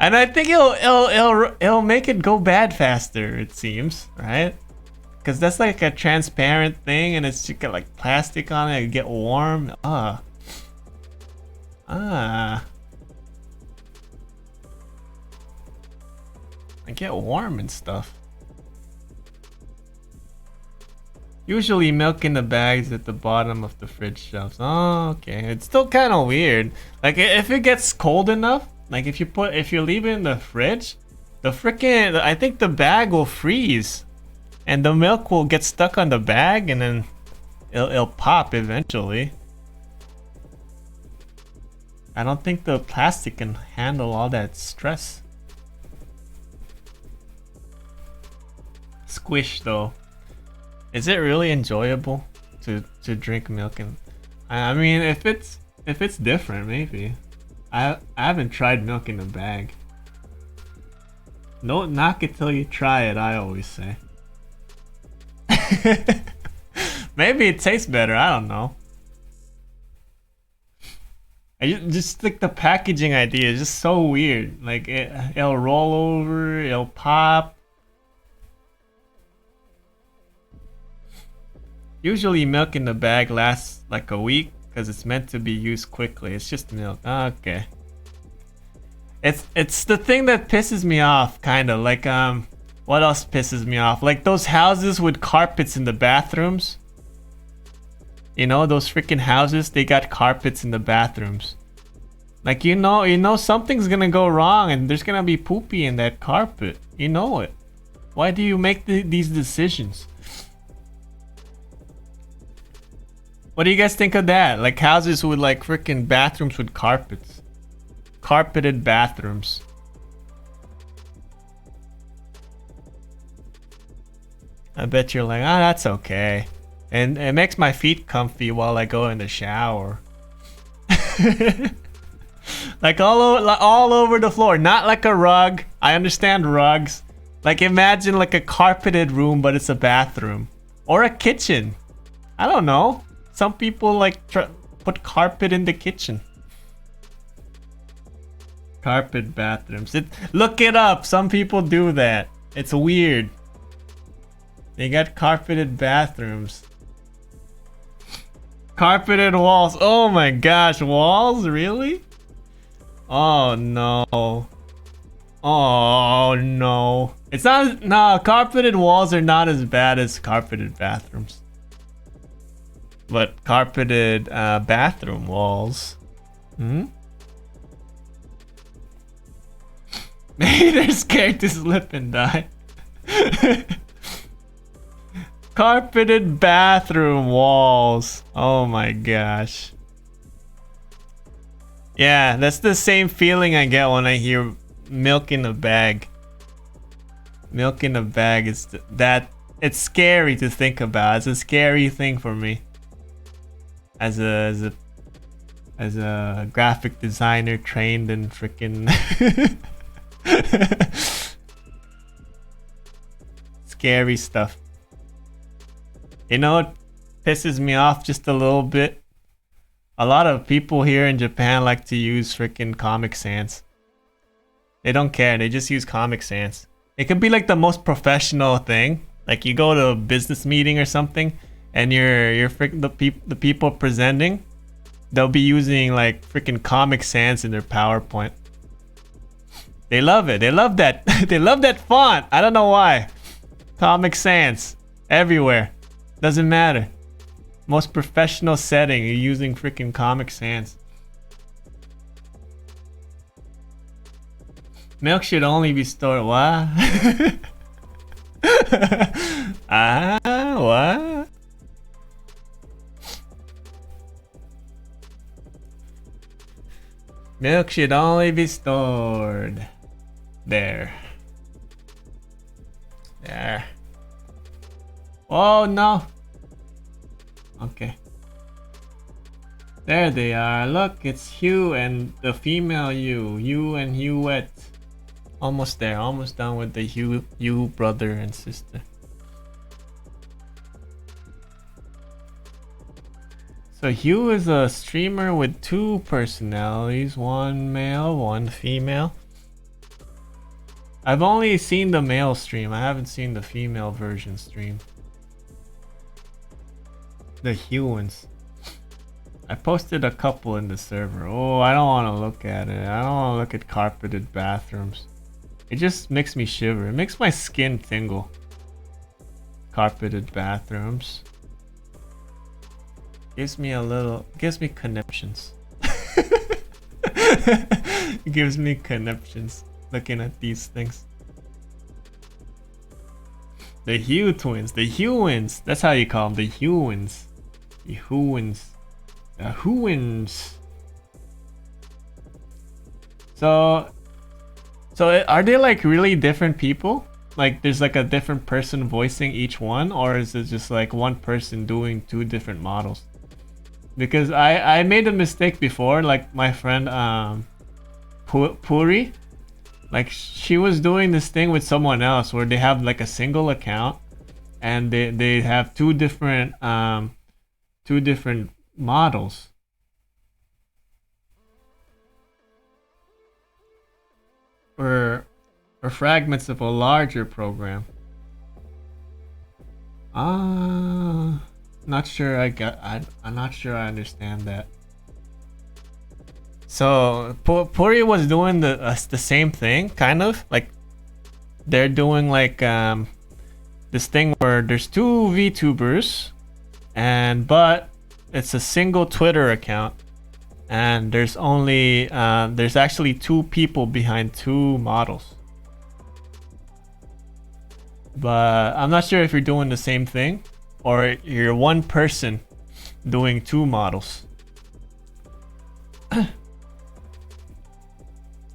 And I think it'll make it go bad faster, it seems, right? Because that's like a transparent thing and it's got like plastic on it, it'll get warm. I get warm and stuff. Usually milk in the bags at the bottom of the fridge shelves. Oh, okay. It's still kind of weird. Like if it gets cold enough, like if you leave it in the fridge, I think the bag will freeze, and the milk will get stuck on the bag, and then it'll pop eventually. I don't think the plastic can handle all that stress. Squish though. Is it really enjoyable to drink milk? And I mean, if it's different, maybe. I haven't tried milk in a bag. Don't knock it till you try it, I always say. Maybe it tastes better, I don't know. I just think the packaging idea is just so weird. Like it'll roll over, it'll pop. Usually milk in the bag lasts like a week because it's meant to be used quickly. It's just milk. Okay. It's the thing that pisses me off, kind of like What else pisses me off? Like those houses with carpets in the bathrooms. You know, those freaking houses, they got carpets in the bathrooms. Like, you know something's gonna go wrong and there's gonna be poopy in that carpet. You know it. Why do you make these decisions? What do you guys think of that? Like houses with like freaking bathrooms with carpets. Carpeted bathrooms. I bet you're like, ah, that's okay. And it makes my feet comfy while I go in the shower. Like all over the floor, not like a rug. I understand rugs. Like imagine like a carpeted room, but it's a bathroom. Or a kitchen. I don't know. Some people like put carpet in the kitchen. Carpet bathrooms. Look it up. Some people do that. It's weird. They got carpeted bathrooms. Carpeted walls. Oh my gosh, walls? Really? Oh no. Oh no. It's not. No, carpeted walls are not as bad as carpeted bathrooms. But carpeted bathroom walls. Hmm? Maybe they're scared to slip and die. Carpeted bathroom walls. Oh my gosh. Yeah, that's the same feeling I get when I hear milk in a bag. Milk in a bag is it's scary to think about. It's a scary thing for me. As a graphic designer trained in freaking scary stuff. You know what pisses me off just a little bit? A lot of people here in Japan like to use freaking Comic Sans. They don't care, they just use Comic Sans. It could be like the most professional thing. Like you go to a business meeting or something and the people presenting, they'll be using like freaking Comic Sans in their PowerPoint. They love it. They love that. They love that font. I don't know why. Comic Sans everywhere. Doesn't matter. Most professional setting, you're using freaking Comic Sans. Milk should only be stored. What? What? Milk should only be stored. There. Oh no. Okay. There they are. Look, it's Hugh and the female Hugh. Hugh and Hughette. Almost there. Almost done with the Hugh brother and sister. So Hugh is a streamer with two personalities. One male, one female. I've only seen the male stream. I haven't seen the female version stream. The Hewans. I posted a couple in the server. Oh, I don't want to look at it. I don't want to look at carpeted bathrooms. It just makes me shiver. It makes my skin tingle. Carpeted bathrooms. Gives me conniptions. It gives me conniptions looking at these things. The Hugh twins. The Hewans. That's how you call them. The Hewans. The Hewans. The Hewans. So are they like really different people? Like there's like a different person voicing each one, or is it just like one person doing two different models? Because I made a mistake before, like my friend Puri, like she was doing this thing with someone else where they have like a single account and they have two different models. Or fragments of a larger program. Not sure I'm not sure I understand that. So Puri was doing the same thing, kind of like they're doing like this thing where there's two VTubers, but it's a single Twitter account, and there's only there's actually two people behind two models. But I'm not sure if you're doing the same thing or you're one person doing two models.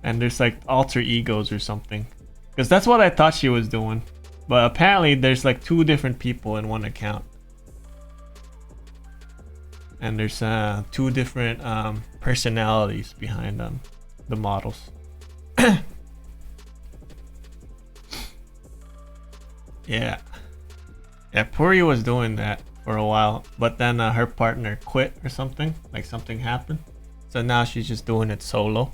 And there's like alter egos or something, because that's what I thought she was doing, but apparently there's like two different people in one account, and there's two different personalities behind the models. Yeah, Puri was doing that for a while, but then her partner quit or something, like something happened, so now she's just doing it solo.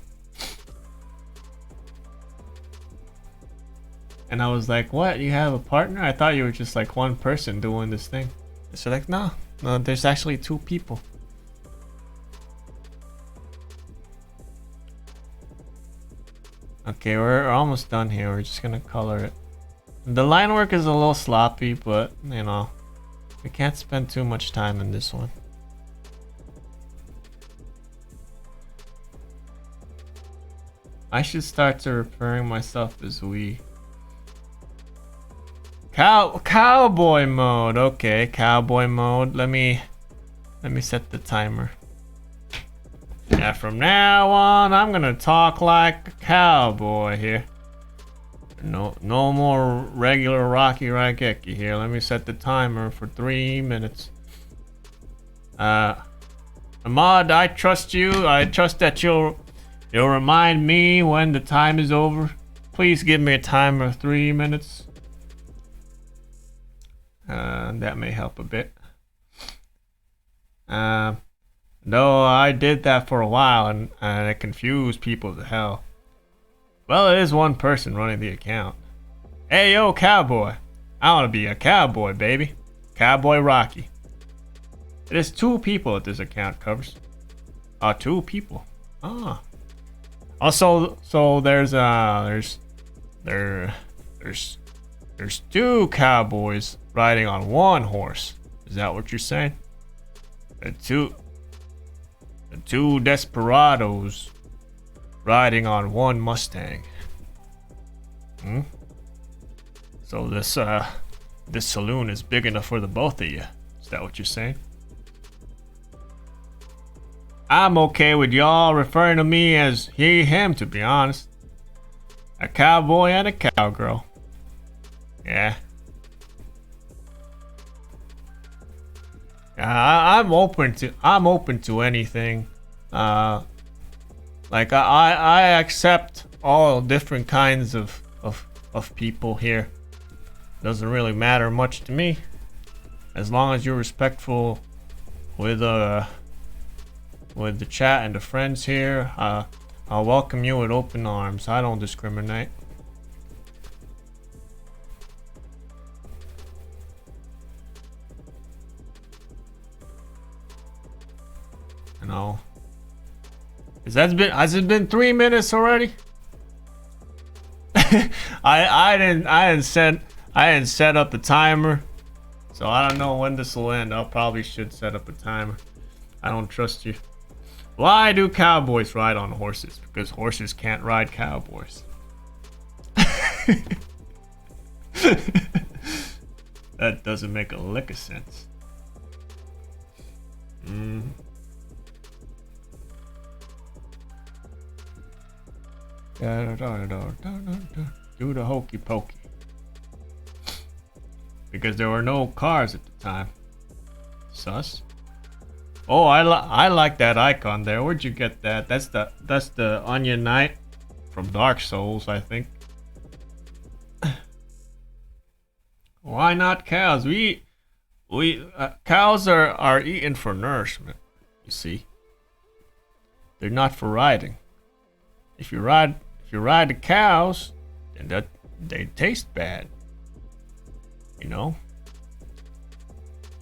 And I was like, what? You have a partner? I thought you were just like one person doing this thing. So like, no, there's actually two people. Okay, we're almost done here. We're just gonna color it. The line work is a little sloppy, but you know, we can't spend too much time in this one. I should start to referring myself as we. Cowboy mode. Okay, cowboy mode. Let me set the timer. Yeah, from now on, I'm gonna talk like a cowboy here. No more regular Rocky Raigeki here. Let me set the timer for 3 minutes. Ahmad, I trust you. I trust that you'll remind me when the time is over. Please give me a timer of 3 minutes. That may help a bit. Though I did that for a while and it confused people to hell. Well, it is one person running the account. Hey, yo, cowboy. I want to be a cowboy, baby. Cowboy Rocky. It is two people that this account covers. Two people. Ah. Also, so there's two cowboys riding on one horse. Is that what you're saying? The two desperados riding on one Mustang. So this saloon is big enough for the both of you. Is that what you're saying? I'm okay with y'all referring to me as he, him, to be honest. A cowboy and a cowgirl. Yeah. I'm open to anything. Like I accept all different kinds of people here. Doesn't really matter much to me, as long as you're respectful with the chat and the friends here. I'll welcome you with open arms. I don't discriminate. You know. Has it been 3 minutes already? I didn't set up the timer, so I don't know when this will end. I probably should set up a timer. I don't trust you. Why do cowboys ride on horses? Because horses can't ride cowboys. That doesn't make a lick of sense. Do the hokey pokey. Because there were no cars at the time. Sus. Oh, I like that icon there. Where'd you get that? That's the Onion Knight from Dark Souls, I think. Why not cows? Cows are eaten for nourishment. You see, they're not for riding. If you ride the cows, then they taste bad. You know.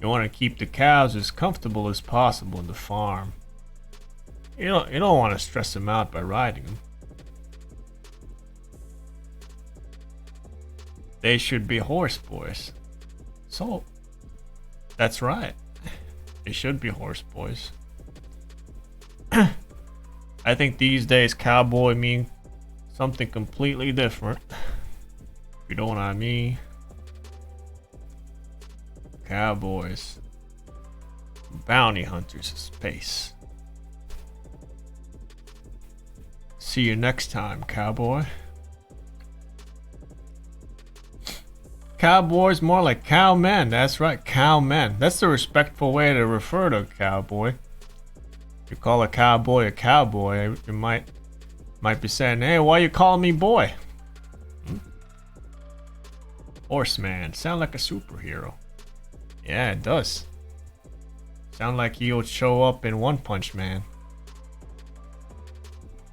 You want to keep the cows as comfortable as possible in the farm. You don't want to stress them out by riding them. They should be horse boys. So, that's right. They should be horse boys. I think these days cowboy mean something completely different. If you know what I mean. Cowboys. Bounty hunters of space. See you next time, cowboy. Cowboys more like cowmen. That's right, cowmen. That's the respectful way to refer to a cowboy. If you call a cowboy, you might be saying, "Hey, why you calling me boy?" Horseman. Sound like a superhero. Yeah, it does. Sound like he would show up in One Punch Man.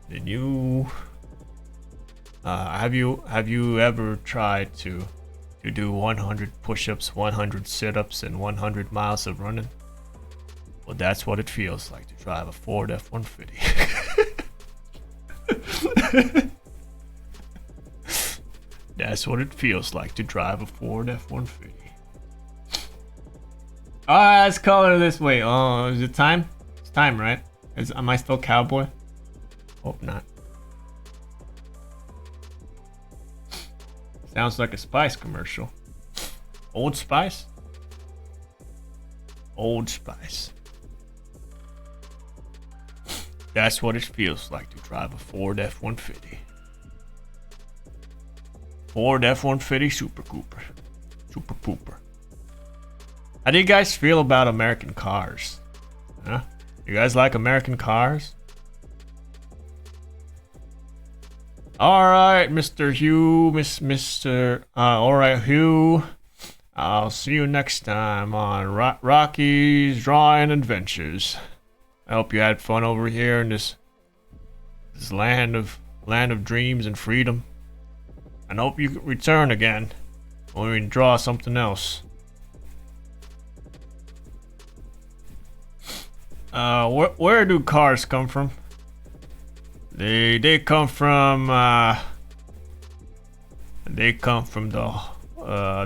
Did you have you ever tried to do 100 push-ups, 100 sit-ups, and 100 miles of running? Well, that's what it feels like to drive a Ford F-150. That's what it feels like to drive a Ford F-150. Alright, let's call it this way. Oh, is it time? It's time, right? Am I still cowboy? Hope not. Sounds like a Spice commercial. Old Spice? Old Spice. That's what it feels like to drive a Ford F-150. Ford F-150 Super Cooper. Super Pooper. How do you guys feel about American cars? Huh? You guys like American cars? Alright, Mr. Hugh, alright, Hugh. I'll see you next time on Rocky's Drawing Adventures. I hope you had fun over here in this land of dreams and freedom. And hope you return again when we draw something else. Where do cars come from? They come from the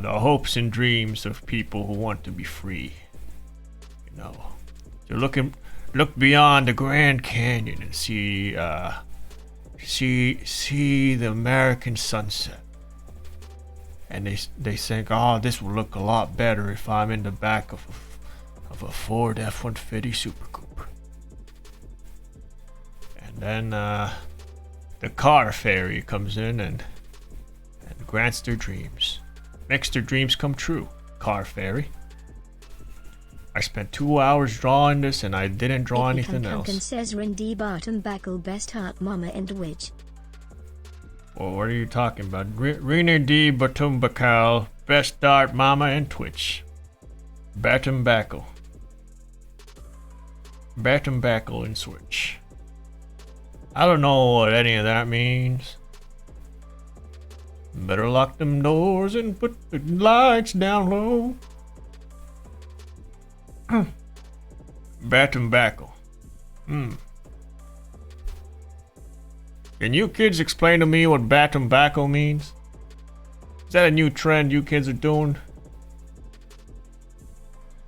hopes and dreams of people who want to be free. You know, to look beyond the Grand Canyon and see the American sunset. And they think, oh, this will look a lot better if I'm in the back of a Ford F-150 Super Cooper. And then the car fairy comes in and grants their dreams. Makes their dreams come true. Car fairy. I spent 2 hours drawing this and I didn't draw anything else. Says Randy Barton Backle best heart mama and witch. Well, what are you talking about? Rena D. Batumbacal, best art mama and Twitch. Batumbacal. Batumbacal and Switch. I don't know what any of that means. Better lock them doors and put the lights down low. Batumbacal. Can you kids explain to me what batumbacal means? Is that a new trend you kids are doing?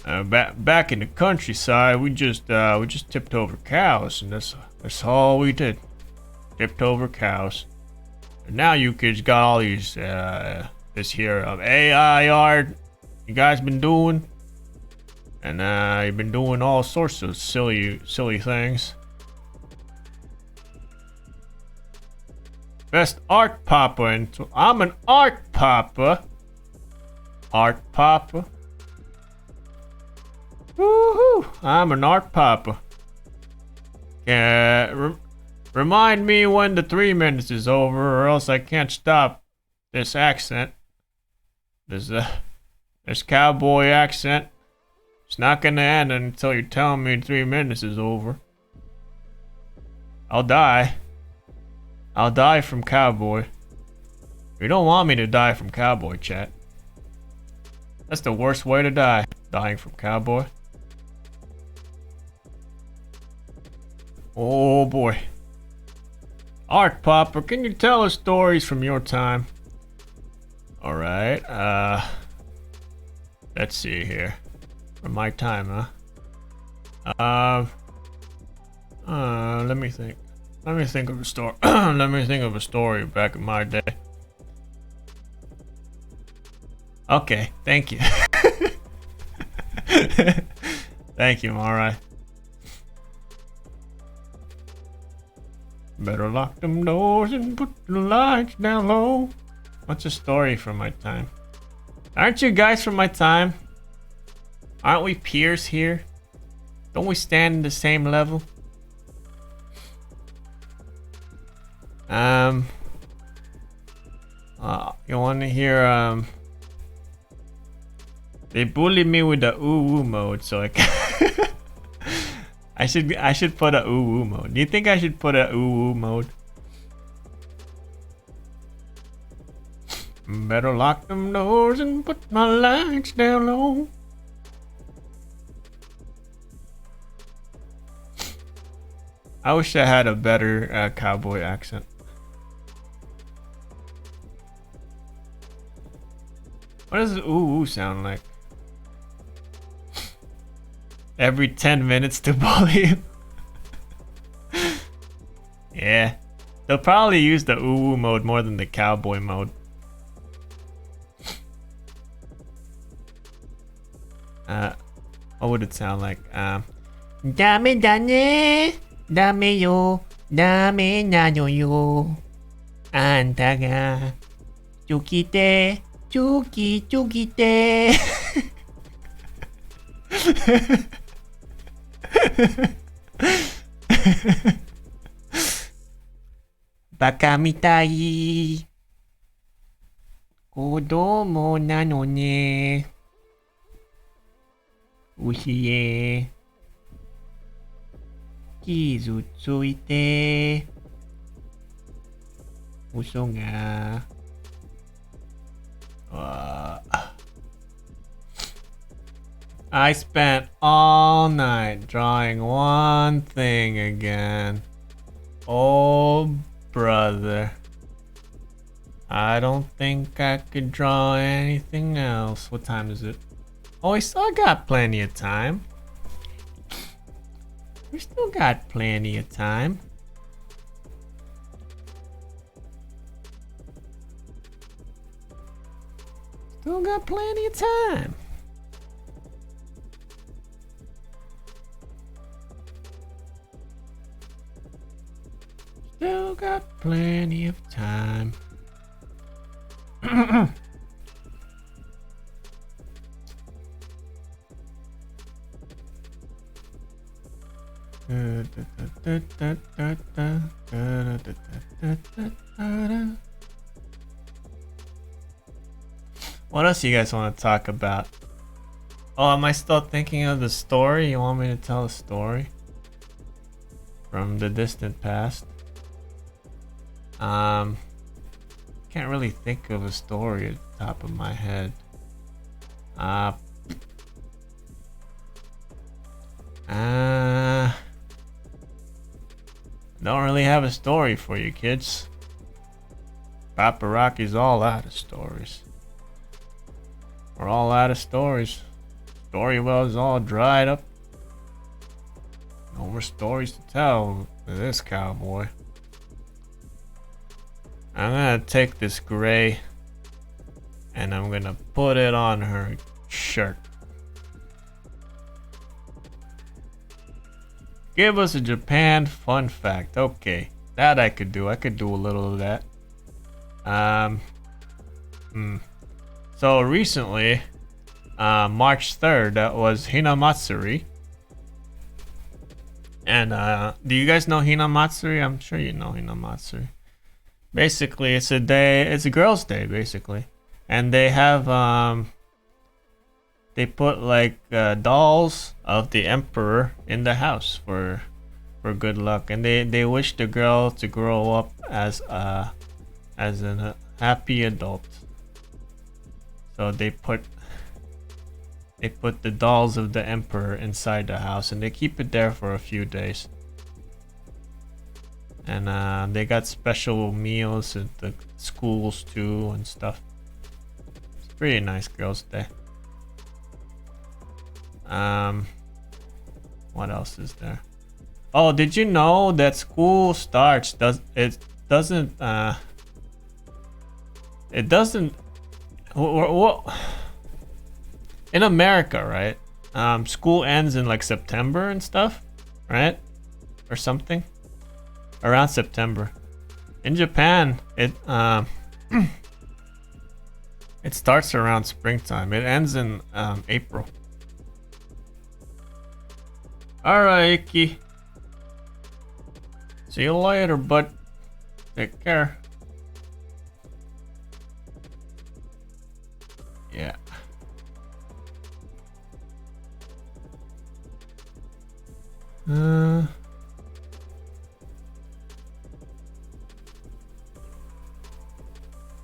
Back in the countryside, we just tipped over cows, and that's all we did. Tipped over cows. And now you kids got all these this here AI art you guys been doing, and you've been doing all sorts of silly things. Best art papa, and I'm an art papa. Art papa. Woohoo! I'm an art papa. Remind me when the 3 minutes is over, or else I can't stop this accent. This cowboy accent. It's not gonna end until you tell me 3 minutes is over. I'll die. I'll die from cowboy. You don't want me to die from cowboy, chat. That's the worst way to die. Dying from cowboy. Oh boy. Art Popper, can you tell us stories from your time? All right. Let's see here. For my time, huh? Let me think. Let me think of a story. Let me think of a story back in my day. Okay, thank you. Thank you, Marai. Better lock them doors and put the lights down low. What's a story from my time? Aren't you guys from my time? Aren't we peers here? Don't we stand in the same level? You want to hear, they bullied me with the ooh mode, so I can I should put a ooh mode. Do you think I should put a ooh mode? Better lock them doors and put my lights down low. I wish I had a better cowboy accent. What does ooh sound like? Every 10 minutes to bully him. Yeah, they'll probably use the ooh mode more than the cowboy mode. What would it sound like? Dame dane, dame yo, dame nayo yo. Anta ga chukite, chuki chukite. Baka mitai. Kodomo nano ne. Ushie. Kizu tsuite. Uso nga. I spent all night drawing one thing again. Oh, brother. I don't think I could draw anything else. What time is it? Oh, we still got plenty of time. We still got plenty of time. Still got plenty of time. Still got plenty of time. What else you guys want to talk about? Oh, am I still thinking of the story? You want me to tell a story from the distant past? Can't really think of a story at the top of my head. Don't really have a story for you kids. Papa Rocky's all out of stories. We're all out of stories. Story well is all dried up. No more stories to tell to this cowboy. I'm gonna take this gray and I'm gonna put it on her shirt. Give us a Japan fun fact. Okay, that I could do. I could do a little of that. So recently, March 3rd, that was Hinamatsuri. And do you guys know Hinamatsuri? I'm sure you know Hinamatsuri. Basically, it's a day. It's a girls' day, basically, and they have they put like dolls of the emperor in the house for good luck, and they wish the girl to grow up as a happy adult. So they put the dolls of the emperor inside the house, and they keep it there for a few days. And they got special meals at the schools too and stuff. pretty nice girls there. What else is there? Oh, did you know that school starts it doesn't in America, right? School ends in like September and stuff, right? Or something around September. In Japan, it it starts around springtime. It ends in April. Alright, Iki. See you later, bud. Take care. Yeah.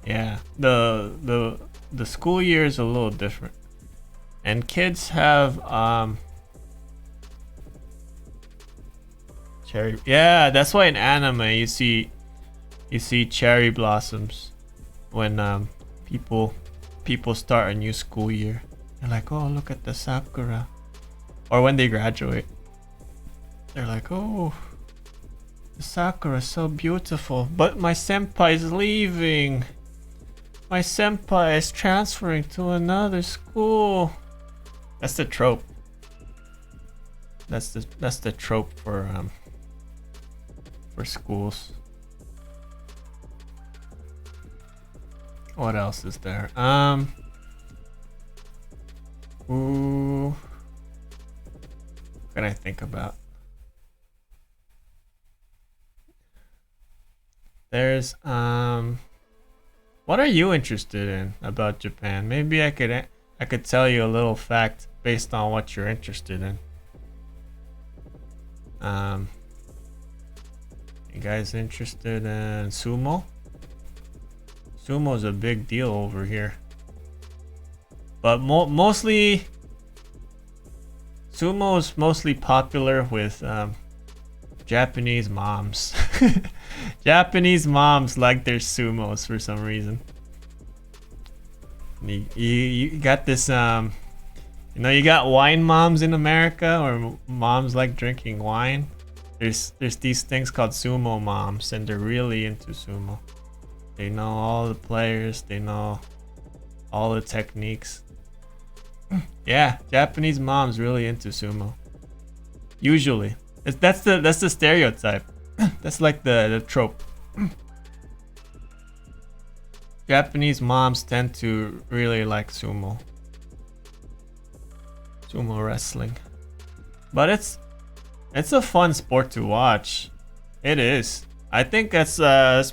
Yeah. The school year is a little different. And kids have cherry. Yeah, that's why in anime you see cherry blossoms when people start a new school year. They're like, oh, look at the sakura. Or when they graduate, they're like, oh, the sakura is so beautiful, but my senpai is leaving. My senpai is transferring to another school. That's the trope. That's the trope for schools. What else is there? Ooh, what can I think about? There's what are you interested in about Japan? Maybe I could tell you a little fact based on what you're interested in. You guys interested in sumo? Sumo is a big deal over here, but mostly sumo is mostly popular with Japanese moms. Japanese moms like their sumos for some reason. You got this you got wine moms in America, or moms like drinking wine. There's these things called sumo moms, and they're really into sumo. They know all the players, they know all the techniques. Yeah, Japanese moms really into sumo. Usually. That's the stereotype. That's like the trope. Japanese moms tend to really like sumo wrestling, but it's a fun sport to watch. It is. I think that's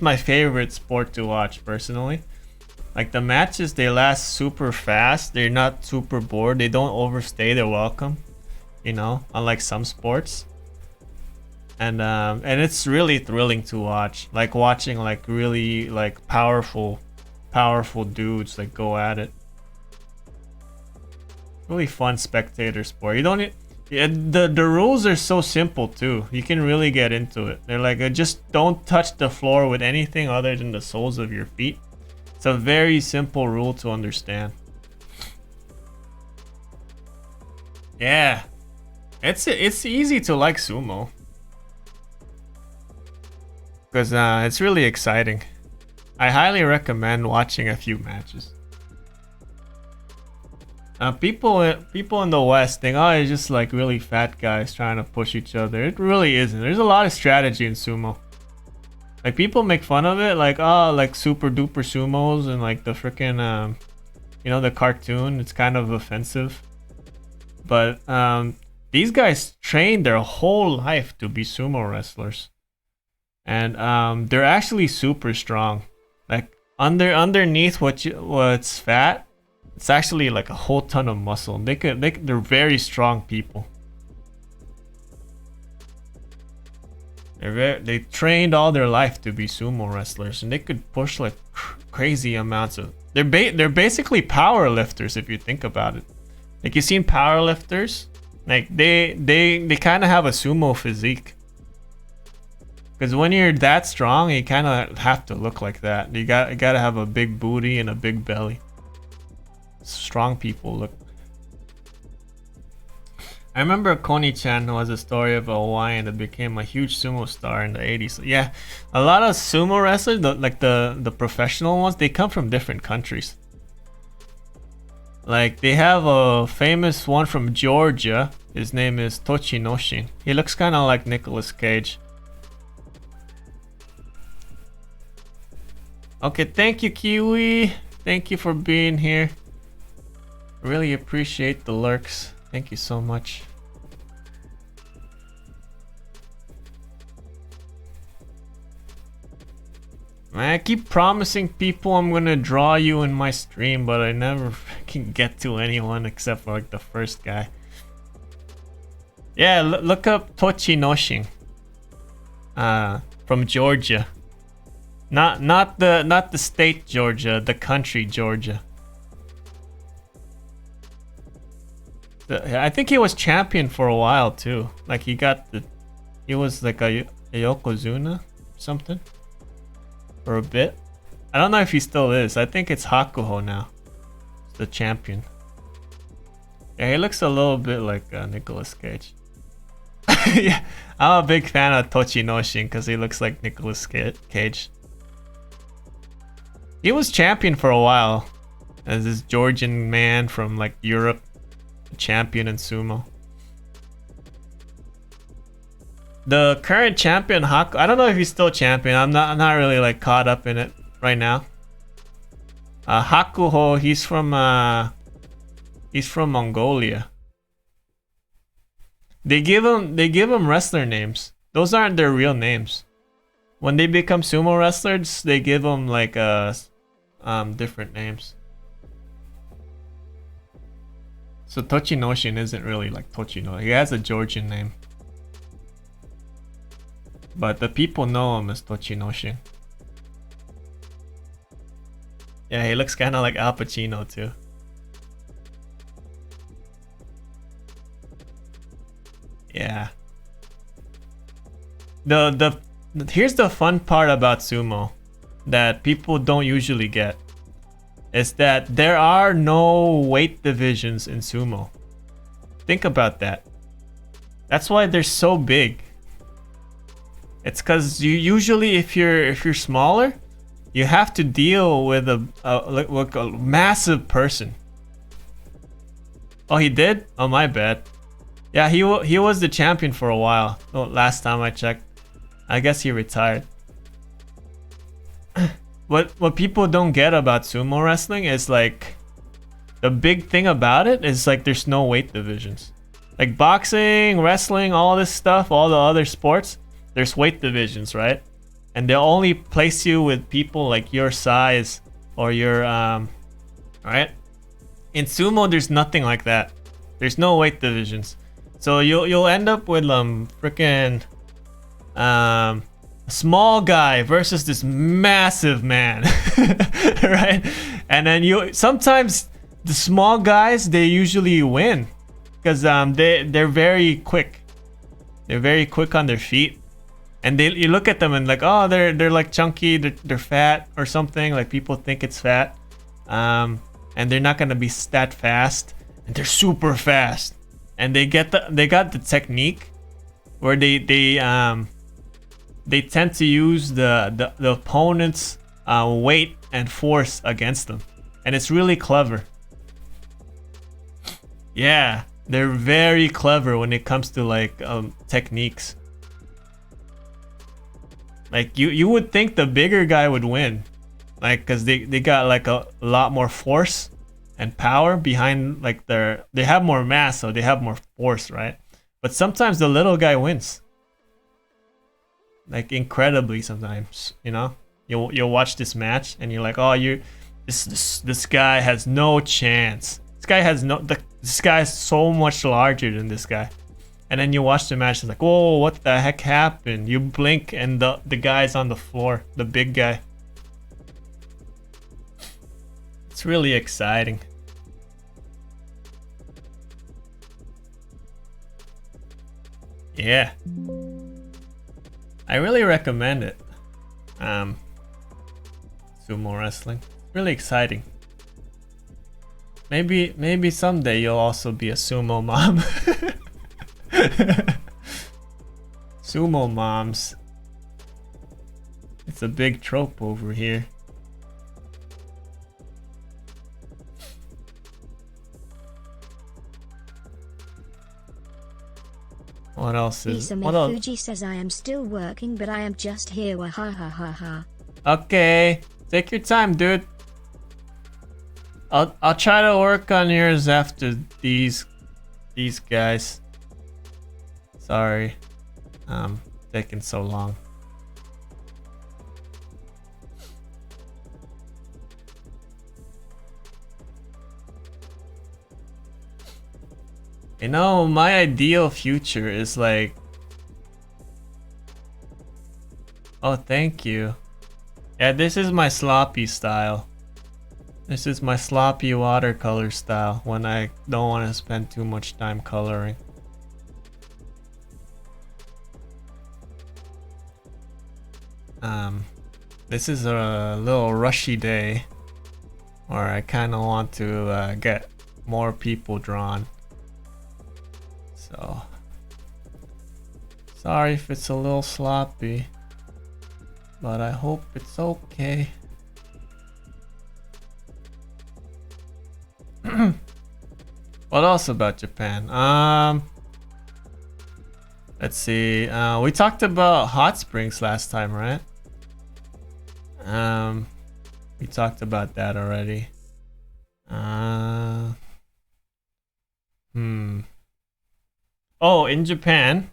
my favorite sport to watch personally. Like the matches, they last super fast. They're not super bored. They don't overstay their welcome, unlike some sports. And it's really thrilling to watch. Like watching like really like powerful dudes like go at it. Really fun spectator sport. You don't the rules are so simple too. You can really get into it. They're like, just don't touch the floor with anything other than the soles of your feet. It's a very simple rule to understand. Yeah, it's easy to like sumo because it's really exciting. I highly recommend watching a few matches. People in the West think, oh, it's just like really fat guys trying to push each other. It really isn't. There's a lot of strategy in sumo. Like people make fun of it, like, oh, like super duper sumos and like the freaking the cartoon. It's kind of offensive. But these guys train their whole life to be sumo wrestlers, and they're actually super strong. Like underneath what's fat, it's actually like a whole ton of muscle. They're very strong people. They trained all their life to be sumo wrestlers, and they could push like crazy amounts of. They're basically power lifters if you think about it. Like you've seen power lifters, like they kind of have a sumo physique. Because when you're that strong, you kind of have to look like that. You gotta have a big booty and a big belly. strong people look. I remember Koni-chan was a story of a Hawaiian that became a huge sumo star in the 80s. Yeah, a lot of sumo wrestlers, like the professional ones, they come from different countries. Like they have a famous one from Georgia. His name is Tochinoshin. He looks kind of like Nicolas Cage. Okay, thank you, Kiwi. Thank you for being here. Really appreciate the lurks. Thank you so much. Man, I keep promising people I'm gonna draw you in my stream, but I never can get to anyone except for like the first guy. Yeah, look up Tochinoshin. From Georgia. Not the state Georgia, the country Georgia. I think he was champion for a while too. Like he was like a Yokozuna something for a bit. I don't know if he still is. I think it's Hakuho now. The champion. Yeah, he looks a little bit like Nicolas Cage. Yeah, I'm a big fan of Tochinoshin because he looks like Nicolas Cage. He was champion for a while as this Georgian man from like Europe, champion in sumo. The current champion Haku, I don't know if he's still champion. I'm not really like caught up in it right now. Hakuho, he's from Mongolia. They give him wrestler names. Those aren't their real names. When they become sumo wrestlers, they give them like different names. So Tochinoshin isn't really like Tochino. He has a Georgian name. But the people know him as Tochinoshin. Yeah, he looks kind of like Al Pacino too. Yeah. Here's the fun part about sumo that people don't usually get is that there are no weight divisions in sumo. Think about that. That's why they're so big. It's because you usually, if you're smaller, you have to deal with a massive person. Oh, he did? Oh, my bad. Yeah, he was the champion for a while. Oh, last time I checked. I guess he retired. What people don't get about sumo wrestling is like the big thing about it is like there's no weight divisions. Like boxing, wrestling, all this stuff, all the other sports, there's weight divisions, right? And they'll only place you with people like your size or your right? In sumo there's nothing like that. There's no weight divisions. So you'll end up with freaking small guy versus this massive man, right? And then sometimes the small guys, they usually win because they're very quick. They're very quick on their feet, and you look at them and like, oh, they're like chunky, they're fat or something. Like people think it's fat, and they're not gonna be that fast, and they're super fast, and they got the technique where they tend to use the opponent's weight and force against them, and it's really clever. Yeah, they're very clever when it comes to like techniques. Like you would think the bigger guy would win, like because they got like a lot more force and power behind, like they have more mass, so they have more force, right? But sometimes the little guy wins. Like incredibly sometimes, you know. You'll watch this match and you're like, oh, this guy has no chance. This guy is so much larger than this guy. And then you watch the match, it's like, whoa, what the heck happened? You blink and the guy's on the floor, the big guy. It's really exciting. Yeah. I really recommend it. Sumo wrestling. Really exciting. Maybe someday you'll also be a sumo mom. Sumo moms. It's a big trope over here. What else is? What else? Fuji says I am still working, but I am just here. Wah ha ha ha ha. Okay, take your time, dude. I'll try to work on yours after these guys. Sorry, taking so long. You know, my ideal future is like... Oh, thank you. Yeah, this is my sloppy style. This is my sloppy watercolor style when I don't want to spend too much time coloring. This is a little rushy day where I kind of want to get more people drawn. So, sorry if it's a little sloppy, but I hope it's okay. What else about Japan? Let's see. We talked about hot springs last time, right? We talked about that already. Oh, in Japan,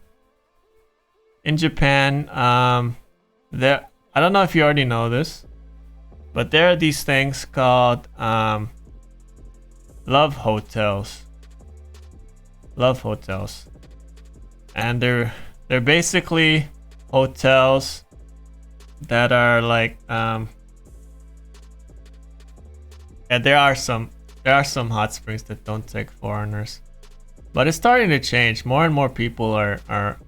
there, I don't know if you already know this, but there are these things called love hotels. Love hotels. And they're basically hotels that are like yeah, there are some hot springs that don't take foreigners. But it's starting to change. More and more people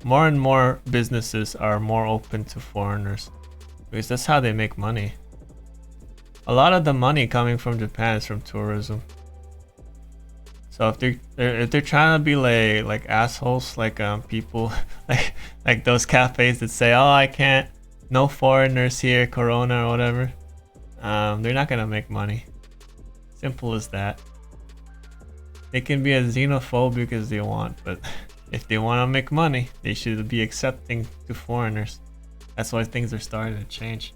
more and more businesses are more open to foreigners, because that's how they make money. A lot of the money coming from Japan is from tourism. So if they're trying to be like assholes, like people like those cafes that say, oh, I can't, no foreigners here, Corona or whatever, they're not gonna make money. Simple as that. They can be as xenophobic as they want, but if they want to make money, they should be accepting to foreigners. That's why things are starting to change.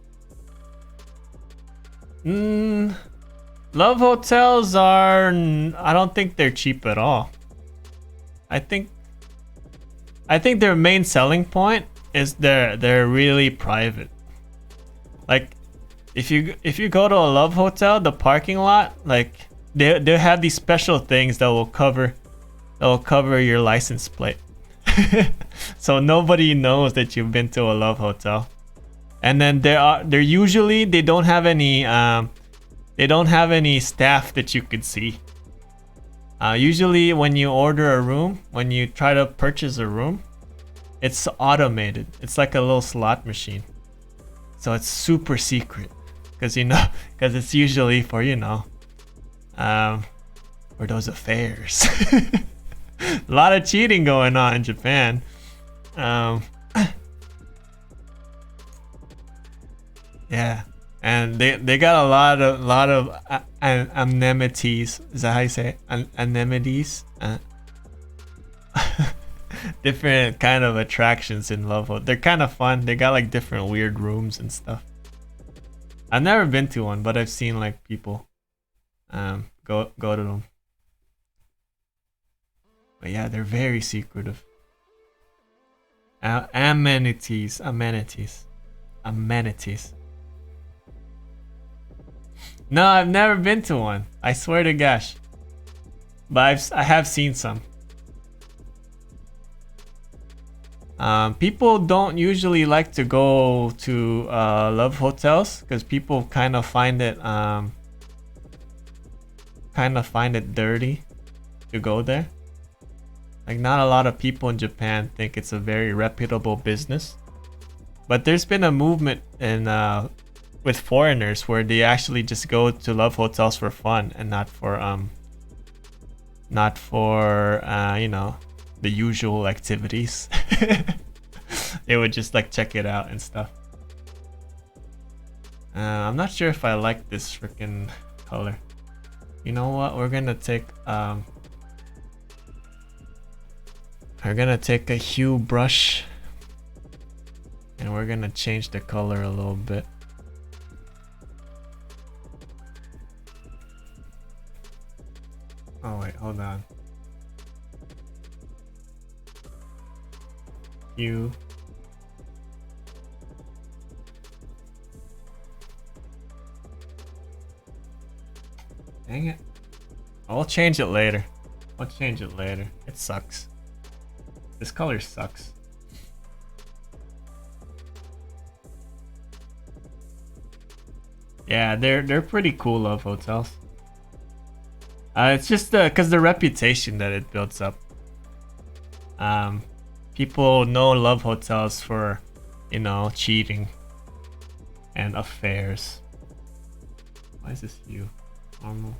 Love hotels are... I don't think they're cheap at all. I think their main selling point is they're really private. Like, if you go to a love hotel, the parking lot, like, they have these special things that will cover your license plate. So nobody knows that you've been to a love hotel. And then they don't have any staff that you could see. Usually when you order a room, when you try to purchase a room, it's automated. It's like a little slot machine. So it's super secret, because it's usually for, for those affairs. A lot of cheating going on in Japan. Yeah, and they got a lot of amenities. Is that how you say it? Amenities? Different kind of attractions in Love Hotel. They're kind of fun. They got like different weird rooms and stuff. I've never been to one, but I've seen like people go to them. But yeah, they're very secretive. Amenities. No, I've never been to one. I swear to gosh. But I have seen some. People don't usually like to go to love hotels because people kind of find it dirty to go there. Like, not a lot of people in Japan think it's a very reputable business. But there's been a movement in with foreigners where they actually just go to love hotels for fun and not for not for you know, the usual activities. They would just like check it out and stuff. I'm not sure if I like this freaking color. You know what? We're gonna take a hue brush and we're gonna change the color a little bit. Oh wait, hold on. Hue. Dang it. I'll change it later. I'll change it later. It sucks. This color sucks. Yeah, they're pretty cool love hotels. It's just cause the reputation that it builds up. People know love hotels for, you know, cheating and affairs. Why is this hue? Normal.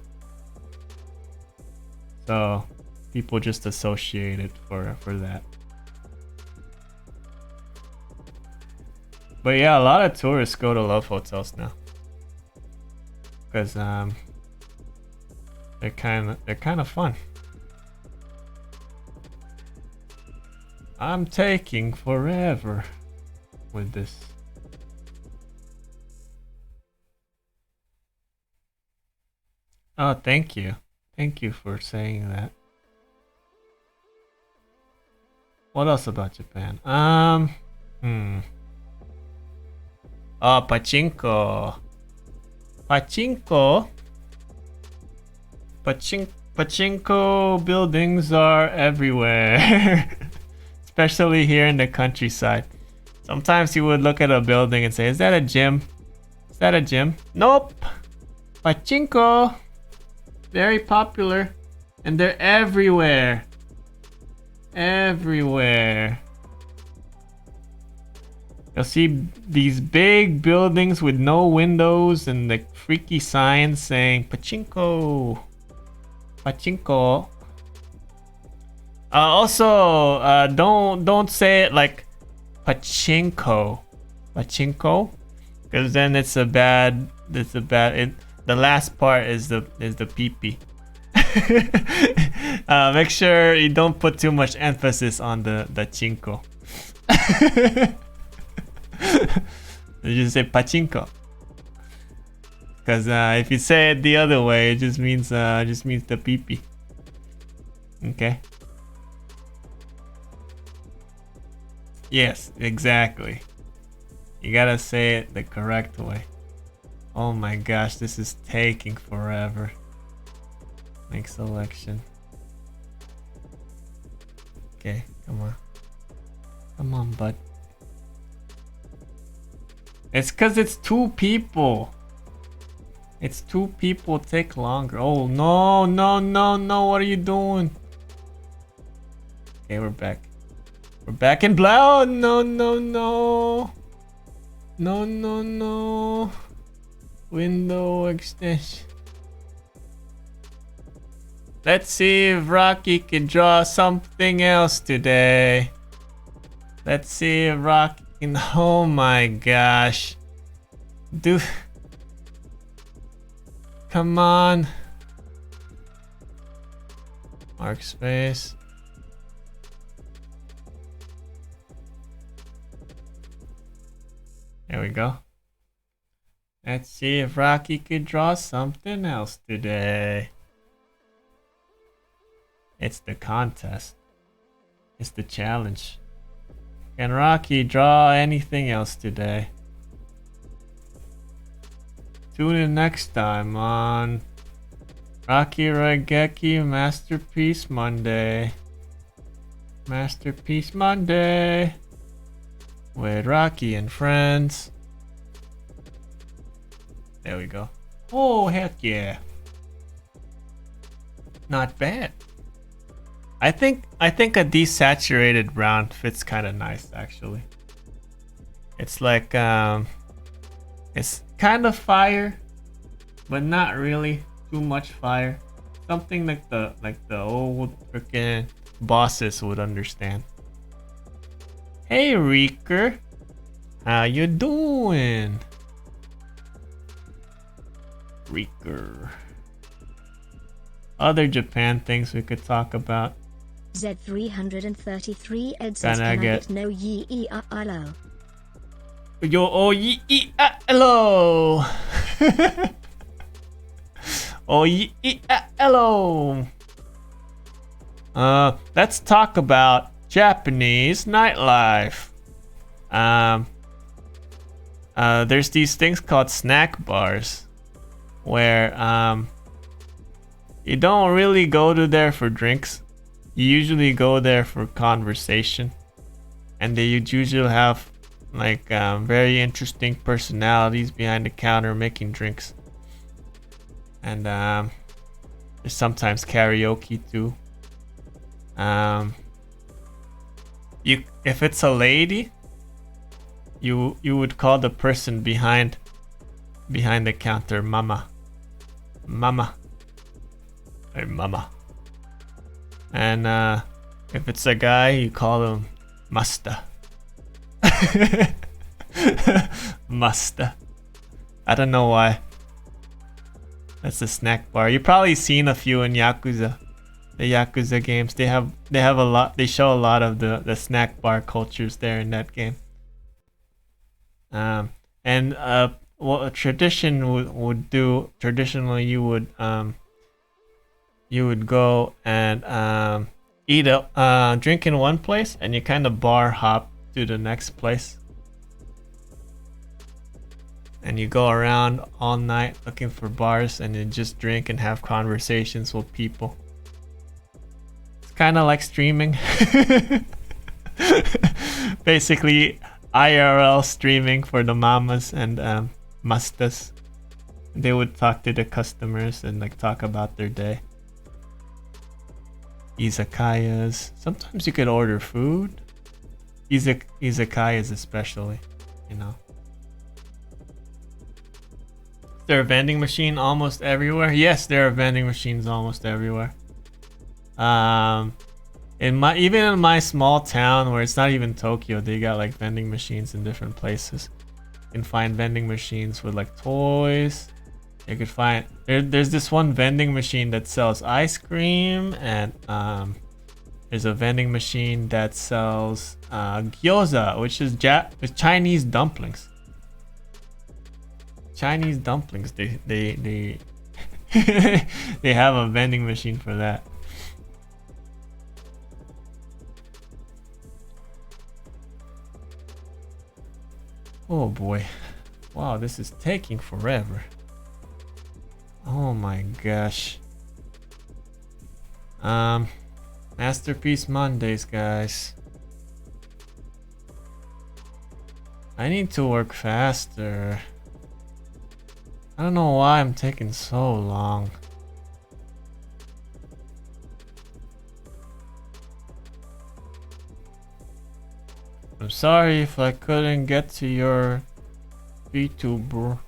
So people just associate it for that. But yeah, a lot of tourists go to love hotels now, because they're kind of fun. I'm taking forever with this. Oh, thank you. Thank you for saying that. What else about Japan? Oh, pachinko. Pachinko buildings are everywhere. Especially here in the countryside. Sometimes you would look at a building and say, is that a gym? Is that a gym? Nope. Pachinko. Very popular. And they're everywhere. Everywhere. You'll see these big buildings with no windows and the freaky signs saying Pachinko. Pachinko. Also, don't say it like Pachinko. Pachinko, because then it's a bad. The last part is the pee-pee. Make sure you don't put too much emphasis on the chinko. You just say pachinko. Because if you say it the other way, it just means the pee-pee. Okay. Yes, exactly. You gotta say it the correct way. Oh my gosh, this is taking forever. Make selection. Okay, come on. Come on, bud. It's cause it's two people. It's two people, take longer. Oh no, no, no, no, what are you doing? Okay, we're back. We're back in black. Oh, no, no, no. No, no, no. Window extension. Let's see if Rocky can draw something else today. Let's see if Rocky can. Oh my gosh. Dude. Come on. Mark space. There we go. Let's see if Rocky could draw something else today. It's the contest. It's the challenge. Can Rocky draw anything else today? Tune in next time on Rocky Raigeki Masterpiece Monday. Masterpiece Monday. With Rocky and friends. There we go. Oh, heck yeah. Not bad. I think a desaturated brown fits kind of nice actually. It's like it's kind of fire, but not really too much fire. something like the old freaking bosses would understand. Hey Reeker, how you doing? Reeker. Other Japan things we could talk about. Z333 Ed says, can I get no ye e hello? Yo oh ye e hello. Oh ye e hello. Let's talk about Japanese nightlife. There's these things called snack bars, where you don't really go to there for drinks. You usually go there for conversation, and they usually have like very interesting personalities behind the counter making drinks. And there's sometimes karaoke too. If it's a lady, you would call the person behind the counter mama. Hey mama. And if it's a guy, you call him master. Master. I don't know why. That's a snack bar. You've probably seen a few in Yakuza. The Yakuza games. They have a lot. They show a lot of the snack bar cultures there in that game. And what a tradition would do. Traditionally, you would go and drink in one place, and you kind of bar hop to the next place. And you go around all night looking for bars, and you just drink and have conversations with people. It's kind of like streaming. Basically, IRL streaming for the mamas and mastas. They would talk to the customers and like talk about their day. Izakayas. Sometimes you could order food. Izakayas especially, you know. Is there a vending machine almost everywhere? Yes, there are vending machines almost everywhere. Even in my small town where it's not even Tokyo, they got like vending machines in different places. You can find vending machines with like toys. You could find there's this one vending machine that sells ice cream, and there's a vending machine that sells gyoza, which is Chinese dumplings. Chinese dumplings. They they have a vending machine for that. Oh boy. Wow, this is taking forever. Oh my gosh. Masterpiece Mondays, guys. I need to work faster. I don't know why I'm taking so long. I'm sorry if I couldn't get to your Vtuber.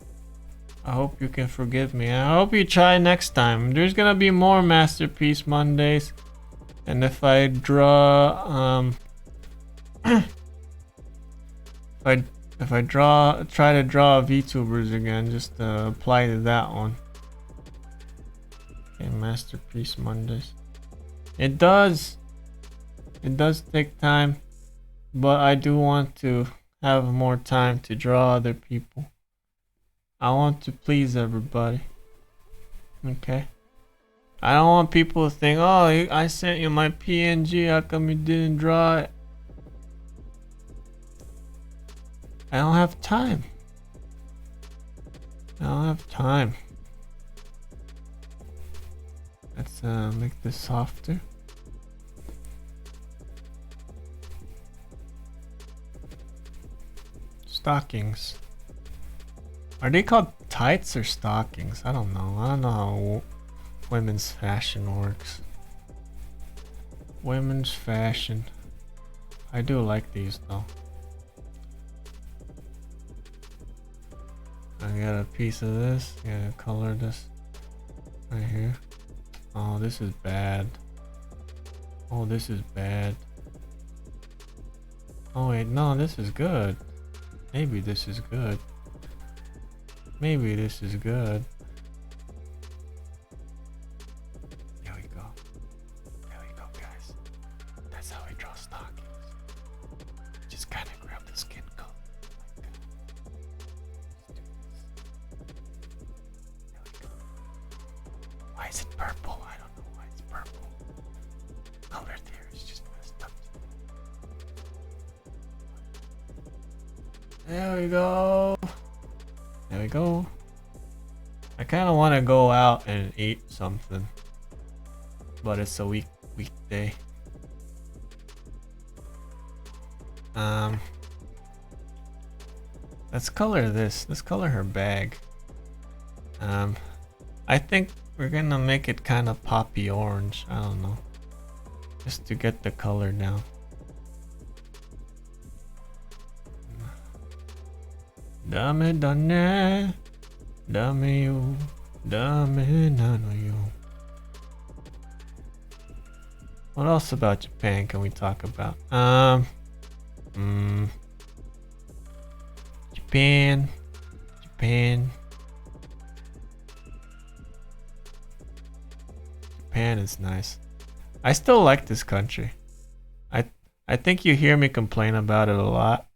I hope you can forgive me. I hope you try next time. There's gonna be more Masterpiece Mondays. And if I draw if I try to draw VTubers again, just apply to that one. Okay, Masterpiece Mondays. It does take time, but I do want to have more time to draw other people. I want to please everybody. Okay. I don't want people to think, oh, I sent you my PNG, how come you didn't draw it? I don't have time. I don't have time. Let's make this softer. Stockings. Are they called tights or stockings? I don't know. I don't know how women's fashion works. Women's fashion. I do like these though. I got a piece of this. Yeah, color this right here. Oh, this is bad. Oh, this is bad. Oh wait, no, this is good. Maybe this is good. Maybe this is good. There we go. There we go, guys. That's how we draw stockings. Just kind of grab the skin color. There we go. Why is it purple? I don't know why it's purple. Color theory is just messed up. There we go. There we go. I kind of want to go out and eat something, but it's a weekday. Let's color this. Let's color her bag. I think we're gonna make it kind of poppy orange. I don't know, just to get the color down. Dame dane, dame you, dame nano you. What else about Japan can we talk about? Japan. Japan is nice. I still like this country. I think you hear me complain about it a lot,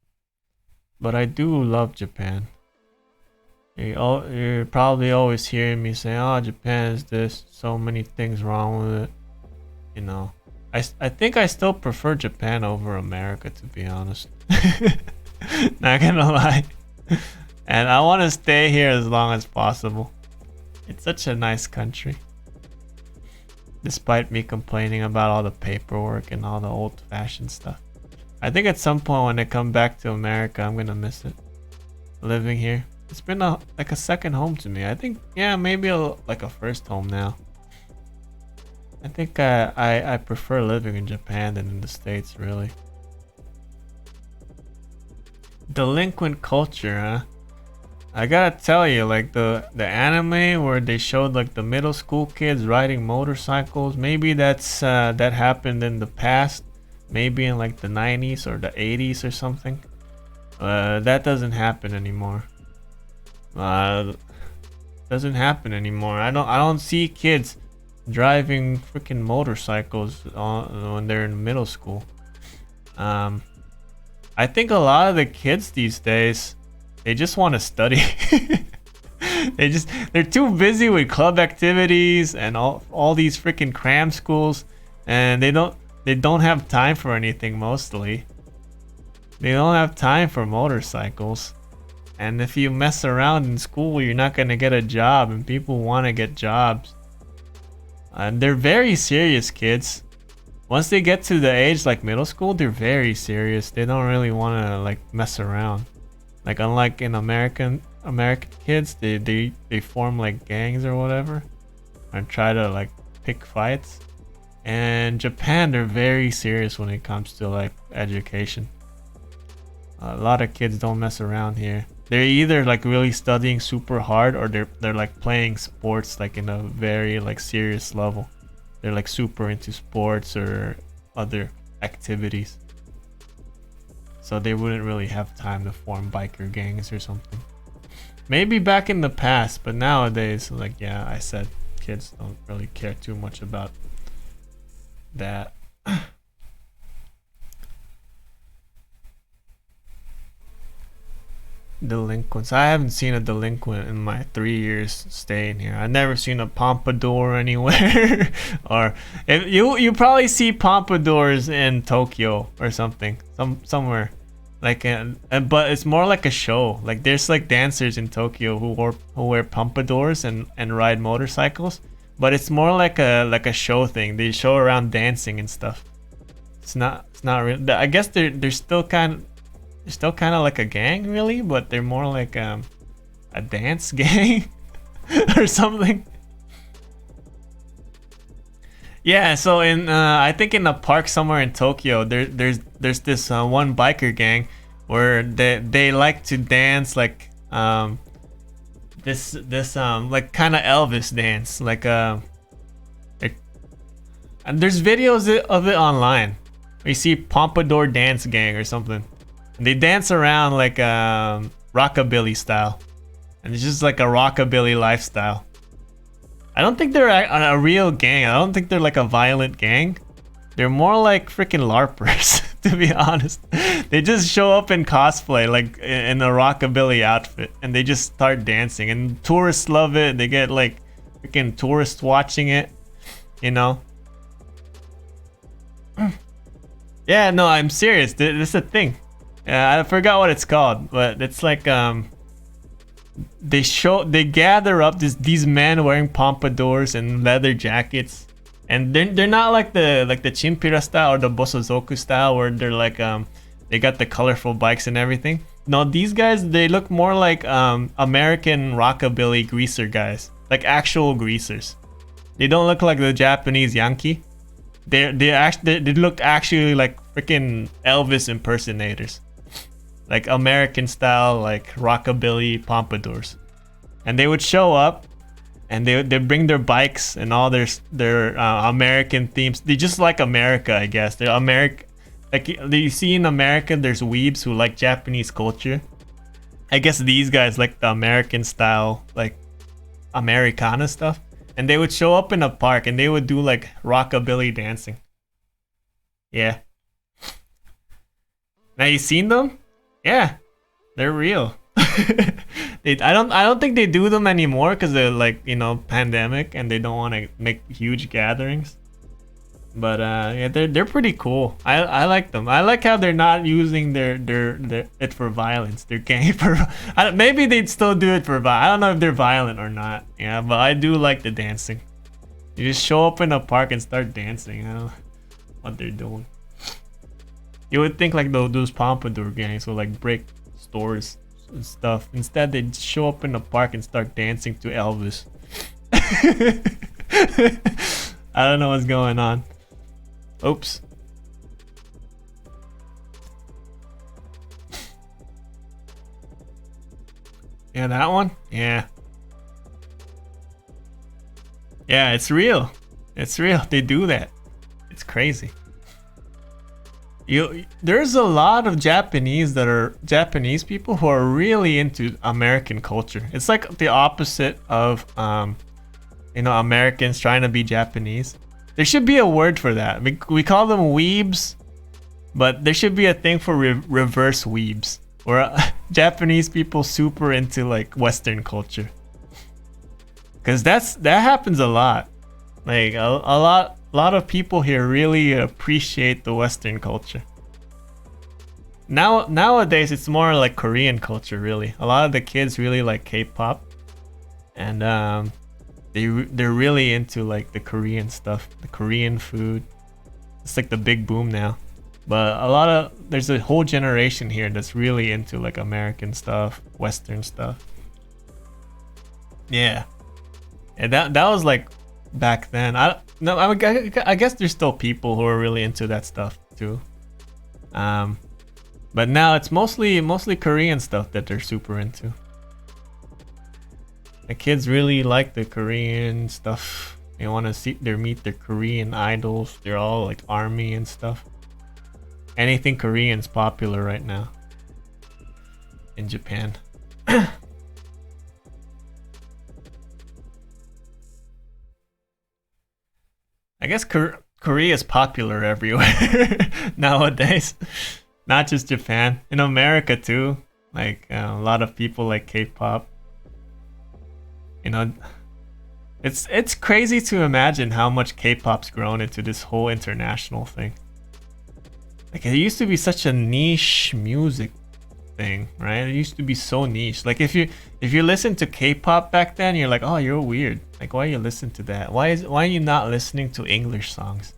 but I do love Japan. You're probably always hearing me say, "Oh, Japan is this, so many things wrong with it." You know, I think I still prefer Japan over America, to be honest. Not gonna lie. And I want to stay here as long as possible. It's such a nice country. Despite me complaining about all the paperwork and all the old-fashioned stuff. I think at some point when I come back to America, I'm gonna miss it. Living here. It's been like a second home to me. I think, yeah, maybe like a first home now. I think I prefer living in Japan than in the States, really. Delinquent culture, huh? I gotta tell you, like the anime where they showed like the middle school kids riding motorcycles, maybe that's that happened in the past, maybe in like the 90s or the 80s or something. That doesn't happen anymore. Doesn't happen anymore. I don't see kids driving freaking motorcycles when they're in middle school. I think a lot of the kids these days, they just want to study. They're too busy with club activities and all these freaking cram schools, and they don't have time for anything mostly. They don't have time for motorcycles. And if you mess around in school, you're not gonna get a job, and people want to get jobs. And they're very serious kids. Once they get to the age like middle school, they're very serious. They don't really want to like mess around. Like unlike in American kids, they form like gangs or whatever and try to like pick fights. And Japan, they're very serious when it comes to like education. A lot of kids don't mess around here. They're either like really studying super hard, or they're like playing sports like in a very like serious level. They're like super into sports or other activities. So they wouldn't really have time to form biker gangs or something. Maybe back in the past, but nowadays, like, yeah, I said kids don't really care too much about that. Delinquents. I haven't seen a delinquent in my 3 years staying here. I've never seen a pompadour anywhere. Or if you probably see pompadours in Tokyo or something, somewhere. Like, but it's more like a show. Like there's like dancers in Tokyo who wear pompadours and ride motorcycles. But it's more like a show thing. They show around dancing and stuff. It's not real. I guess they're still kind of like a gang, really, but they're more like a dance gang or something. Yeah, so in I think in a park somewhere in Tokyo, there's this one biker gang where they like to dance like this like kind of Elvis dance, like they're And there's videos of it online. You see Pompadour Dance Gang or something. And they dance around like rockabilly style. And it's just like a rockabilly lifestyle. I don't think they're a real gang. I don't think they're like a violent gang. They're more like freaking LARPers, to be honest. They just show up in cosplay, like in a rockabilly outfit, and they just start dancing. And tourists love it. They get like freaking tourists watching it, you know? Yeah, no, I'm serious. This is a thing. I forgot what it's called, but it's like they gather up these men wearing pompadours and leather jackets. And they're not like the Chimpira style or the Bosozoku style where they're like they got the colorful bikes and everything. No, these guys, they look more like American rockabilly greaser guys, like actual greasers. They don't look like the Japanese Yankee. They looked actually like freaking Elvis impersonators, like American style, like rockabilly pompadours. And they would show up. And they bring their bikes and all their American themes. They just like America, I guess. They're American. Like you see in America, there's weebs who like Japanese culture. I guess these guys like the American style, like Americana stuff. And they would show up in a park and they would do like rockabilly dancing. Yeah. Now you seen them? Yeah, they're real. I don't think they do them anymore because they're like, you know, pandemic and they don't want to make huge gatherings. But yeah, they're pretty cool. I like them. I like how they're not using their it for violence. They're gang for maybe they'd still do it for violence. I don't know if they're violent or not. Yeah, but I do like the dancing. You just show up in a park and start dancing. I don't know what they're doing. You would think like those pompadour gangs would like break stores and stuff. Instead, they show up in the park and start dancing to Elvis. I don't know what's going on. Oops. Yeah, that one? Yeah. Yeah, it's real. It's real. They do that. It's crazy. There's a lot of Japanese people who are really into American culture. It's like the opposite of you know, Americans trying to be Japanese. There should be a word for that. We call them weebs, but there should be a thing for reverse weebs, where Japanese people super into like Western culture. Cause that happens a lot. Like a lot of people here really appreciate the Western culture. Nowadays, it's more like Korean culture, really. A lot of the kids really like K-pop, and they're really into like the Korean stuff, the Korean food. It's like the big boom now. But there's a whole generation here that's really into like American stuff, Western stuff. Yeah, and that was like back then. I guess there's still people who are really into that stuff too. But now it's mostly Korean stuff that they're super into. The kids really like the Korean stuff. They want to meet their Korean idols. They're all like army and stuff. Anything Korean's popular right now in Japan. I guess Korea is popular everywhere nowadays, not just Japan. In America too, like a lot of people like K-pop. You know, it's crazy to imagine how much K-pop's grown into this whole international thing. Like it used to be such a niche music thing, right? It used to be so niche. Like if you listen to K-pop back then, you're like, oh, you're weird. Like why you listen to that? Why are you not listening to English songs?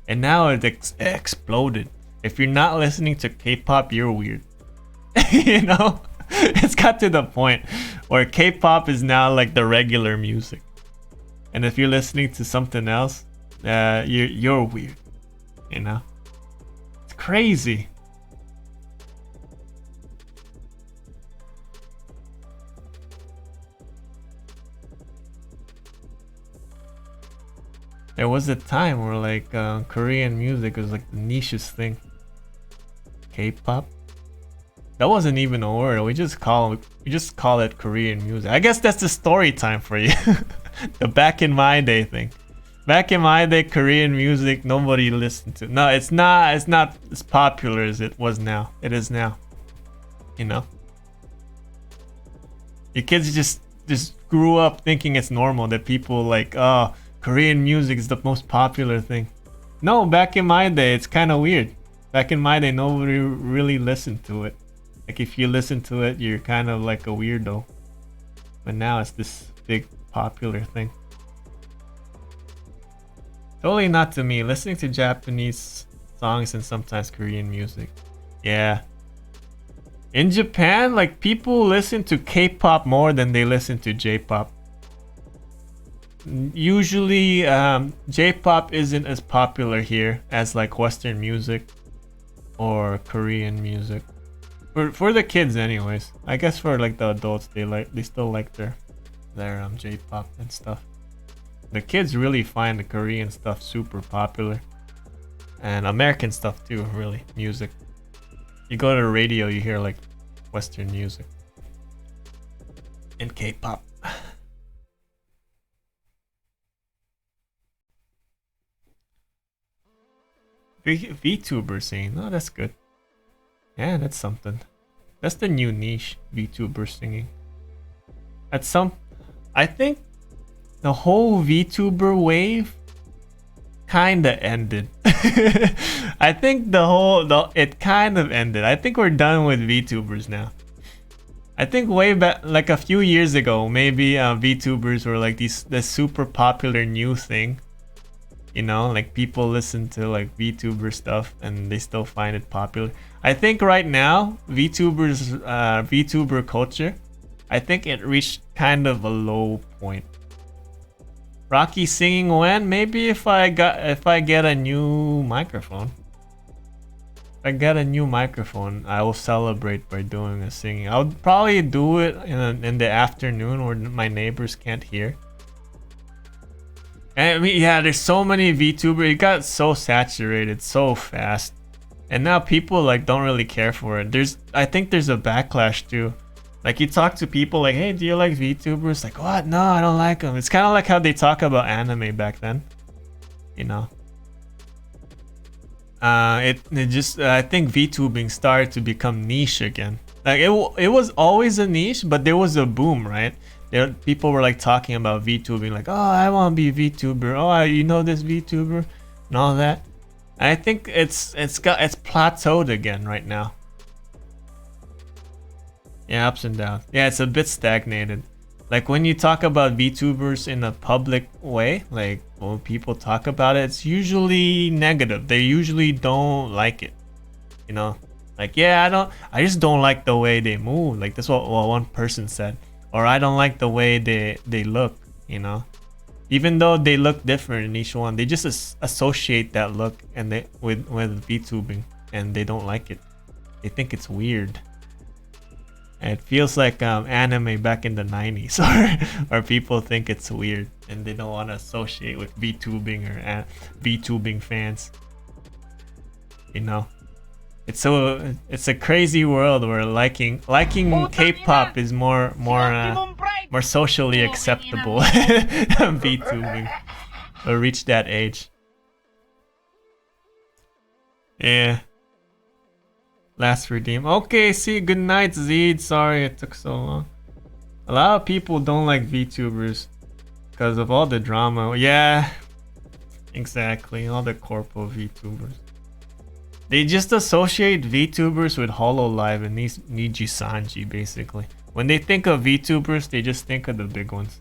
And now it exploded. If you're not listening to K-pop, you're weird. You know, it's got to the point where K-pop is now like the regular music. And if you're listening to something else, you're weird. You know, it's crazy. There was a time where like Korean music was like the nichest thing. K-pop. That wasn't even a word. We just call it Korean music. I guess that's the story time for you. The back in my day thing. Back in my day, Korean music nobody listened to. No, it's not as popular as it was now. It is now. You know. Your kids just grew up thinking it's normal that people like, oh, Korean music is the most popular thing. No, back in my day, it's kind of weird. Back in my day, nobody really listened to it. Like if you listen to it, you're kind of like a weirdo. But now it's this big popular thing. Totally not to me. Listening to Japanese songs and sometimes Korean music. Yeah. In Japan, like people listen to K-pop more than they listen to J-pop. Usually, J-pop isn't as popular here as like Western music or Korean music. For the kids, anyways. I guess for like the adults, they still like their J-pop and stuff. The kids really find the Korean stuff super popular, and American stuff too. Really, music. You go to the radio, you hear like Western music and K-pop. Vtuber singing. Oh, that's good. Yeah, that's something. That's the new niche, Vtuber singing. I think the whole Vtuber wave kinda ended. I think it kind of ended. I think we're done with VTubers now. I think way back, like a few years ago, maybe VTubers were like this super popular new thing. You know, like people listen to like VTuber stuff and they still find it popular. I think right now, VTuber culture, I think it reached kind of a low point. Rocky singing when? Maybe if I get a new microphone. If I get a new microphone, I will celebrate by doing a singing. I'll probably do it in the afternoon where my neighbors can't hear. And I mean, yeah, there's so many VTubers. It got so saturated so fast, and now people like don't really care for it. I think there's a backlash too. Like you talk to people like, hey, do you like VTubers? Like, what? No, I don't like them. It's kind of like how they talk about anime back then. You know. I think VTubing started to become niche again. Like it was always a niche, but there was a boom, right? People were like talking about VTubing, like, oh, I want to be a VTuber. Oh, you know this VTuber and all that. And I think it's plateaued again right now. Yeah, ups and downs. Yeah, it's a bit stagnated. Like when you talk about VTubers in a public way, like when people talk about it, it's usually negative. They usually don't like it. You know, like, yeah, I just don't like the way they move. Like that's what one person said. Or I don't like the way they look, you know. Even though they look different in each one, they just associate that look and with VTubing, and they don't like it. They think it's weird. And it feels like anime back in the 90s, or people think it's weird and they don't want to associate with VTubing or VTubing fans. You know. It's a crazy world where liking K-pop is more socially acceptable than VTubing. Or reach that age. Yeah. Last redeem. Okay, see, good night, Zeed. Sorry it took so long. A lot of people don't like VTubers because of all the drama. Yeah, exactly. All the corpo VTubers. They just associate VTubers with HoloLive and Niji Sanji, basically. When they think of VTubers, they just think of the big ones.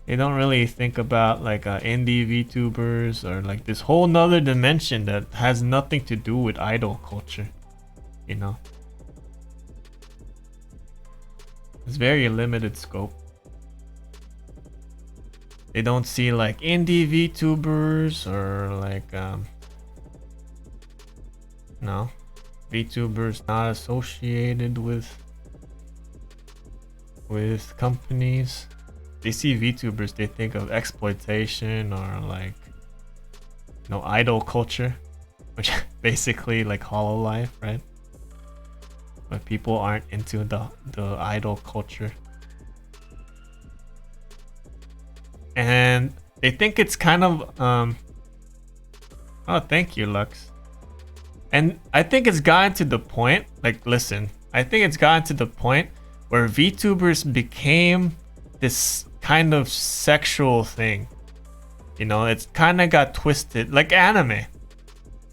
They don't really think about like indie VTubers or like this whole nother dimension that has nothing to do with idol culture. You know? It's very limited scope. They don't see like indie VTubers or like no, VTubers not associated with companies. they see VTubers, they think of exploitation or like, you know, idol culture, which basically like Hololive, right? But people aren't into the idol culture, and they think it's kind of oh, thank you, Lux. And I think it's gotten to the point, like, listen, I think it's gotten to the point where VTubers became this kind of sexual thing. You know, it's kind of got twisted, like anime.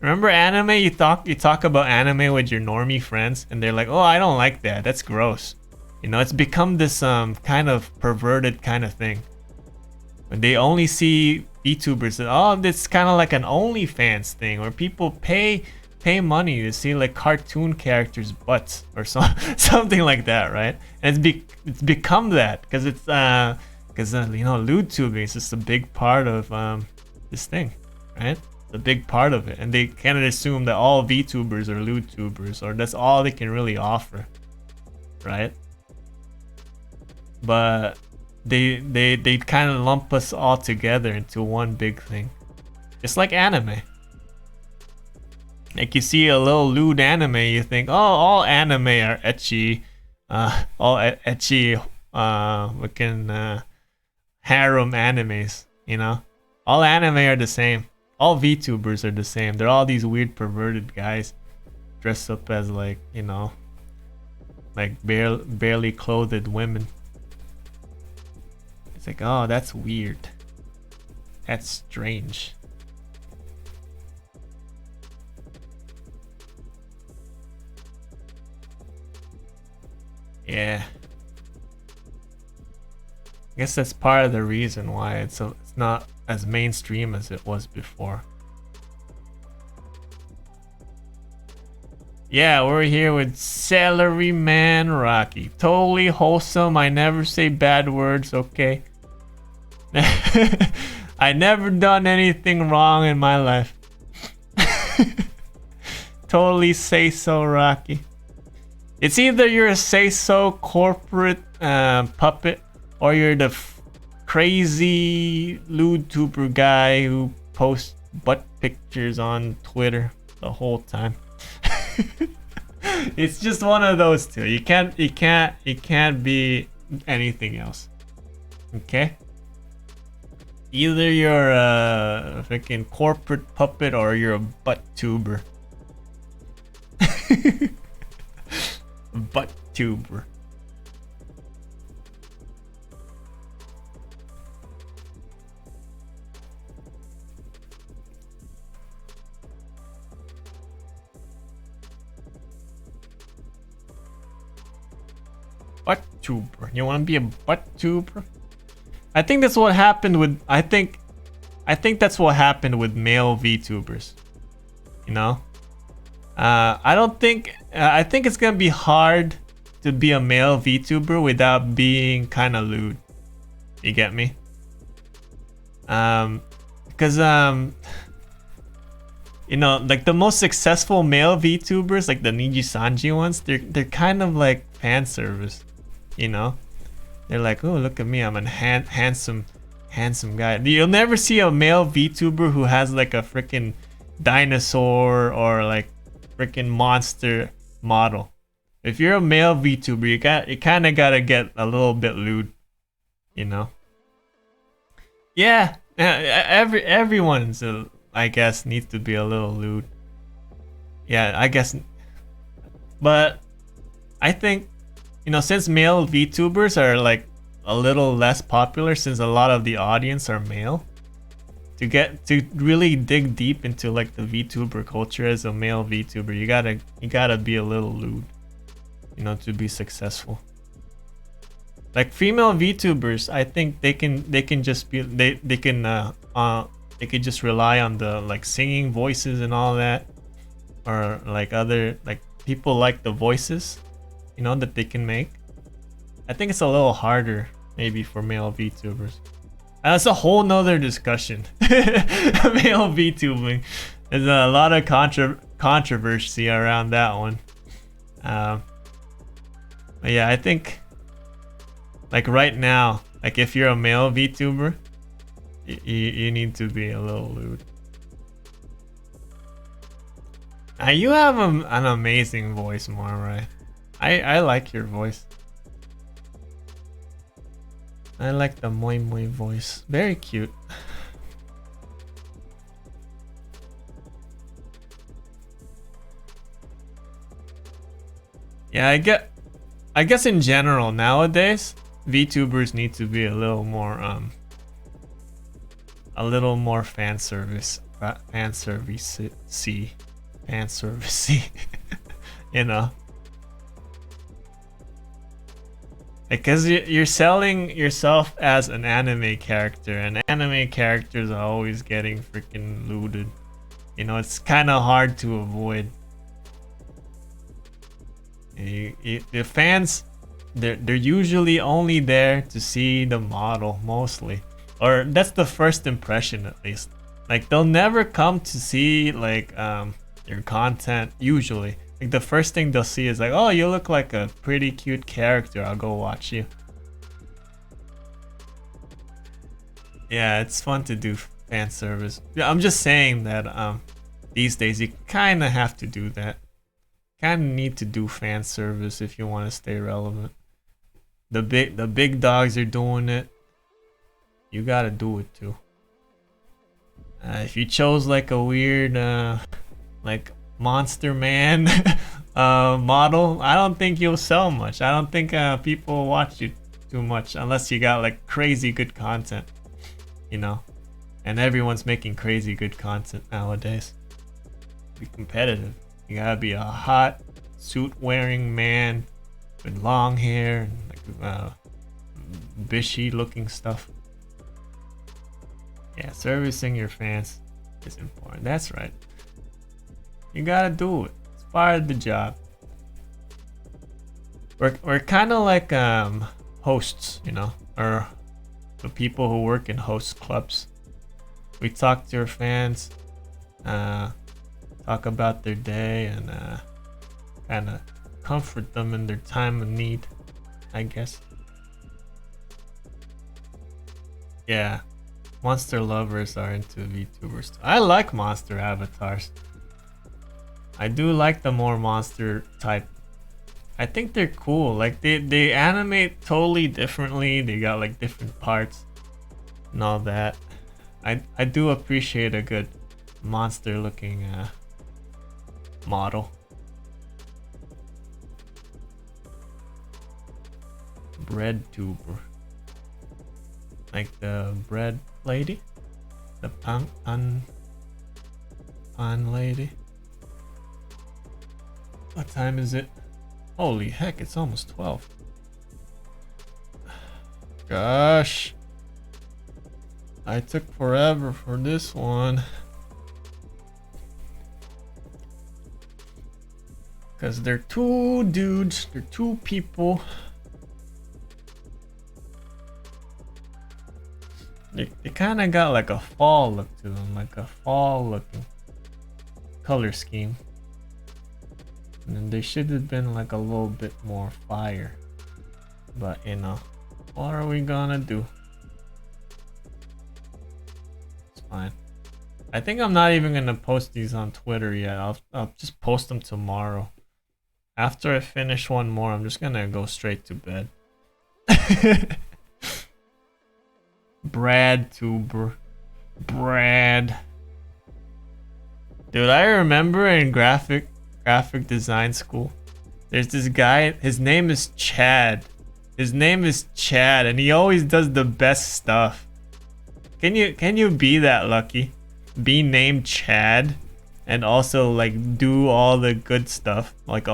Remember anime? You talk about anime with your normie friends, and they're like, "Oh, I don't like that. That's gross." You know, it's become this kind of perverted kind of thing. When they only see VTubers, oh, this kind of like an OnlyFans thing, where people pay money to see like cartoon characters' butts or something like that, right? And it's become that because it's you know, lewd tubing is just a big part of this thing, right? It's a big part of it, and they kind of assume that all VTubers are lewd tubers, or that's all they can really offer, right? But they kind of lump us all together into one big thing, just like anime. Like you see a little lewd anime, you think, oh, all anime are ecchi, all ecchi, looking harem animes, you know? All anime are the same. All VTubers are the same. They're all these weird perverted guys dressed up as like, you know, like barely clothed women. It's like, oh, that's weird. That's strange. Yeah. I guess that's part of the reason why it's not as mainstream as it was before. Yeah, we're here with Salaryman Rocky. Totally wholesome. I never say bad words, okay? I never done anything wrong in my life. Totally say so, Rocky. It's either you're a say-so corporate puppet, or you're the crazy lewd tuber guy who posts butt pictures on Twitter the whole time. It's just one of those two. You can't be anything else. Okay? Either you're a freaking corporate puppet or you're a butt tuber. Butt tuber. Butt tuber. You want to be a butt tuber? I think that's what happened with. I think that's what happened with male VTubers. You know. I don't think. I think it's gonna be hard to be a male VTuber without being kind of lewd. You get me? Because you know, like the most successful male VTubers, like the Niji Sanji ones, they're kind of like fan service. You know, they're like, oh, look at me, I'm a handsome guy. You'll never see a male VTuber who has like a freaking dinosaur or like freaking monster model. If you're a male VTuber, you kind of gotta get a little bit lewd, you know. Yeah, everyone's I guess needs to be a little lewd. Yeah, I guess. But I think, you know, since male VTubers are like a little less popular, since a lot of the audience are male, to really dig deep into like the VTuber culture as a male VTuber, you gotta be a little lewd, you know, to be successful. Like female VTubers, I think they can just be they could just rely on the like singing voices and all that, or like other like people like the voices, you know, that they can make. I think it's a little harder maybe for male VTubers. That's a whole nother discussion. Male VTubing. There's a lot of controversy around that one. But yeah, I think like right now, Like if you're a male VTuber, you need to be a little lewd. You have an amazing voice, Morai. I like your voice. I like the moi moi voice. Very cute. Yeah, I guess in general nowadays, VTubers need to be a little more fan servicey, you know, because you're selling yourself as an anime character, and anime characters are always getting freaking looted. You know, it's kind of hard to avoid. The fans, they're usually only there to see the model mostly, or that's the first impression at least. Like they'll never come to see like your content usually. Like the first thing they'll see is like, oh, you look like a pretty cute character, I'll go watch you. Yeah, it's fun to do fan service. Yeah, I'm just saying that these days you kind of have to do that. Kind of need to do fan service if you want to stay relevant. The big dogs are doing it. You gotta do it too. If you chose like a weird like Monster Man model, I don't think you'll sell much. I don't think people will watch you too much unless you got like crazy good content, you know. And everyone's making crazy good content nowadays. Be competitive. You gotta be a hot suit-wearing man with long hair and like bishy looking stuff. Yeah, servicing your fans is important. That's right. You gotta do it. It's part of the job. We're kind of like hosts, you know, or the people who work in host clubs. We talk to your fans, talk about their day, and kind of comfort them in their time of need, I guess. Yeah, monster lovers are into VTubers. I like monster avatars. I do like the more monster type. I think they're cool. Like they animate totally differently. They got like different parts and all that. I do appreciate a good monster looking model. Breadtuber. Like the bread lady? The pan lady? What time is it? Holy heck, it's almost 12. Gosh. I took forever for this one. Because they're two dudes, they're two people. They kind of got like a fall look to them, like a fall looking color scheme. And then they should have been like a little bit more fire. But you know, what are we gonna do? It's fine. I think I'm not even gonna post these on Twitter yet. I'll just post them tomorrow. After I finish one more, I'm just gonna go straight to bed. Breadtuber. Brad. Dude, I remember in graphic design school, there's this guy, his name is Chad. His name is Chad, and he always does the best stuff. Can you be that lucky? Be named Chad and also like do all the good stuff. Like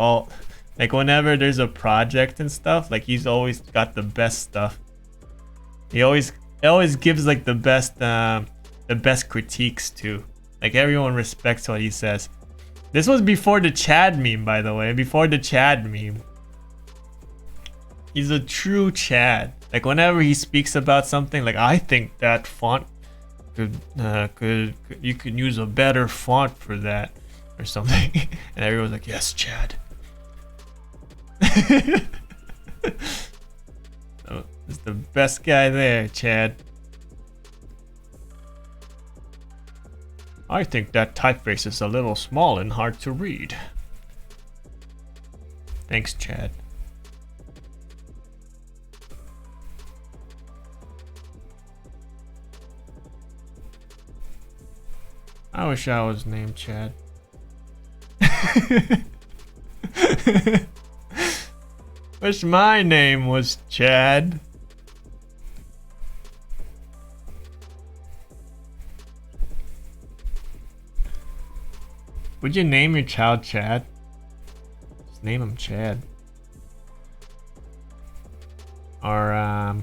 whenever there's a project and stuff, like he's always got the best stuff. He always gives like the best critiques too. Like everyone respects what he says. This was before the Chad meme, by the way. Before the Chad meme. He's a true Chad. Like whenever he speaks about something, like I think that font could you could use a better font for that or something. And everyone's like, yes, Chad. So, this The best guy there, Chad. I think that typeface is a little small and hard to read. Thanks, Chad. I wish I was named Chad. Wish my name was Chad. Would you name your child Chad? Just name him Chad. Or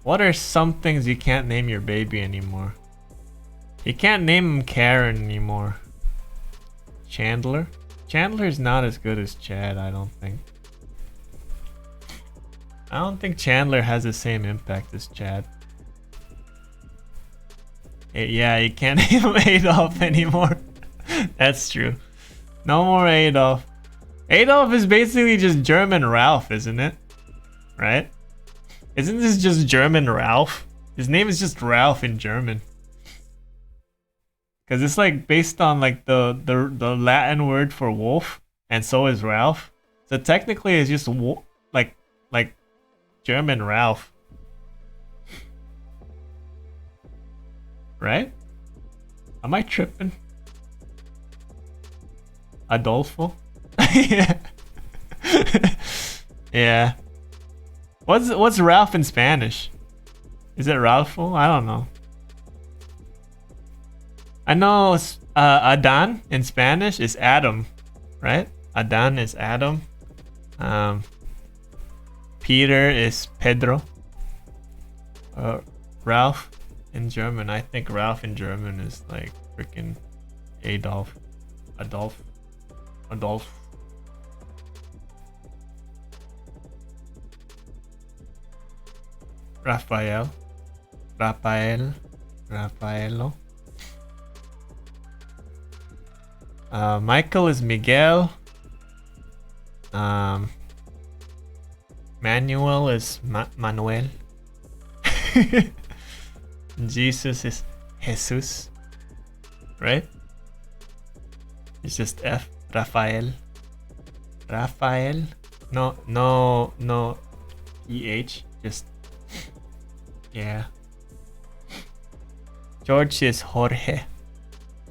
what are some things you can't name your baby anymore? You can't name him Karen anymore. Chandler? Chandler's not as good as Chad, I don't think. I don't think Chandler has the same impact as Chad. Yeah, you can't name him Adolf anymore. That's true. No more Adolf. Adolf is basically just German Ralph, isn't it? Right? Isn't this just German Ralph? His name is just Ralph in German. Cause it's like based on like the Latin word for wolf, and so is Ralph. So technically, it's just like German Ralph, right? Am I tripping? Adolfo? Yeah. Yeah. What's Ralph in Spanish? Is it Ralfo? I don't know. I know Adan in Spanish is Adam, right? Adan is Adam. Peter is Pedro. Ralph in German, I think Ralph in German is like freaking Adolf. Adolf. Rafaelo. Michael is Miguel. Manuel is Manuel. Jesus is Jesus. Right? It's just F. Rafael. No EH. Just yeah. George is Jorge.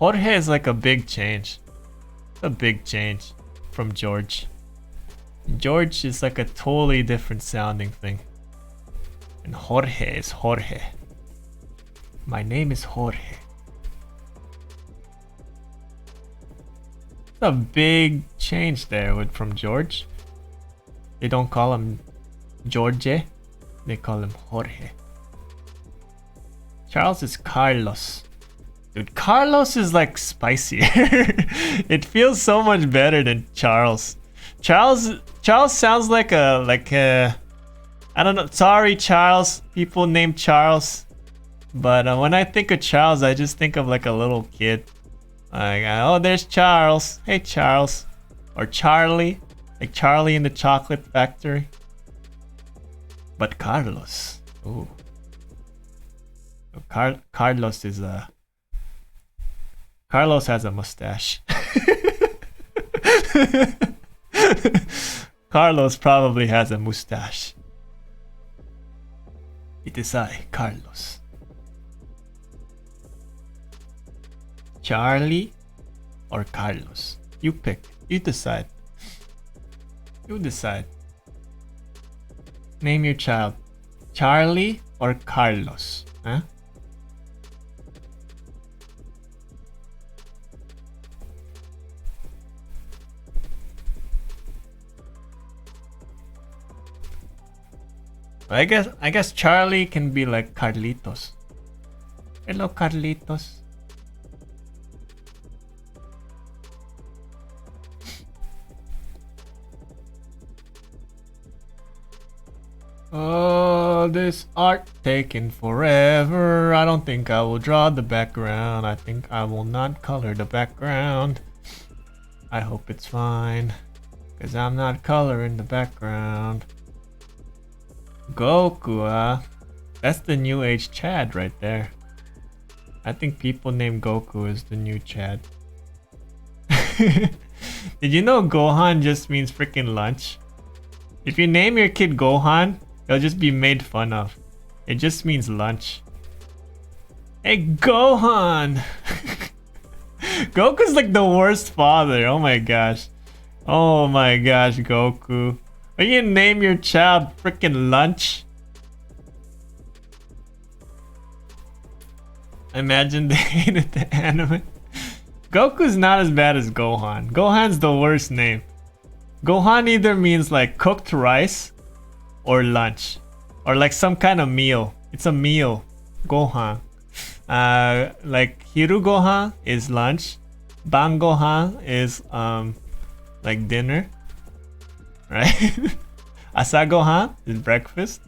Jorge is like a big change. A big change from George. George is like a totally different sounding thing. And Jorge is Jorge. My name is Jorge. It's a big change there from George. They don't call him George. They call him Jorge. Charles is Carlos. Dude, Carlos is like spicier. It feels so much better than Charles. Charles sounds like a I don't know. Sorry, Charles. People named Charles, but when I think of Charles, I just think of like a little kid. Like, oh, there's Charles. Hey, Charles, or Charlie, like Charlie in the Chocolate Factory. But Carlos, ooh, Carlos is a. Carlos has a mustache. Carlos probably has a mustache. It is I, Carlos. Charlie or Carlos? You pick. You decide. You decide. Name your child. Charlie or Carlos? Huh? I guess Charlie can be like Carlitos. Hello, Carlitos. Oh, this art taking forever. I don't think I will draw the background. I think I will not color the background. I hope it's fine, 'cause I'm not coloring the background. Goku, that's the new age Chad right there. I think people named Goku is the new Chad. Did you know Gohan just means freaking lunch? If you name your kid Gohan, he'll just be made fun of. It just means lunch. Hey, Gohan! Goku's like the worst father. Oh my gosh. Oh my gosh, Goku. Are you gonna name your child freaking lunch? Imagine they hated the anime. Goku's not as bad as Gohan. Gohan's the worst name. Gohan either means like cooked rice or lunch. Or like some kind of meal. It's a meal. Gohan. Like Hiru Gohan is lunch. Ban Gohan is like dinner. Right? Asa Gohan is breakfast.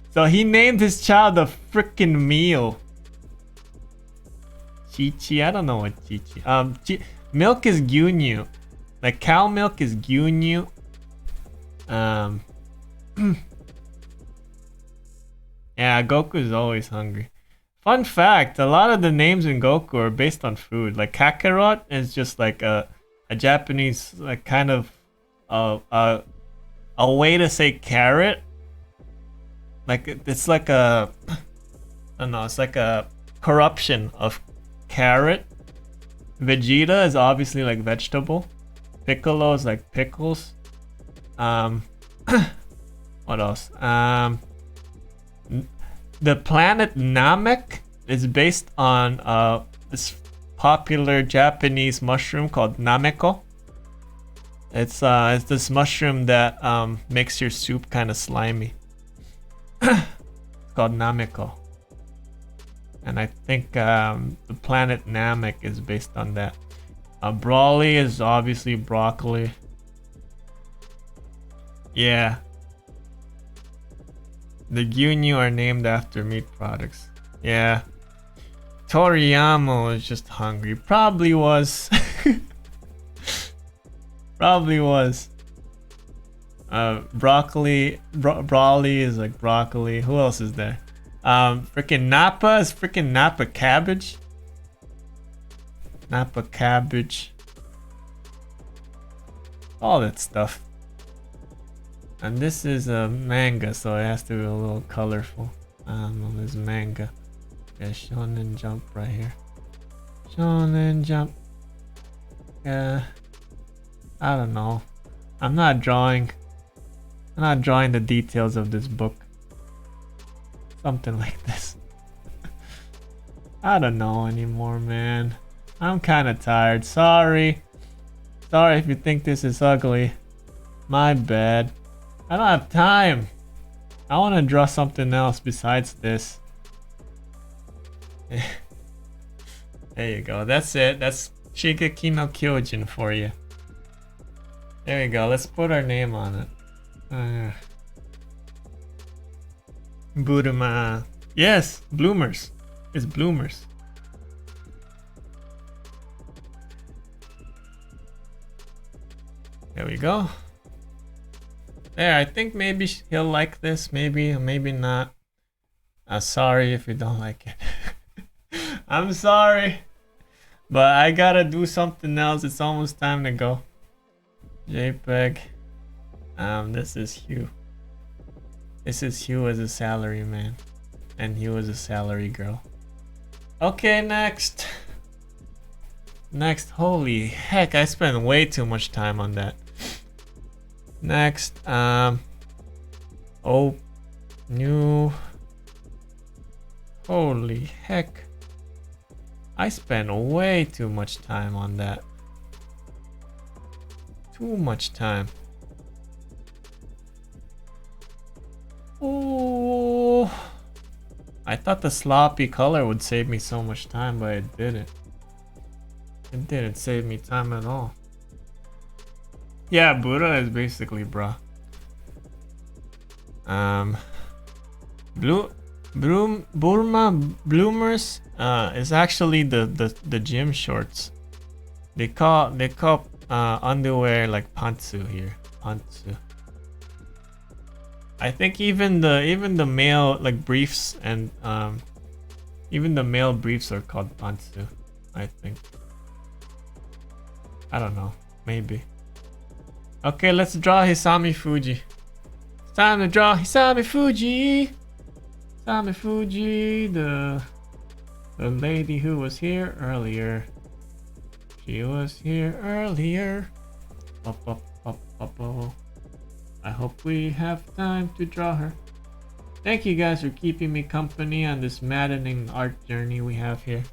So he named his child a freaking meal. Chi-Chi, I don't know what Chi-Chi. Milk is gyunyu. Like cow milk is gyunyu. Yeah, Goku is always hungry. Fun fact, a lot of the names in Goku are based on food. Like Kakarot is just like a Japanese like kind of a way to say carrot. Like it's like a I don't know, it's like a corruption of carrot. Vegeta is obviously like vegetable. Piccolo is like pickles. What else? The planet Namek is based on this popular Japanese mushroom called Nameko. It's this mushroom that makes your soup kind of slimy. It's called Nameko. And I think the planet Namek is based on that. Broly is obviously broccoli. Yeah. The Gyunyu are named after meat products. Yeah. Toriyama is just hungry. Probably was. Probably was. Broly is like broccoli. Who else is there? Freaking Nappa is freaking Nappa cabbage. Nappa cabbage. All that stuff. And this is a manga, so it has to be a little colorful. There's manga. Yeah, Shonen Jump right here. Shonen Jump. Yeah. I don't know. I'm not drawing the details of this book. Something like this. I don't know anymore, man. I'm kind of tired. Sorry. Sorry if you think this is ugly. My bad. I don't have time. I want to draw something else besides this. There you go. That's it. That's Shigeki no Kyojin for you. There you go. Let's put our name on it. Buruma. Yes, bloomers. It's bloomers. There we go. There, I think maybe he'll like this. Maybe, maybe not. Sorry if you don't like it. I'm sorry. But I gotta do something else. It's almost time to go. JPEG. This is Hugh. This is Hugh as a salary man. And Hugh as a salary girl. Okay, next. Next. Holy heck, I spent way too much time on that. Next, oh, new. Holy heck. I spent way too much time on that. Too much time. Oh, I thought the sloppy color would save me so much time, but it didn't. It didn't save me time at all. Yeah, Buddha is basically bra. Burma bloomers is actually the gym shorts. They call underwear like pantsu here. Pantsu. I think even the male like briefs and even the male briefs are called pantsu. I think. I don't know. Maybe. Okay, let's draw Hisami Fuji. It's time to draw Hisami Fuji. Hisami Fuji, the lady who was here earlier. She was here earlier. I hope we have time to draw her. Thank you guys for keeping me company on this maddening art journey we have here.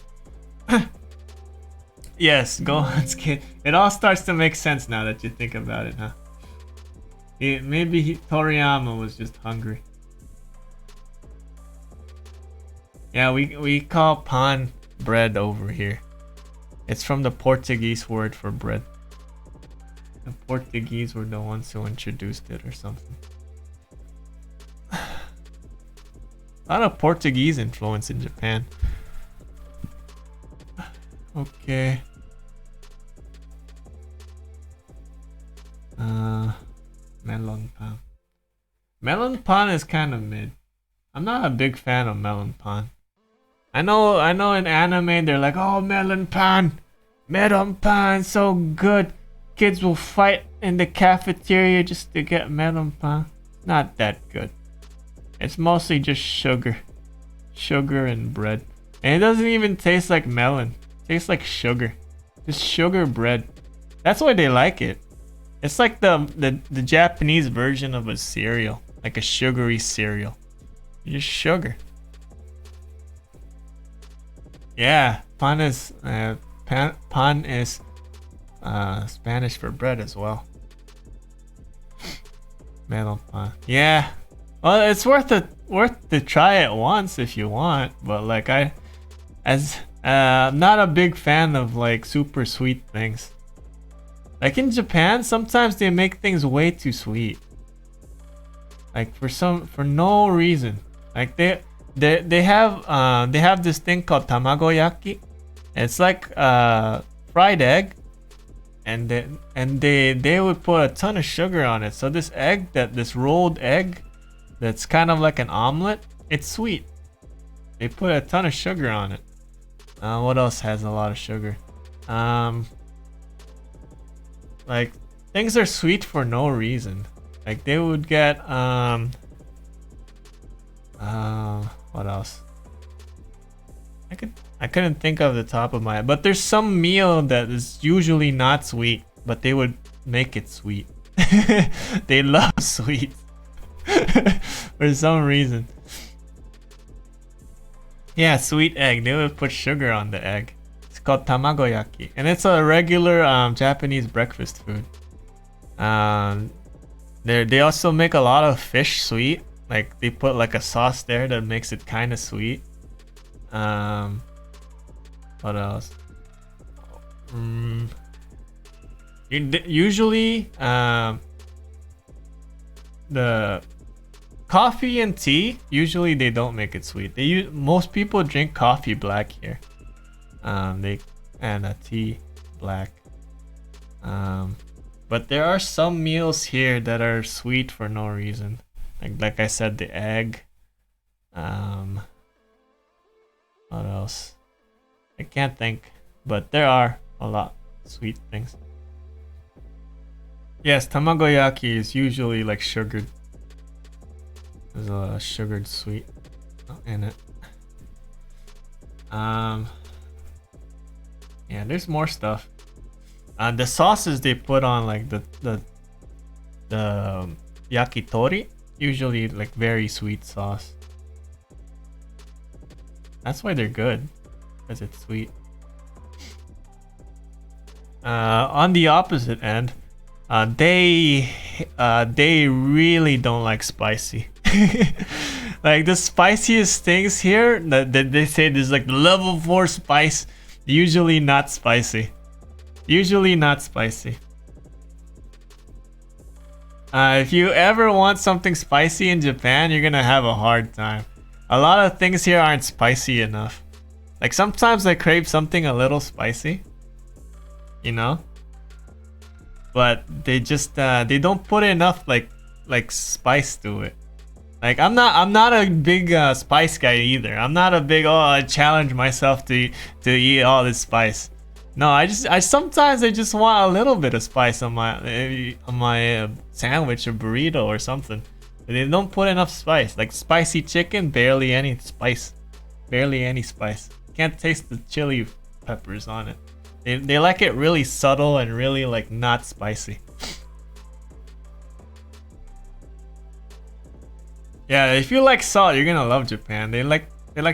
Yes, Gohan's kid. It all starts to make sense now that you think about it, huh? Maybe Toriyama was just hungry. Yeah, we call pan bread over here. It's from the Portuguese word for bread. The Portuguese were the ones who introduced it or something. A lot of Portuguese influence in Japan. Okay. Melon pan. Melon pan is kind of mid. I'm not a big fan of melon pan. I know in anime they're like, oh, melon pan, so good. Kids will fight in the cafeteria just to get melon pan. Not that good. It's mostly just sugar and bread, and it doesn't even taste like melon. It tastes like sugar, just sugar bread. That's why they like it. It's like the Japanese version of a cereal, like a sugary cereal. Just sugar. Yeah, pan is Spanish for bread as well. Melon pan. Yeah. Well, it's worth to try it once if you want, but like I'm not a big fan of like super sweet things. Like in Japan, sometimes they make things way too sweet. Like for no reason. Like they have this thing called tamagoyaki. It's like fried egg, and they would put a ton of sugar on it. So this rolled egg, that's kind of like an omelet, it's sweet. They put a ton of sugar on it. What else has a lot of sugar? Like things are sweet for no reason. Like they would get what else? I couldn't think of the top of my head, but there's some meal that is usually not sweet, but they would make it sweet. They love sweets for some reason. Yeah, sweet egg. They would put sugar on the egg. It's called tamagoyaki, and it's a regular Japanese breakfast food. They also make a lot of fish sweet. Like they put like a sauce there that makes it kind of sweet. What else? Usually, the coffee and tea. Usually they don't make it sweet. Most people drink coffee black here. And a tea black. But there are some meals here that are sweet for no reason. Like I said, the egg. What else? I can't think, but there are a lot of sweet things. Yes, tamagoyaki is usually like sugared. There's a sugared sweet in it. Yeah, there's more stuff. The sauces they put on like the yakitori, usually like very sweet sauce. That's why they're good, because it's sweet. On the opposite end, they really don't like spicy. Like the spiciest things here that they say there's like level 4 spice. Usually not spicy. Usually not spicy. If you ever want something spicy in Japan, you're gonna have a hard time. A lot of things here aren't spicy enough. Like sometimes I crave something a little spicy, you know? But they just they don't put enough like spice to it. Like I'm not a big spice guy either. I'm not a big I challenge myself to eat all this spice. No, I sometimes I just want a little bit of spice on my sandwich or burrito or something. They don't put enough spice. Like spicy chicken, barely any spice. Barely any spice. Can't taste the chili peppers on it. They like it really subtle and really like not spicy. Yeah, if you like salt, you're gonna love Japan. They like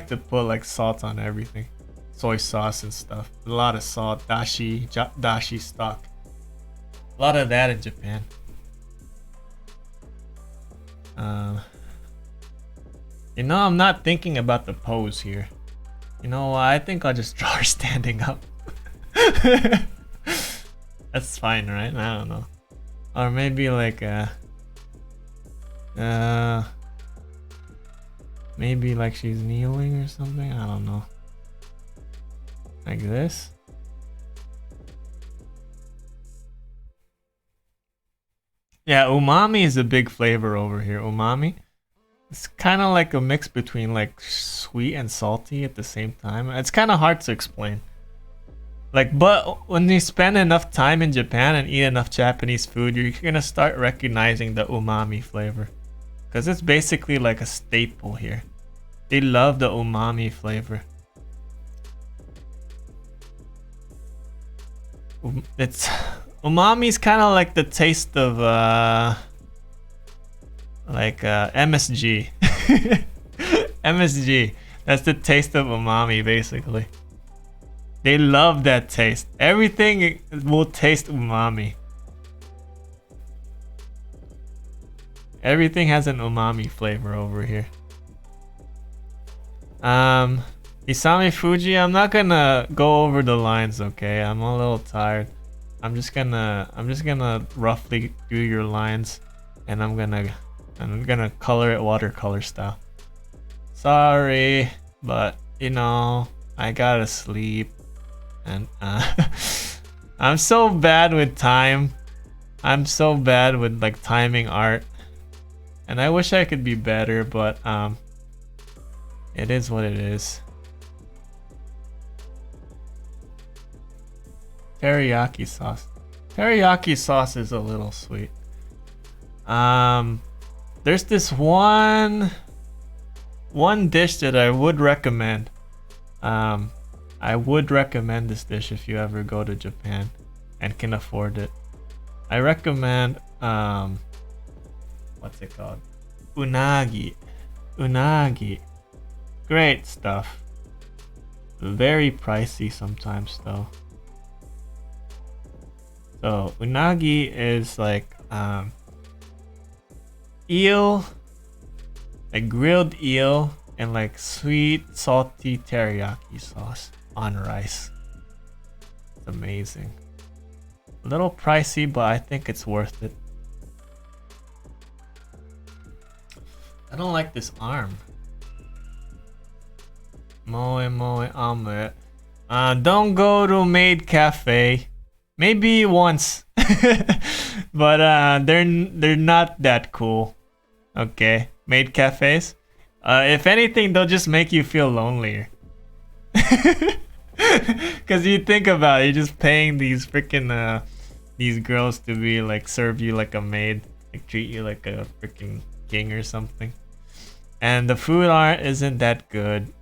to put like salt on everything. Soy sauce and stuff. A lot of salt, dashi stock. A lot of that in Japan. You know, I'm not thinking about the pose here. You know, I think I'll just draw her standing up. That's fine, right? I don't know. Or maybe like maybe like she's kneeling or something. I don't know. Like this. Yeah, umami is a big flavor over here. Umami. It's kind of like a mix between like sweet and salty at the same time. It's kind of hard to explain. Like, but when you spend enough time in Japan and eat enough Japanese food, you're gonna start recognizing the umami flavor. Because it's basically like a staple here. They love the umami flavor. Umami is kind of like the taste of MSG. MSG. That's the taste of umami, basically. They love that taste. Everything will taste umami. Everything has an umami flavor over here. Isami Fuji, I'm not gonna go over the lines, okay? I'm a little tired. I'm just gonna roughly do your lines, and I'm gonna color it watercolor style. Sorry, but you know, I gotta sleep, and I'm so bad with time. I'm so bad with like timing art. And I wish I could be better, but it is what it is. Teriyaki sauce. Teriyaki sauce is a little sweet. There's this one dish that I would recommend. I would recommend this dish if you ever go to Japan and can afford it. I recommend what's it called? Unagi. Unagi. Great stuff. Very pricey sometimes though. So unagi is like eel, like grilled eel and like sweet salty teriyaki sauce on rice. It's amazing. A little pricey, but I think it's worth it. I don't like this arm. Moe omelet. Don't go to Maid Cafe. Maybe once. But they're not that cool. Okay. Maid cafes. If anything, they'll just make you feel lonelier. Cause you think about it, you're just paying these freaking these girls to be like serve you like a maid, like treat you like a freaking king or something. And the food isn't that good.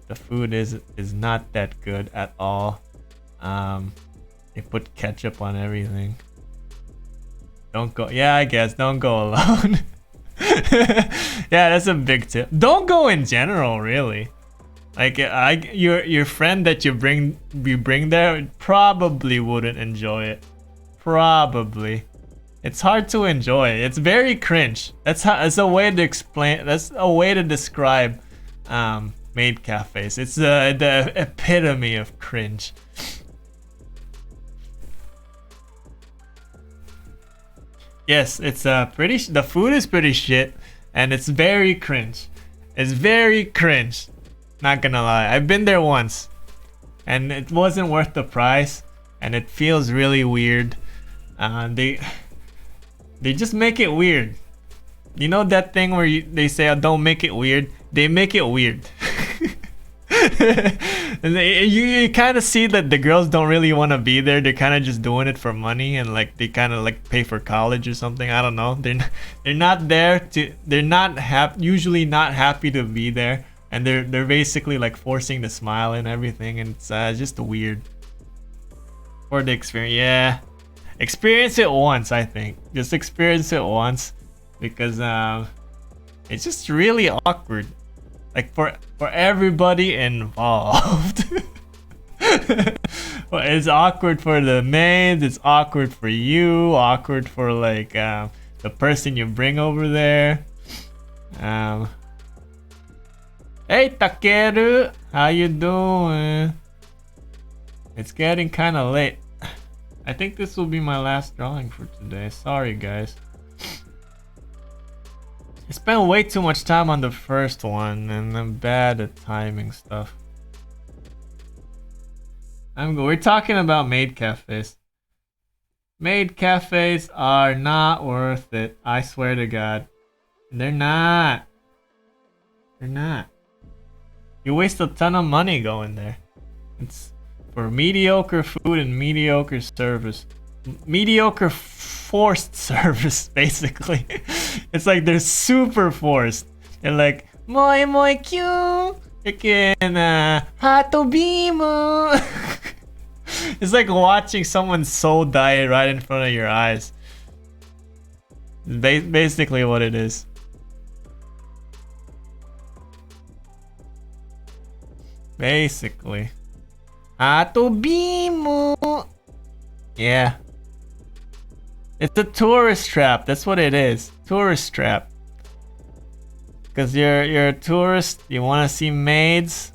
The food is not that good at all. They put ketchup on everything. Don't go. Yeah, I guess don't go alone. Yeah, that's a big tip. Don't go in general, really. Like your friend that you bring there probably wouldn't enjoy it. Probably. It's hard to enjoy. It's very cringe. That's a way to explain. That's a way to describe maid cafes. It's the epitome of cringe. Yes, it's the food is pretty shit, and it's very cringe. It's very cringe. Not gonna lie, I've been there once, and it wasn't worth the price, and it feels really weird. They just make it weird. You know that thing where they say, oh, don't make it weird? They make it weird. And you kind of see that the girls don't really want to be there. They're kind of just doing it for money, and like they kind of like pay for college or something. I don't know. They're not there to. They're not usually not happy to be there, and they're basically like forcing the smile and everything, and it's just weird. For the experience, yeah, experience it once. I think just experience it once, because it's just really awkward. Like for everybody involved. Well, it's awkward for the maids, it's awkward for you, awkward for like the person you bring over there. Hey Takeru, how you doing? It's getting kind of late. I think this will be my last drawing for today. Sorry guys. I spent way too much time on the first one, and I'm bad at timing stuff. We're talking about maid cafes. Maid cafes are not worth it. I swear to God. They're not. They're not. You waste a ton of money going there. It's for mediocre food and mediocre service. Mediocre forced service, basically. It's like they're super forced. They're like, moi moi cute. Hato bimu. It's like watching someone's soul die right in front of your eyes. Basically what it is. Basically. Hato bimu. Yeah. It's a tourist trap. That's what it is. Tourist trap. Because you're a tourist, you want to see maids.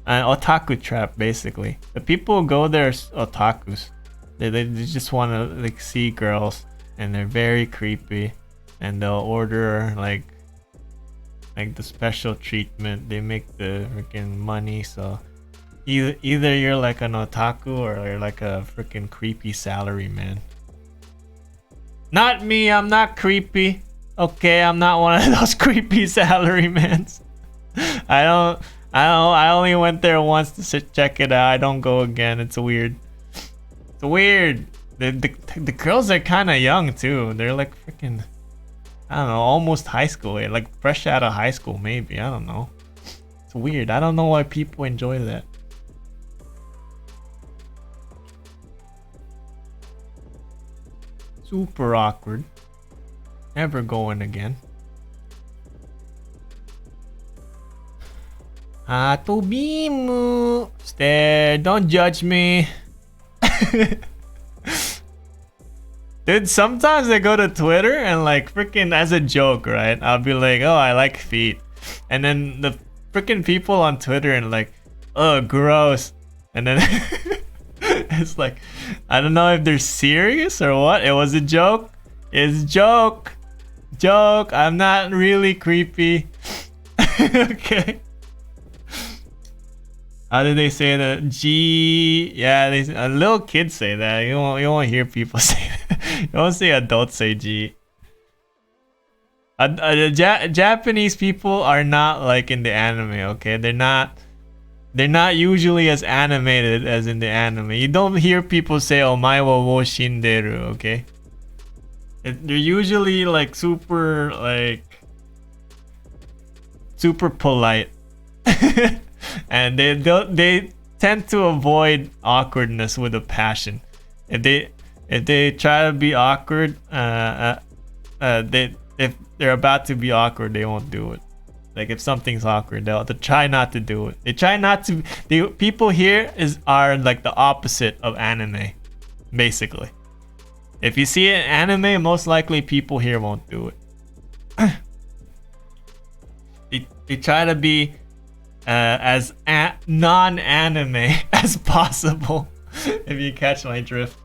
An otaku trap, basically. The people who go there are otakus. They just want to like see girls, and they're very creepy, and they'll order like the special treatment. They make the freaking money, so either you're like an otaku or you're like a freaking creepy salaryman. Not me, I'm not creepy. Okay, I'm not one of those creepy salarymans. I only went there once to check it out. I don't go again. It's weird. It's weird. The girls are kind of young too. They're like freaking, I don't know, almost high school. Like fresh out of high school maybe. I don't know. It's weird. I don't know why people enjoy that. Super awkward. Never going again. Hatobimu. Stare. Don't judge me. Dude, sometimes I go to Twitter and like freaking as a joke, right? I'll be like, oh, I like feet. And then the freaking people on Twitter and like, oh, gross. And then it's like, I don't know if they're serious or what. It was a joke. It's a joke. Joke. I'm not really creepy. Okay. How did they say that? G. Yeah, little kids say that. You won't hear people say that. You won't see adults say G. Japanese people are not like in the anime. Okay, they're not usually as animated as in the anime. You don't hear people say "omae wa wo shinderu." Okay, they're usually like super polite. And they tend to avoid awkwardness with a passion. If they try to be awkward, if they're about to be awkward, they won't do it. Like if something's awkward, they'll try not to do it. They try not to. The people here are like the opposite of anime, basically. If you see an anime, most likely people here won't do it. They try to be as non-anime as possible. If you catch my drift.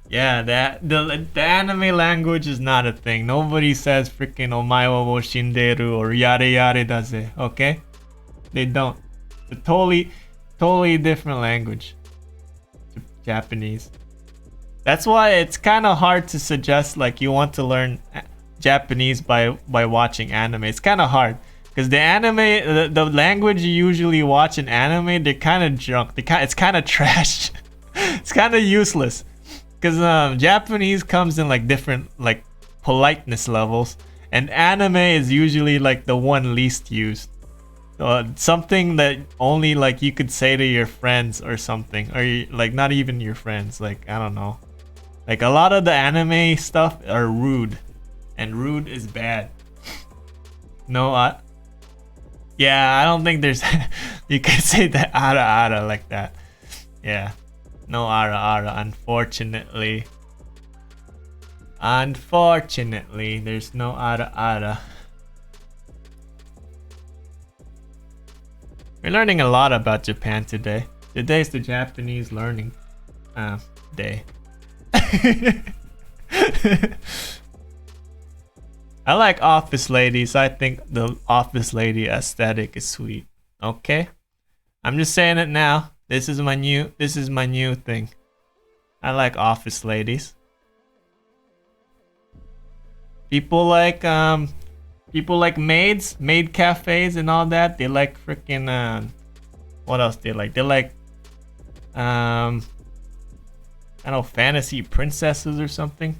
Yeah, the anime language is not a thing. Nobody says freaking omae wa wo shinderu or yare yare daze, okay? They don't. It's a totally different language to Japanese. That's why it's kind of hard to suggest like you want to learn Japanese by watching anime. It's kind of hard because the anime, the language you usually watch in anime, they're kind of junk. It's kind of trash. It's kind of useless because Japanese comes in like different like politeness levels, and anime is usually like the one least used. Something that only like you could say to your friends or something, or like not even your friends. Like I don't know. Like a lot of the anime stuff are rude, and rude is bad. No, yeah, I don't think there's you can say that ara like that. Yeah, no ara, unfortunately. Unfortunately, there's no ara. We're learning a lot about Japan today. Today's the Japanese learning day. I like office ladies. I think the office lady aesthetic is sweet. Okay? I'm just saying it now. This is my new thing. I like office ladies. People like maids, maid cafes and all that. They like freaking what else they like? They like I don't know, fantasy princesses or something.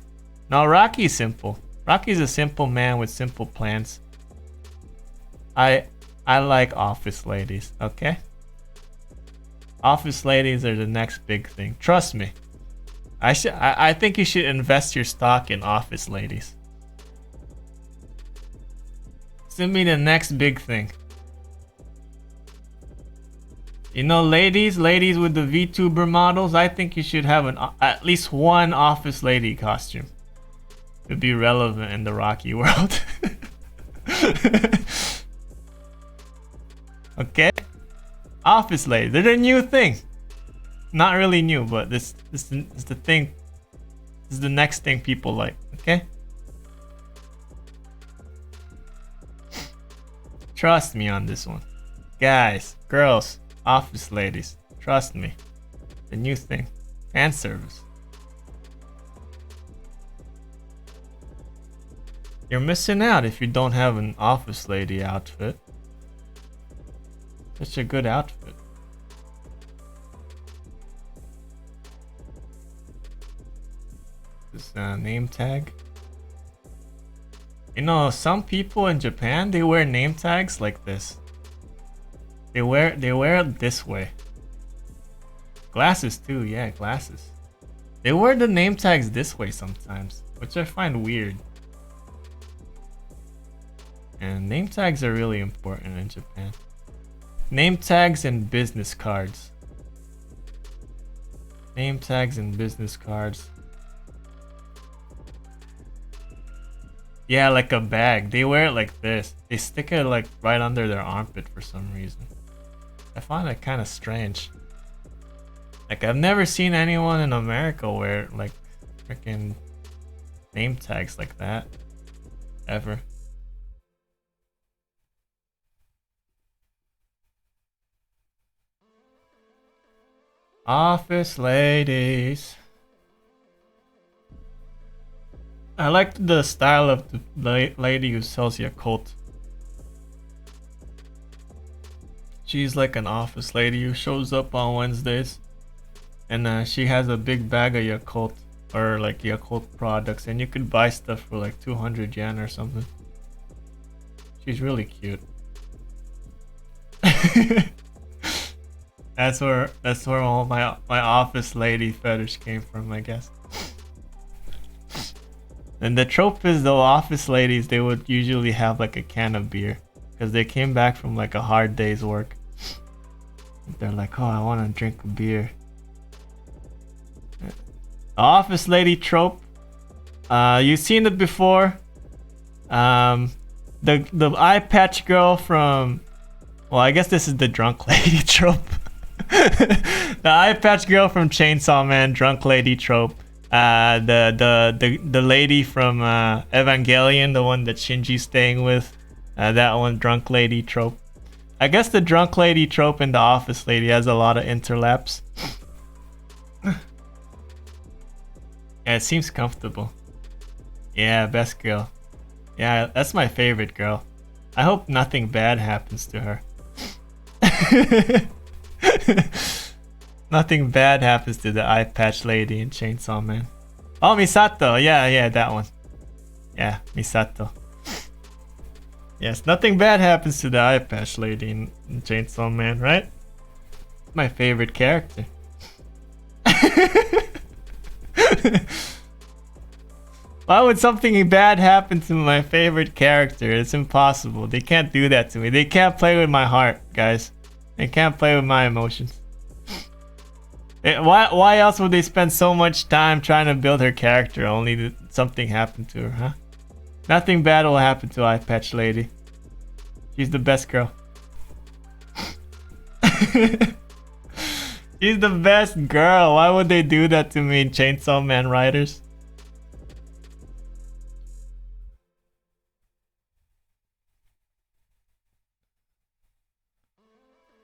No, Rocky's simple. Rocky's a simple man with simple plans. I like office ladies, okay? Office ladies are the next big thing. Trust me. I think you should invest your stock in office ladies. It's gonna be the next big thing. You know, ladies with the Vtuber models, I think you should have at least one office lady costume to be relevant in the Rocky world. Okay? Office ladies, they're the new thing. Not really new, but this is the thing. This is the next thing people like, okay? Trust me on this one. Guys, girls, office ladies, trust me. The new thing. Fan service. You're missing out if you don't have an office lady outfit. Such a good outfit. This name tag. You know, some people in Japan, they wear name tags like this. They wear it this way. Glasses too, yeah, glasses. They wear the name tags this way sometimes, which I find weird. And name tags are really important in Japan. Name tags and business cards. Name tags and business cards. Yeah, like a bag. They wear it like this. They stick it like right under their armpit for some reason. I find it kind of strange. Like I've never seen anyone in America wear like freaking name tags like that. Ever. Office ladies. I like the style of the lady who sells Yakult. She's like an office lady who shows up on Wednesdays, and she has a big bag of Yakult or like Yakult products, and you could buy stuff for like 200 yen or something. She's really cute. That's where all my office lady fetish came from, I guess. And the trope is the office ladies, they would usually have like a can of beer because they came back from like a hard day's work. They're like, oh, I want to drink a beer. The office lady trope. You've seen it before. The eye patch girl from, well, I guess this is the drunk lady trope. The eye patch girl from Chainsaw Man, drunk lady trope. The lady from Evangelion, the one that Shinji's staying with, that one, drunk lady trope. I guess the drunk lady trope and the office lady has a lot of interlaps. Yeah, it seems comfortable. Yeah, best girl. Yeah, that's my favorite girl. I hope nothing bad happens to her. Nothing bad happens to the eye patch lady in Chainsaw Man. Oh, Misato. Yeah, that one. Yeah, Misato. Yes, nothing bad happens to the eye patch lady in Chainsaw Man, right? My favorite character. Why would something bad happen to my favorite character? It's impossible. They can't do that to me. They can't play with my heart, guys. They can't play with my emotions. Why else would they spend so much time trying to build her character only to something happened to her, huh? Nothing bad will happen to Eye Patch Lady. She's the best girl. She's the best girl. Why would they do that to me, Chainsaw Man writers?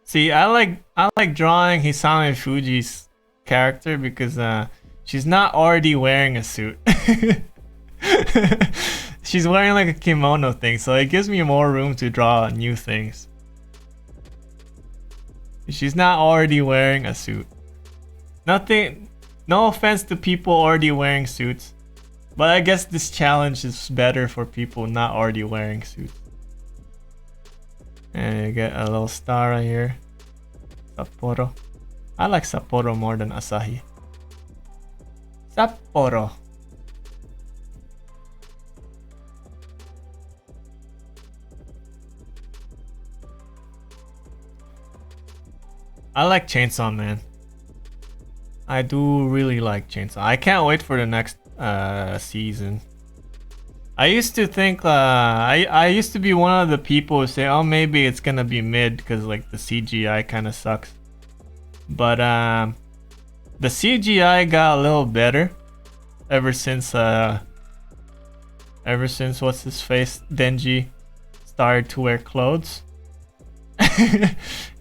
See, I like drawing Hisame Fuji's character because she's not already wearing a suit. She's wearing like a kimono thing, so it gives me more room to draw new things. She's not already wearing a suit. No offense to people already wearing suits, but I guess this challenge is better for people not already wearing suits. And you get a little star right here. Sapporo. I like Sapporo more than Asahi. Sapporo. I like Chainsaw Man. I do really like Chainsaw. I can't wait for the next season. I used to think I used to be one of the people who say, oh, maybe it's gonna be mid because like the CGI kind of sucks. But the CGI got a little better ever since what's his face, Denji started to wear clothes.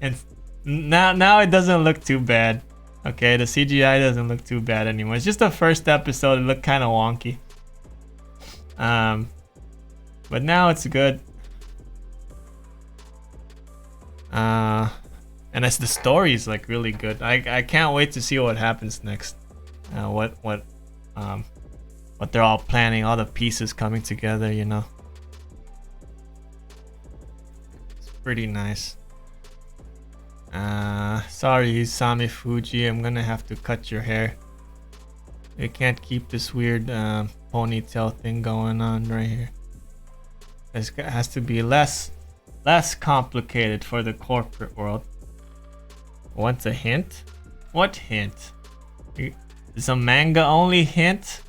And now it doesn't look too bad. Okay, the CGI doesn't look too bad anymore. It's just the first episode, it looked kind of wonky. But now it's good. And as the story is like really good. I can't wait to see what happens next. What they're all planning, all the pieces coming together, you know. It's pretty nice. Sorry, Hisame Fuji, I'm gonna have to cut your hair. You can't keep this weird ponytail thing going on right here. It has to be less complicated for the corporate world. Want a hint? What hint? Is a manga only hint?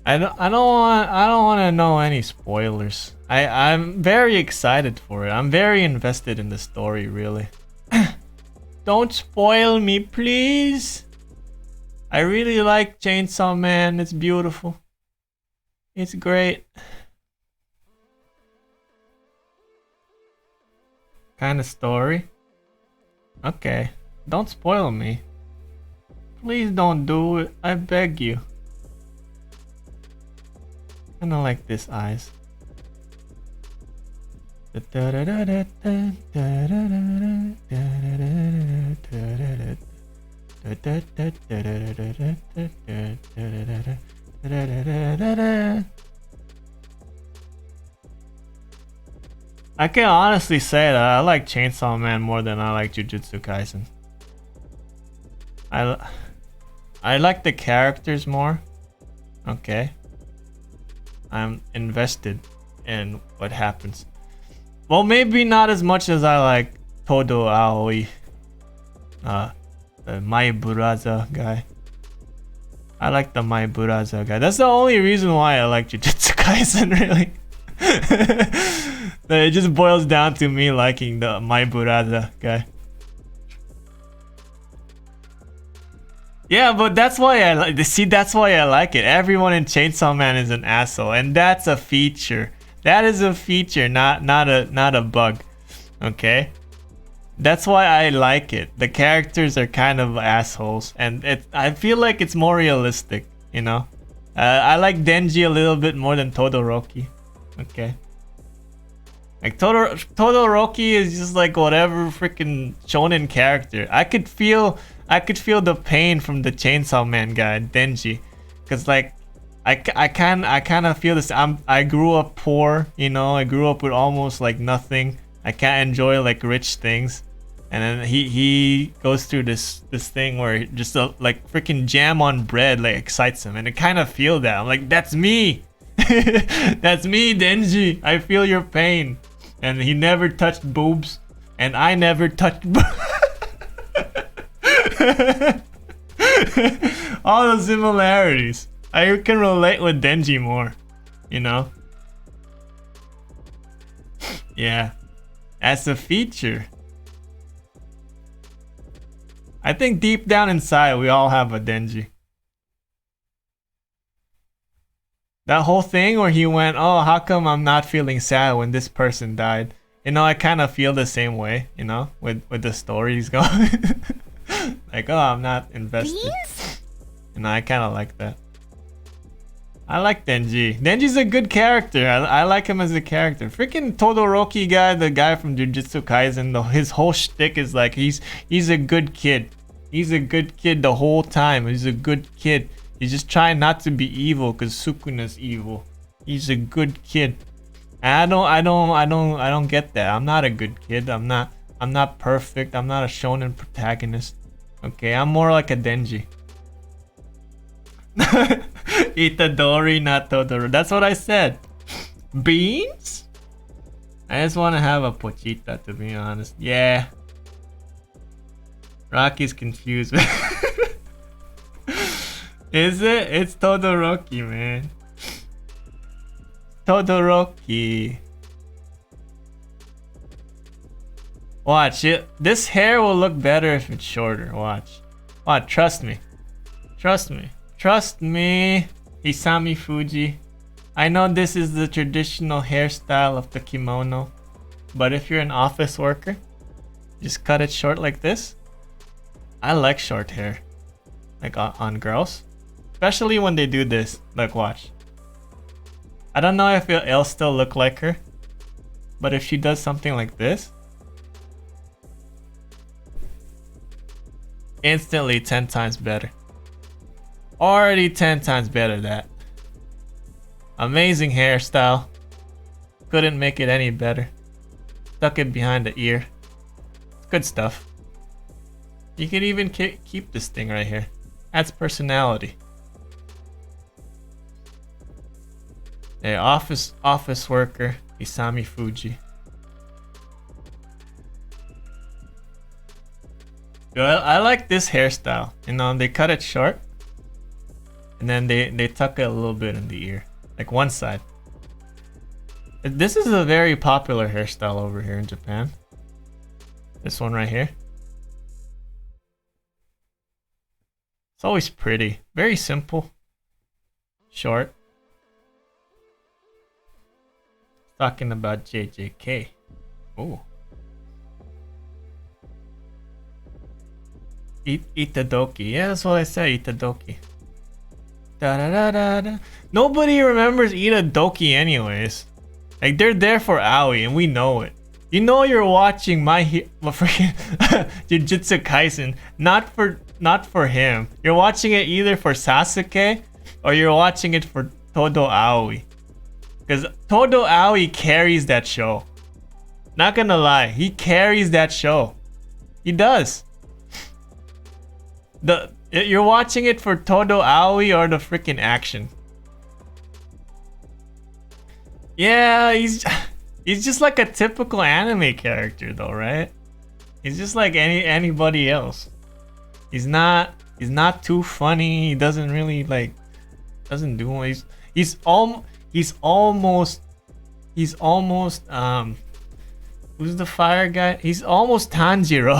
I don't want to know any spoilers. I'm very excited for it. I'm very invested in the story, really. Don't spoil me, please. I really like Chainsaw Man. It's beautiful. It's great. Kind of story. Okay. Don't spoil me. Please don't do it. I beg you. Kinda like this eyes. I can honestly say that I like Chainsaw Man more than I like Jujutsu Kaisen. I like the characters more. Okay. I'm invested in what happens. Well, maybe not as much as I like Todo Aoi. The My Brother guy. I like the My Brother guy. That's the only reason why I like Jujutsu Kaisen, really. It just boils down to me liking the My Brother guy. Yeah, but that's why I like. See, that's why I like it. Everyone in Chainsaw Man is an asshole, and that's a feature. That is a feature, not a bug. Okay. That's why I like it. The characters are kind of assholes, and I feel like it's more realistic, you know? I like Denji a little bit more than Todoroki. Okay. Like Todoroki is just like whatever freaking shonen character. I could feel the pain from the Chainsaw Man guy, Denji. Cause like I kind of feel this. I grew up poor, you know. I grew up with almost like nothing. I can't enjoy like rich things. And then he goes through this thing where just like freaking jam on bread like excites him, and I kind of feel that. I'm like, that's me. That's me, Denji. I feel your pain. And he never touched boobs, and I never touched all the similarities. I can relate with Denji more, you know? Yeah. As a feature. I think deep down inside we all have a Denji. That whole thing where he went, oh, how come I'm not feeling sad when this person died? You know, I kind of feel the same way, you know, with the stories going. Like, oh, I'm not invested. You know, I kind of like that. I like Denji. Denji's a good character. I like him as a character. Freaking Todoroki guy, the guy from Jujutsu Kaisen, his whole shtick is like he's a good kid. He's a good kid the whole time. He's a good kid. He's just trying not to be evil because Sukuna's evil. He's a good kid. And I don't get that. I'm not a good kid. I'm not perfect. I'm not a shonen protagonist. Okay, I'm more like a Denji. Itadori, not Totoro. That's what I said. Beans? I just want to have a pochita, to be honest. Yeah. Rocky's confused. Is it? It's Todoroki, man. Todoroki. Watch it. This hair will look better if it's shorter. Watch. Watch. Trust me. Trust me. Trust me. Isami Fuji. I know this is the traditional hairstyle of the kimono, but if you're an office worker, just cut it short like this. I like short hair. Like on girls. Especially when they do this. Like, watch. I don't know if it'll still look like her, but if she does something like this, instantly 10 times better. Already 10 times better that. Amazing hairstyle. Couldn't make it any better. Stuck it behind the ear. It's good stuff. You can even keep this thing right here. Adds personality. Hey, office worker, Isami Fuji. Well, I like this hairstyle. You know, they cut it short, and then they tuck it a little bit in the ear, like one side. This is a very popular hairstyle over here in Japan. This one right here. It's always pretty. Very simple. Short. Talking about JJK. Oh. Itadoki. Yeah, that's what I said. Itadoki. Da da da da da. Nobody remembers Itadoki anyways. Like, they're there for Aoi and we know it. You know you're watching freaking Jujutsu Kaisen not for him. You're watching it either for Sasuke or you're watching it for Todo Aoi. Because Todo Aoi carries that show. Not gonna lie, he carries that show. He does. You're watching it for Todo Aoi or the freaking action. Yeah, he's just like a typical anime character though, right? He's just like anybody else. He's not too funny. He doesn't really like doesn't do he's almost who's the fire guy? He's almost Tanjiro.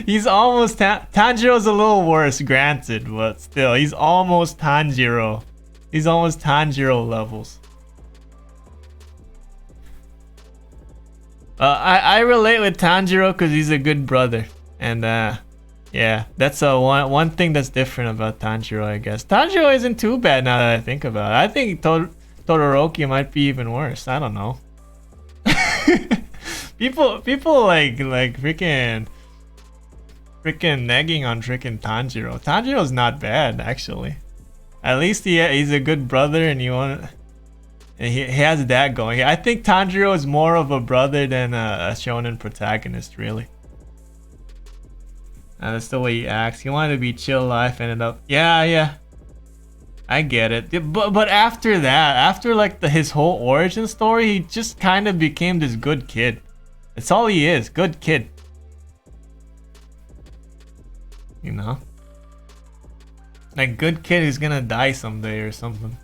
He's almost Tanjiro's a little worse, granted, but still, he's almost Tanjiro. He's almost Tanjiro levels. I relate with Tanjiro because he's a good brother, and yeah, that's one thing that's different about Tanjiro, I guess. Tanjiro isn't too bad now that I think about it. I think Todoroki might be even worse. I don't know. people like freaking negging on freaking Tanjiro. Tanjiro's not bad actually. At least he's a good brother, and he has that going. I think Tanjiro is more of a brother than a shonen protagonist, really. That's the way he acts. He wanted to be chill life, ended up. Yeah. I get it. But after that, after like his whole origin story, he just kind of became this good kid. That's all he is, good kid. You know? Like good kid who's gonna die someday or something.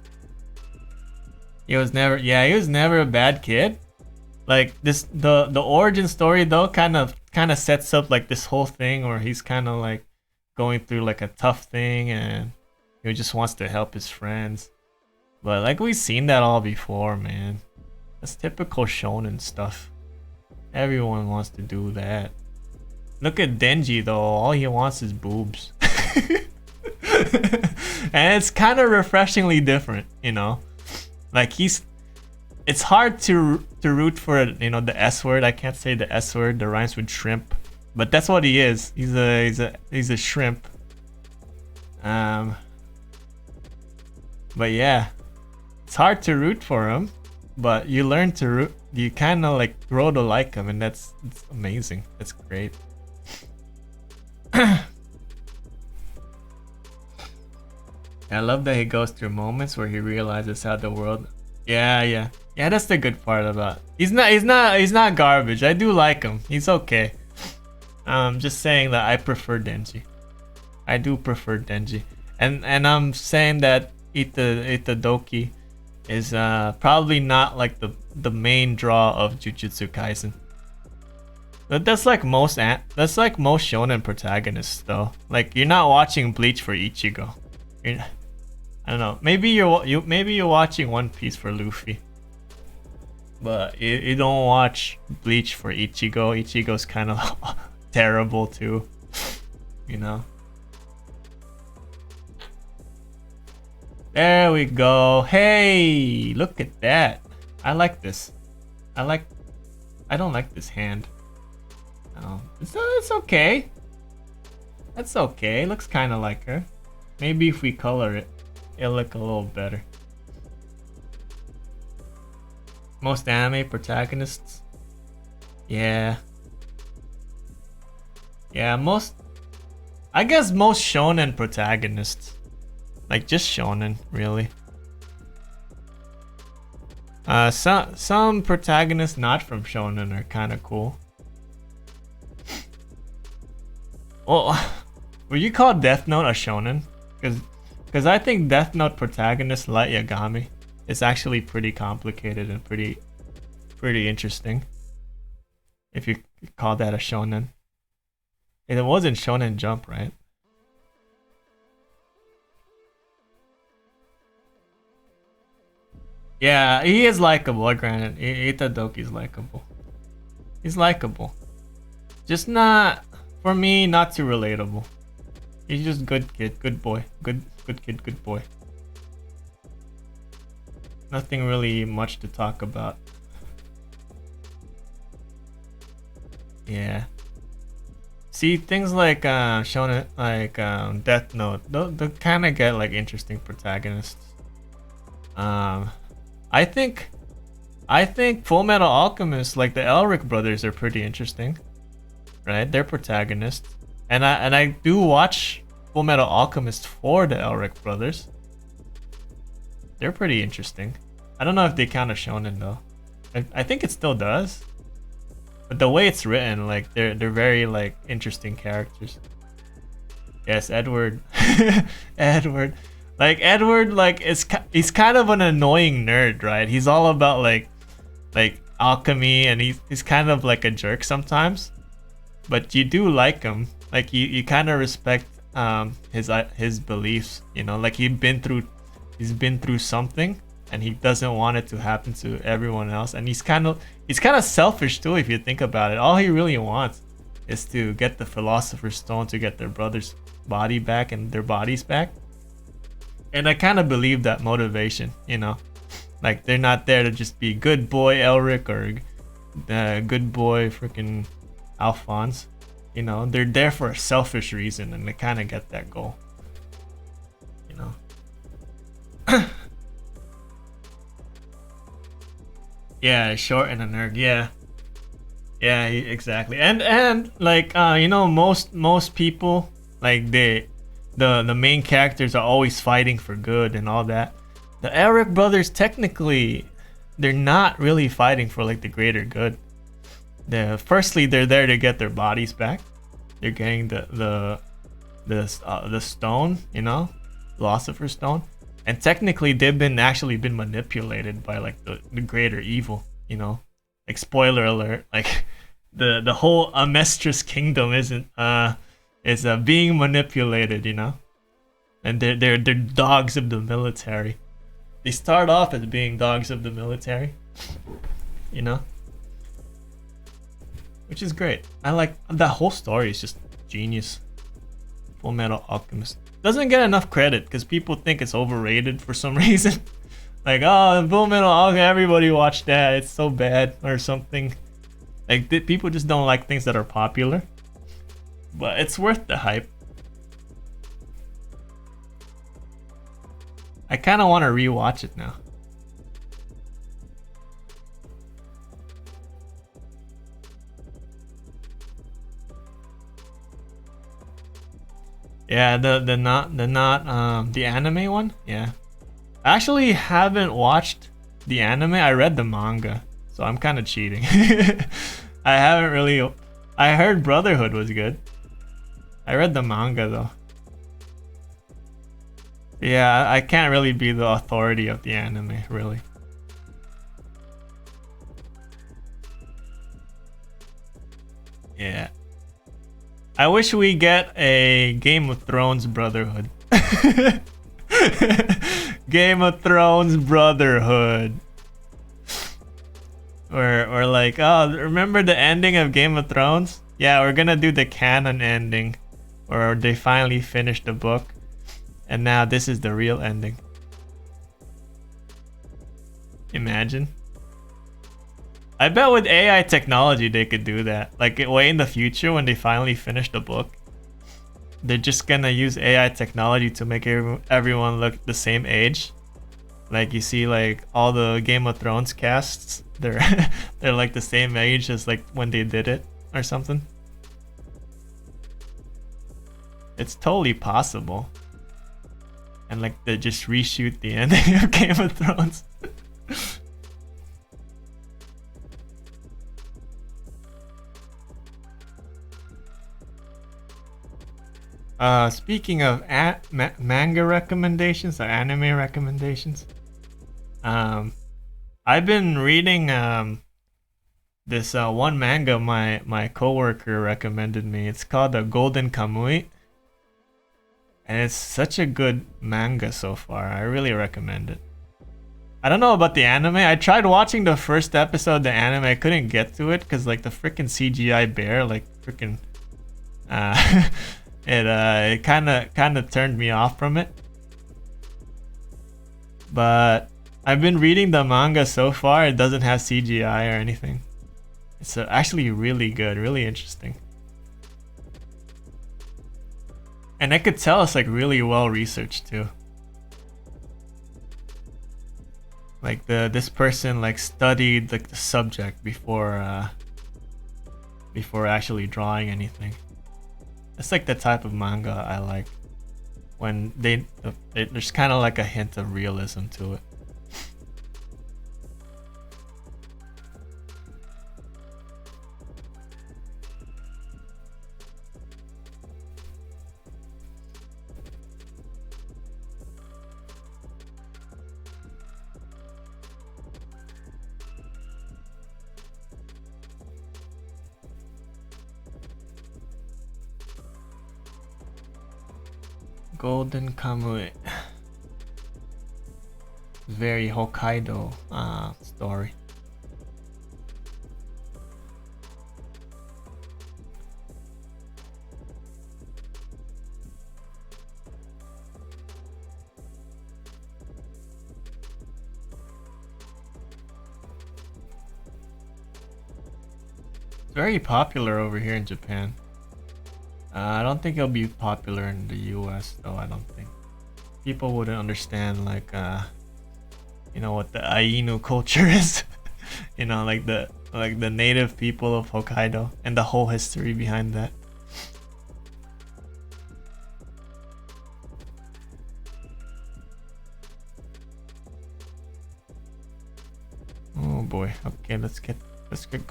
He was never a bad kid. Like the origin story though kind of sets up like this whole thing where he's kind of like going through like a tough thing, and he just wants to help his friends. But like we've seen that all before, man. That's typical shonen stuff. Everyone wants to do that. Look at Denji though, all he wants is boobs. And it's kind of refreshingly different, you know? Like it's hard to root for, you know, the S word. I can't say the S word, that rhymes with shrimp. But that's what he is. He's a shrimp. But yeah. It's hard to root for him, but you learn to root, you kind of like grow to like him, and it's amazing. It's great. I love that he goes through moments where he realizes how the world. Yeah. That's the good part about it. He's not garbage. I do like him. He's okay. Just saying that I prefer Denji. I do prefer Denji, and I'm saying that Itadoki is probably not like the main draw of Jujutsu Kaisen. But that's like most shonen protagonists though. Like you're not watching Bleach for Ichigo. I don't know. Maybe you're watching One Piece for Luffy, but you don't watch Bleach for Ichigo. Ichigo's kind of terrible too, you know. There we go. Hey, look at that. I like this. I don't like this hand. It's okay. That's okay. Looks kind of like her. Maybe if we color it, it'll look a little better. Most anime protagonists. Yeah, I guess most shonen protagonists. Like just shonen, really. Some protagonists not from shonen are kind of cool. Well, would you call Death Note a shonen? Because I think Death Note protagonist Light Yagami is actually pretty complicated and pretty interesting. If you call that a shonen. It wasn't Shonen Jump, right? Yeah, he is likable, granted. Itadoki's likable. He's likable. Just not, for me, not too relatable. He's just good kid, good boy. Good kid, good boy. Nothing really much to talk about. Yeah. See, things like shonen, like Death Note, they kind of get like interesting protagonists. I think Full Metal Alchemist, like the Elric brothers, are pretty interesting, right? They're protagonists, and I do watch Full Metal Alchemist for the Elric brothers. They're pretty interesting. I don't know if they count as shonen though. I think it still does, but the way it's written, like they're very like interesting characters. Yes, Edward. Edward. Like Edward, like he's kind of an annoying nerd, right? He's all about like alchemy, and he's kind of like a jerk sometimes, but you do like him. Like you kind of respect his beliefs, you know. Like he's been through something, and he doesn't want it to happen to everyone else. And he's kind of selfish too, if you think about it. All he really wants is to get the Philosopher's Stone to get their brother's body back and their bodies back. And I kind of believe that motivation, you know, like they're not there to just be good boy Elric or good boy freaking Alphonse. You know, they're there for a selfish reason, and they kind of get that goal. You know. Yeah, short and a nerd. Yeah, exactly. And like you know, most people, like the main characters are always fighting for good and all that. The Elric brothers, technically, they're not really fighting for like the greater good. Firstly, they're there to get their bodies back. They're getting the stone, you know, Philosopher's Stone. And technically, they've actually been manipulated by like the greater evil, you know. Like, spoiler alert, like the whole Amestris kingdom is being manipulated, you know. And they're dogs of the military. They start off as being dogs of the military, you know. Which is great. I like that whole story. Is just genius. Full Metal Alchemist doesn't get enough credit because people think it's overrated for some reason. Like, oh, Full Metal Alchemist, everybody watched that. It's so bad or something. Like, people just don't like things that are popular. But it's worth the hype. I kind of want to rewatch it now. Yeah, the anime one. Yeah, I actually haven't watched the anime. I read the manga, so I'm kind of cheating. I haven't really. I heard Brotherhood was good. I read the manga though. Yeah, I can't really be the authority of the anime, really. Yeah. I wish we get a Game of Thrones Brotherhood. Game of Thrones Brotherhood. Or like, oh, remember the ending of Game of Thrones? Yeah, we're gonna do the canon ending. Or they finally finished the book. And now this is the real ending. Imagine. I bet with AI technology they could do that. Like way in the future when they finally finish the book, they're just gonna use AI technology to make everyone look the same age. Like you see, like all the Game of Thrones casts, they're they're like the same age as like when they did it or something. It's totally possible. And like they just reshoot the ending of Game of Thrones. Speaking of manga recommendations or anime recommendations, I've been reading this one manga my coworker recommended me. It's called The Golden Kamuy, and it's such a good manga so far. I really recommend it. I don't know about the anime. I tried watching the first episode of the anime. I couldn't get to it because like the freaking CGI bear, like freaking it kind of turned me off from it. But I've been reading the manga so far. It doesn't have CGI or anything. It's actually really good, really interesting. And I could tell it's like really well researched too. Like this person like studied like the subject before actually drawing anything. It's like the type of manga I like, when there's kind of like a hint of realism to it. Golden Kamuy. very Hokkaido story. It's very popular over here in Japan. I don't think it'll be popular in the US though. I don't think people wouldn't understand like you know what the Ainu culture is. You know, like the native people of Hokkaido and the whole history behind that. Oh boy. Okay, let's get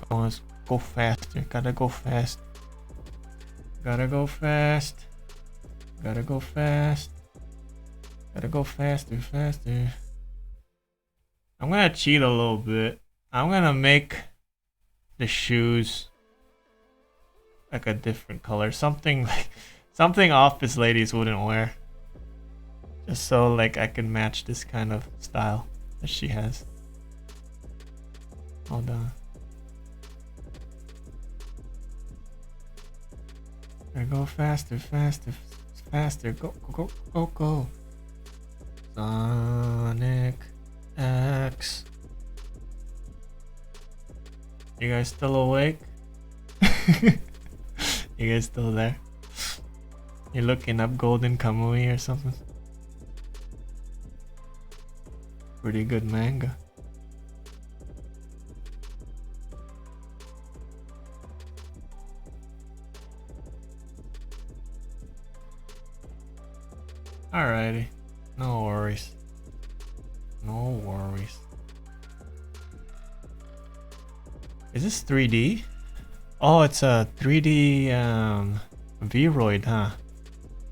going. Let's go faster. Gotta go fast. Gotta go fast. Gotta go fast. Gotta go faster, faster. I'm gonna cheat a little bit. I'm gonna make the shoes like a different color. Something like something office ladies wouldn't wear. Just so like I can match this kind of style that she has. Hold on. Go faster, faster, faster. Go, go, go, go, go. Sonic X. You guys still awake? You guys still there? You're looking up Golden Kamui or something? Pretty good manga. Alrighty. No worries. No worries. Is this 3D? Oh, it's a 3D Vroid, huh?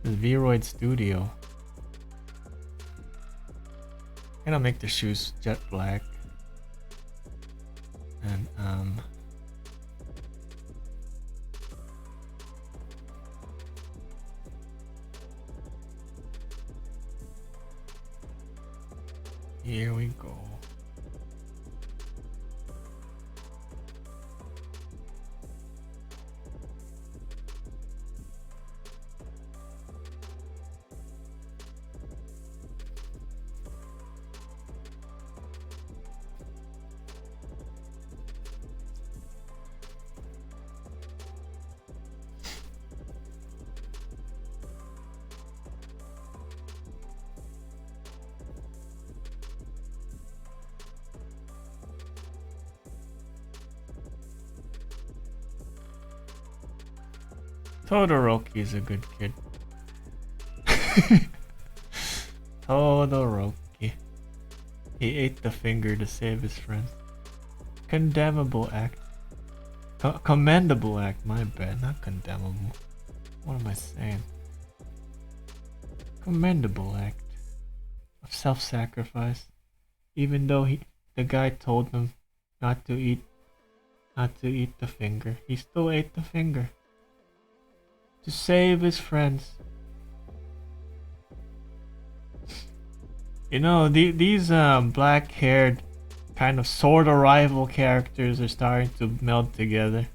This Vroid Studio. I'm gonna make the shoes jet black. And here we go. Todoroki is a good kid. Todoroki. He ate the finger to save his friends. Condemnable act. Commendable act, my bad, not condemnable. What am I saying? Commendable act of self-sacrifice. Even though the guy told him not to eat the finger, he still ate the finger. To save his friends. You know, these black-haired kind of sort of rival characters are starting to meld together.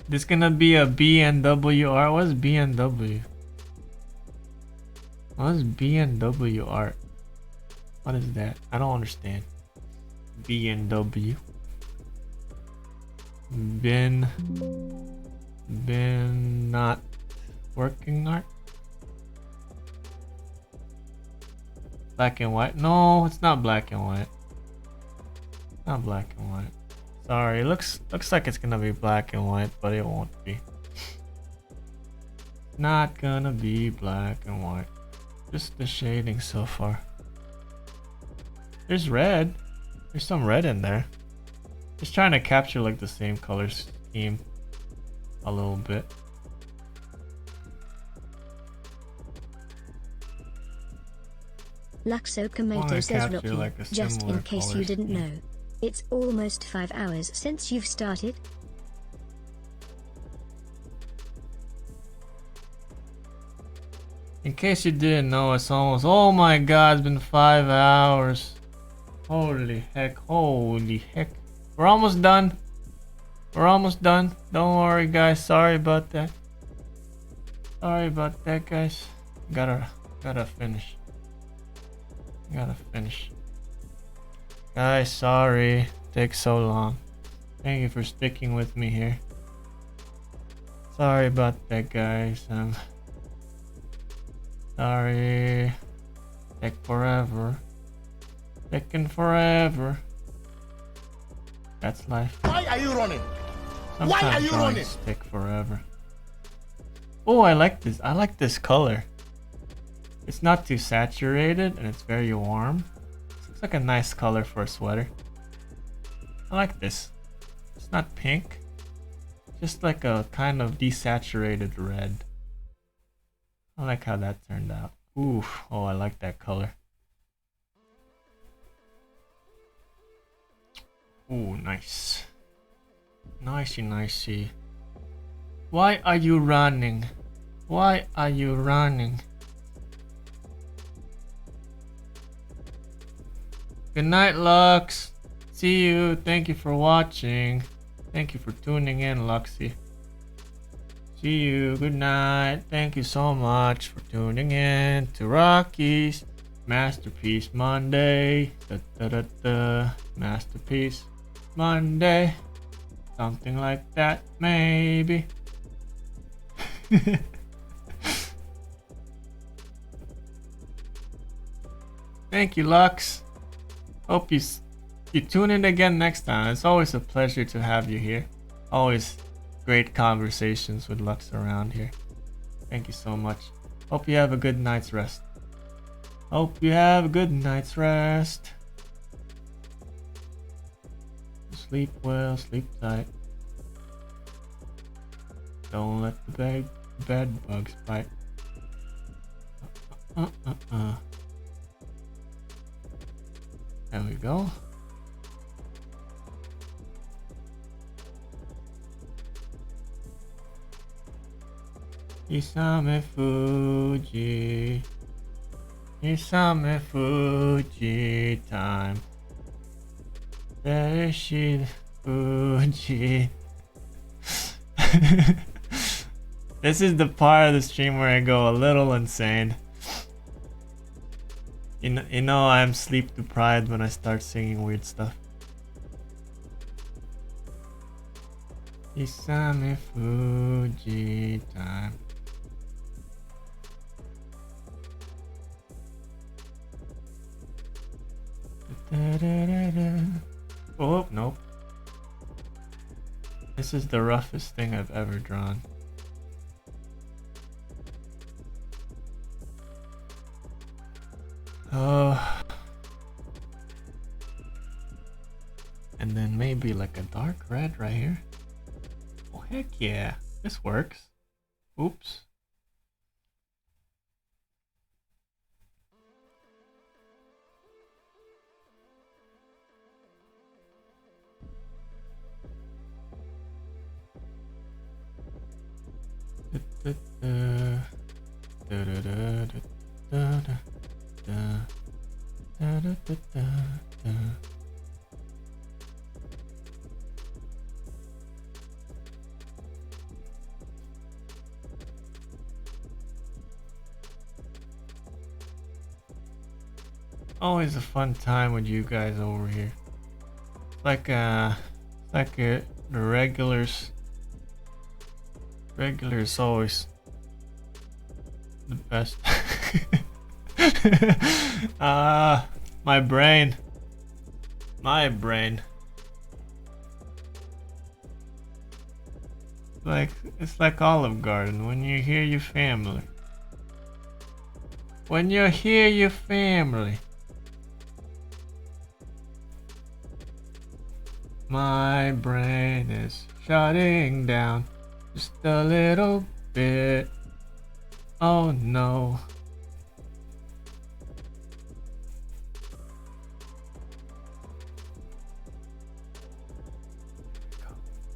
This gonna be a BNW art. What's BNW? What's BNW art? What is that? I don't understand. BNW. Been not working art. Black and white. No, it's not black and white. Not black and white. Sorry, it looks like it's gonna be black and white, but it won't be. Not gonna be black and white. Just the shading so far. There's red. There's some red in there. Just trying to capture like the same color scheme a little bit. Luxo Komoto says, Rocky, like just in case you didn't scheme. know, it's almost 5 hours since you've started. In case you didn't know, it's almost, oh my god, it's been 5 hours. Holy heck, holy heck. We're almost done. We're almost done. Don't worry guys, sorry about that. Sorry about that guys. Gotta finish. Gotta finish. Guys, sorry. Takes so long. Thank you for sticking with me here. Sorry about that guys. Sorry. Take forever. Taking forever. That's life. Why are you running? Sometimes Why are you running? take forever. Oh, I like this. I like this color. It's not too saturated and it's very warm. This looks like a nice color for a sweater. I like this. It's not pink. Just like a kind of desaturated red. I like how that turned out. Ooh, oh, I like that color. Ooh, nice. Nicey, nicey. Why are you running? Why are you running? Good night, Lux. See you. Thank you for watching. Thank you for tuning in, Luxy. See you. Good night. Thank you so much for tuning in to Rocky's Masterpiece Monday. Da, da, da, da. Masterpiece Monday. Something like that, maybe. Thank you, Lux. Hope you tune in again next time. It's always a pleasure to have you here. Always great conversations with Lux around here. Thank you so much. Hope you have a good night's rest. Hope you have a good night's rest. Sleep well, sleep tight. Don't let the bed bugs bite. There we go. Isame Fuji. Isame Fuji time. There she Fuji. This is the part of the stream where I go a little insane. You know I'm sleep deprived when I start singing weird stuff. Isame Fuji time. Oh, nope. This is the roughest thing I've ever drawn. Oh. And then maybe like a dark red right here. Oh, heck yeah. This works. Oops. Always a fun time with you guys over here. The regulars. Regulars always the best. My brain. It's like Olive Garden when you hear your family. When you hear your family. My brain is shutting down just a little bit. Oh no.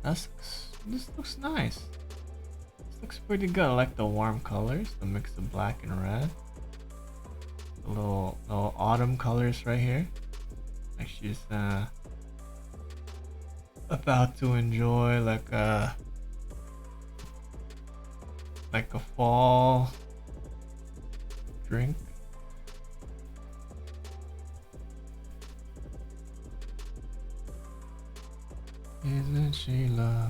This looks nice. This looks pretty good. I like the warm colors, the mix of black and red. The little autumn colors right here. Like she's about to enjoy like a fall drink. Isn't she lovely?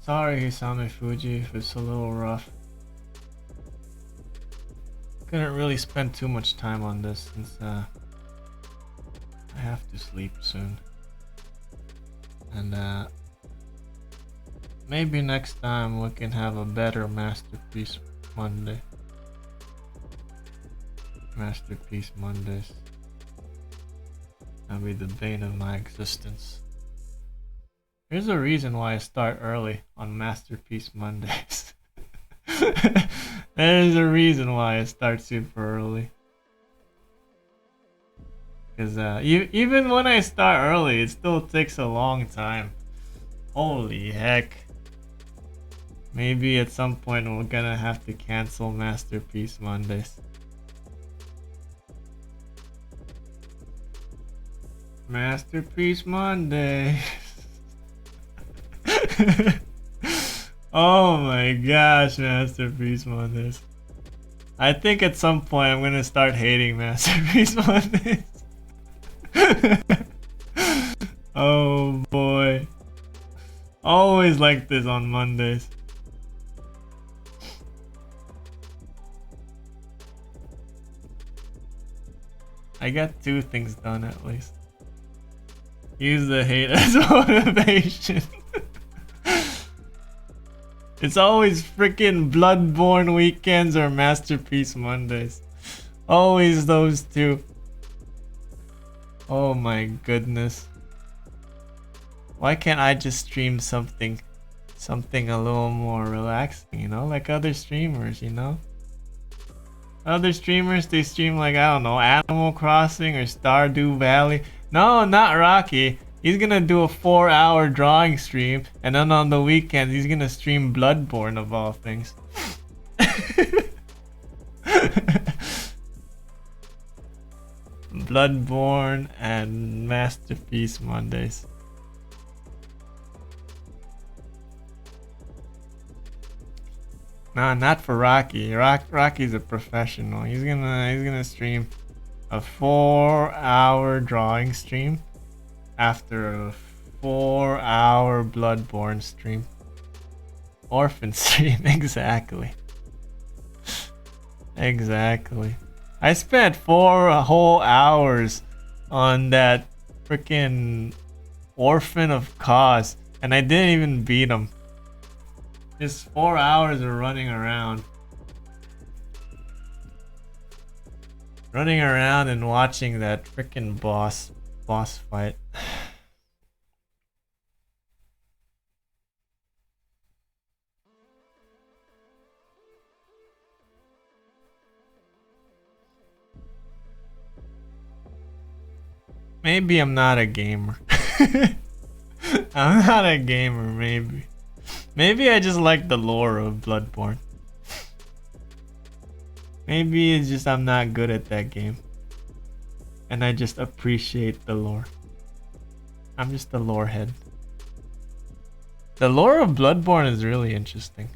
Sorry, Hisame Fuji, if it's a little rough. Couldn't really spend too much time on this since I have to sleep soon. And maybe next time we can have a better Masterpiece Monday. Masterpiece Mondays. That'll be the bane of my existence. Here's a reason why I start early on Masterpiece Mondays. There's a reason why I start super early. Because even when I start early, it still takes a long time. Holy heck. Maybe at some point we're gonna have to cancel Masterpiece Mondays. Masterpiece Monday. Oh my gosh, Masterpiece Mondays. I think at some point I'm gonna start hating Masterpiece Mondays. Oh boy. Always like this on Mondays. I got 2 things done at least. Use the hate as motivation. It's always freaking Bloodborne weekends or Masterpiece Mondays. Always those 2. Oh my goodness. Why can't I just stream something a little more relaxing, you know, like other streamers, you know? Other streamers, they stream like, I don't know, Animal Crossing or Stardew Valley. No, not Rocky. He's gonna do a 4-hour drawing stream, and then on the weekends he's gonna stream Bloodborne of all things. Bloodborne and Masterpiece Mondays. No, not for Rocky. Rocky's a professional. He's gonna stream a 4-hour drawing stream after a 4-hour Bloodborne stream. Orphan stream, exactly. Exactly. I spent 4 whole hours on that freaking Orphan of Cause, and I didn't even beat him. Just 4 hours of running around. Running around and watching that freaking boss fight. Maybe I'm not a gamer. I'm not a gamer, maybe. Maybe I just like the lore of Bloodborne. Maybe it's just I'm not good at that game. And I just appreciate the lore. I'm just a lore head. The lore of Bloodborne is really interesting.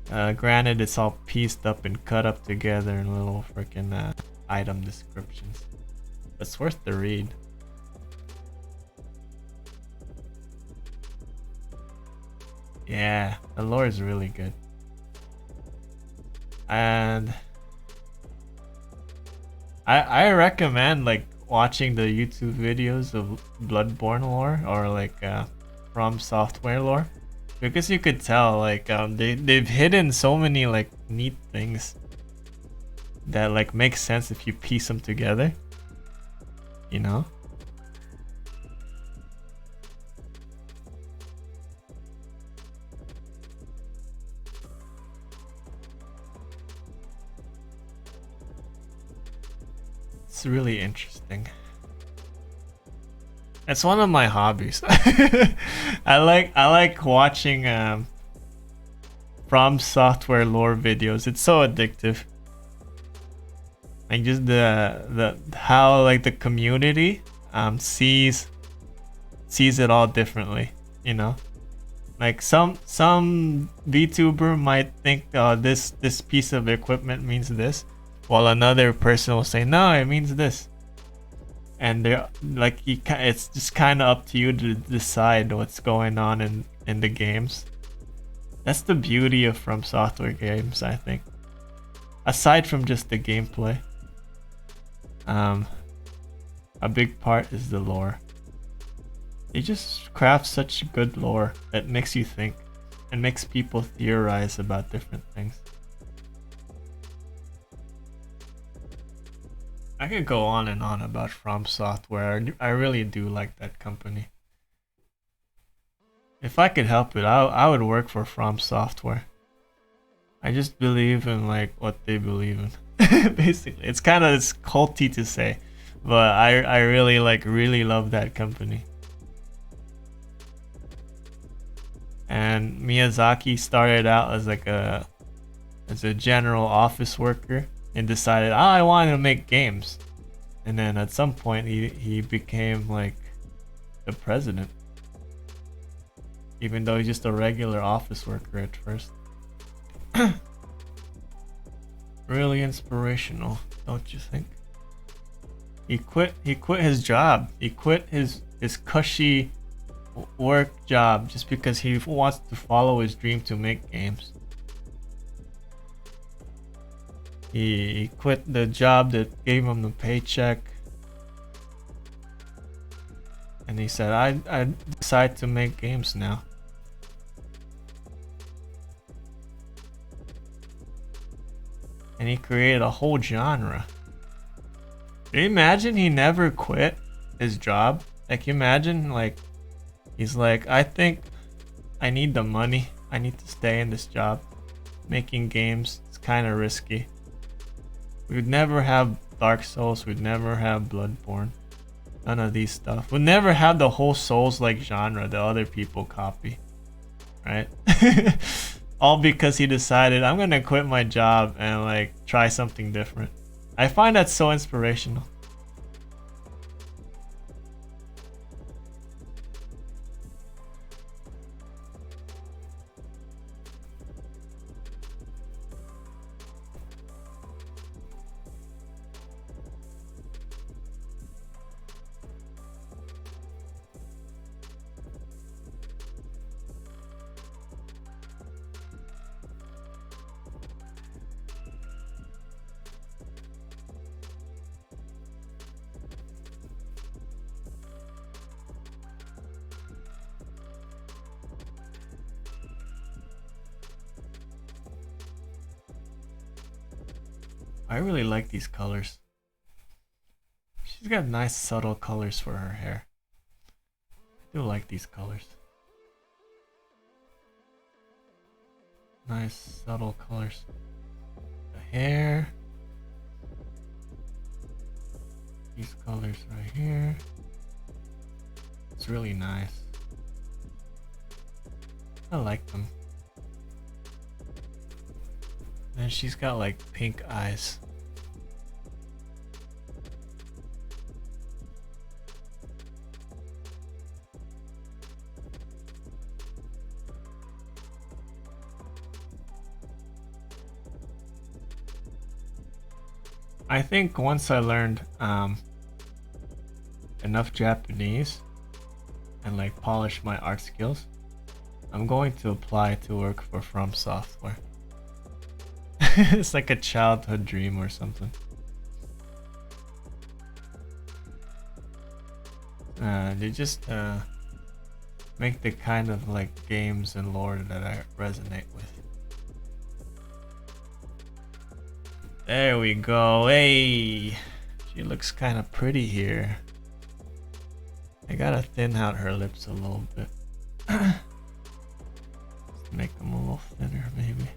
Granted, it's all pieced up and cut up together in little freaking item descriptions. It's worth the read. Yeah, the lore is really good. And I recommend like watching the YouTube videos of Bloodborne lore or like From Software lore, because you could tell like they've hidden so many like neat things that like make sense if you piece them together, you know. It's really interesting. It's one of my hobbies. I like watching From Software lore videos. It's so addictive. Like just the how like the community sees it all differently, you know? Like some VTuber might think this piece of equipment means this, while another person will say no, it means this. And they're like it's just kind of up to you to decide what's going on in the games. That's the beauty of From Software games, I think. Aside from just the gameplay, a big part is the lore. They just craft such good lore that makes you think and makes people theorize about different things. I could go on and on about From Software. I really do like that company. If I could help it, I would work for From Software. I just believe in like what they believe in. Basically, it's culty to say, but I really love that company. And Miyazaki started out as a general office worker and decided, I want to make games. And then at some point he became like the president. Even though he's just a regular office worker at first. Really inspirational, don't you think? He quit his job. He quit his cushy work job just because he wants to follow his dream to make games. He quit the job that gave him the paycheck, and he said, I decide to make games now. And he created a whole genre. Can you imagine he never quit his job? Like, imagine like he's like, I think I need the money. I need to stay in this job. Making games, it's kind of risky. We'd never have Dark Souls. We'd never have Bloodborne. None of these stuff. We'd never have the whole Souls-like genre that other people copy. Right? All because he decided, I'm gonna quit my job and like try something different. I find that so inspirational. I really like these colors. She's got nice subtle colors for her hair. I do like these colors. Nice subtle colors. The hair. These colors right here. It's really nice. I like them. And she's got like pink eyes. I think once I learned enough Japanese and like polish my art skills, I'm going to apply to work for From Software. It's like a childhood dream or something. They just make the kind of like games and lore that I resonate with. There we go. Hey, she looks kind of pretty here. I gotta thin out her lips a little bit. Make them a little thinner, maybe.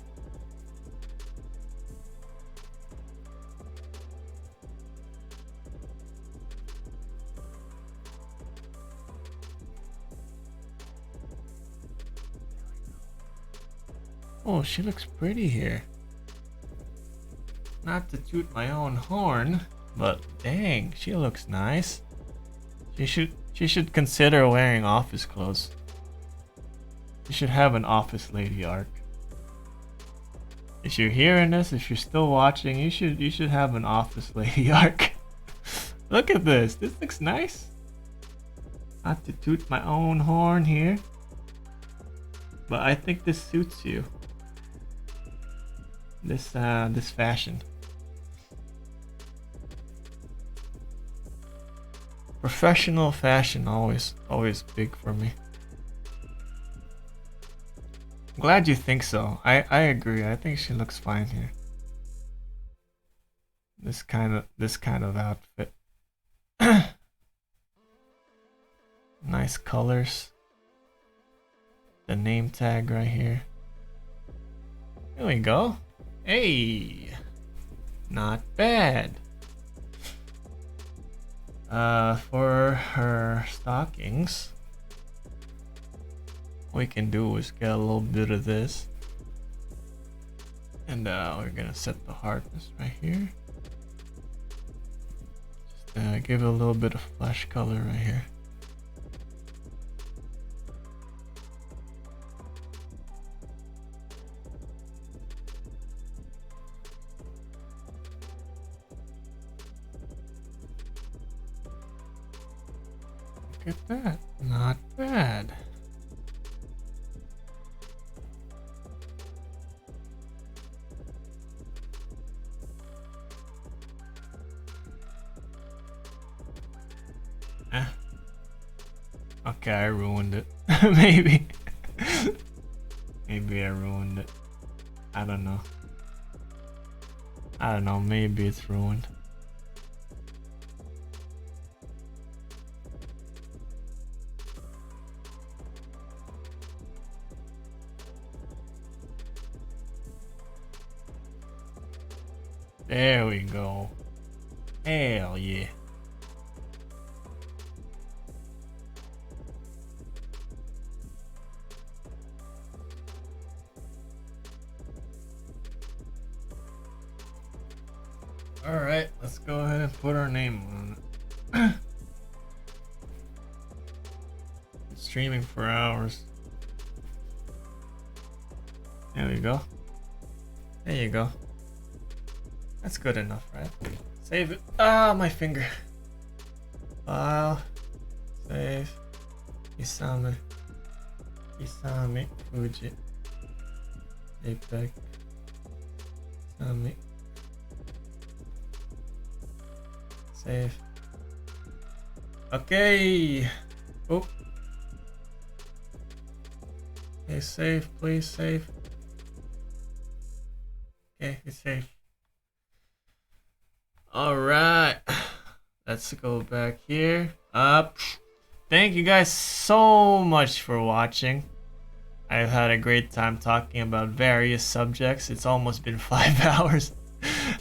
Oh, she looks pretty here. Not to toot my own horn, but dang, she looks nice. She should consider wearing office clothes. She should have an office lady arc. If you're hearing this, if you're still watching, you should have an office lady arc. Look at this. This looks nice. Not to toot my own horn here, but I think this suits you. This fashion. Professional fashion always big for me. I'm glad you think so. I agree. I think she looks fine here. This kind of outfit. Nice colors. The name tag right here. There we go. Hey, not bad. For her stockings, what we can do is get a little bit of this, and we're gonna set the hardness right here. Just give it a little bit of flesh color right here. Look at that, not bad. Okay, I ruined it. Maybe. Maybe I ruined it. I don't know. Maybe it's ruined. There we go. Hell yeah. Alright, let's go ahead and put our name on it. It's streaming for hours. There we go. There you go. That's good enough, right? Save it. Ah, my finger. File. Save. Isame. Fuji. JPEG. Isame. Save. Okay. Oh. Okay, save, please save. Okay, it's safe. Alright. Let's go back here. Thank you guys so much for watching. I've had a great time talking about various subjects. It's almost been 5 hours.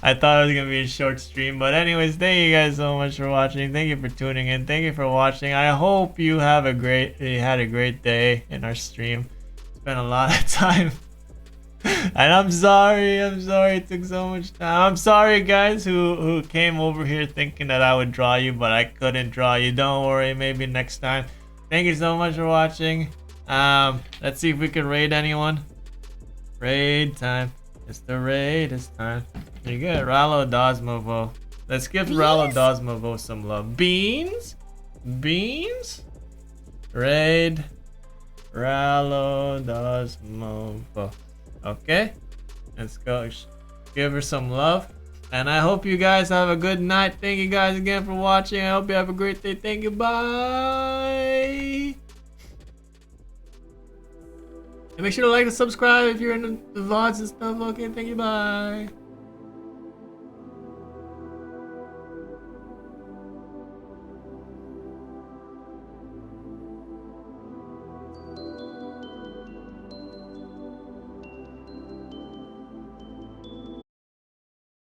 I thought it was gonna be a short stream, but anyways, thank you guys so much for watching. Thank you for tuning in. Thank you for watching. I hope you had a great day in our stream. Spent a lot of time. And I'm sorry it took so much time. I'm sorry guys who came over here thinking that I would draw you, but I couldn't draw you. Don't worry, maybe next time. Thank you so much for watching. Let's see if we can raid anyone. Raid time. It's the raid, it's time. You get Rallo Dosmovo. Let's give Rallo Dosmovo some love. Beans? Raid Rallo Dosmovo. Okay, let's go give her some love, and I hope you guys have a good night. Thank you guys again for watching. I hope you have a great day. Thank you. Bye. And make sure to like and subscribe if you're into the VODs and stuff. Okay, thank you. Bye.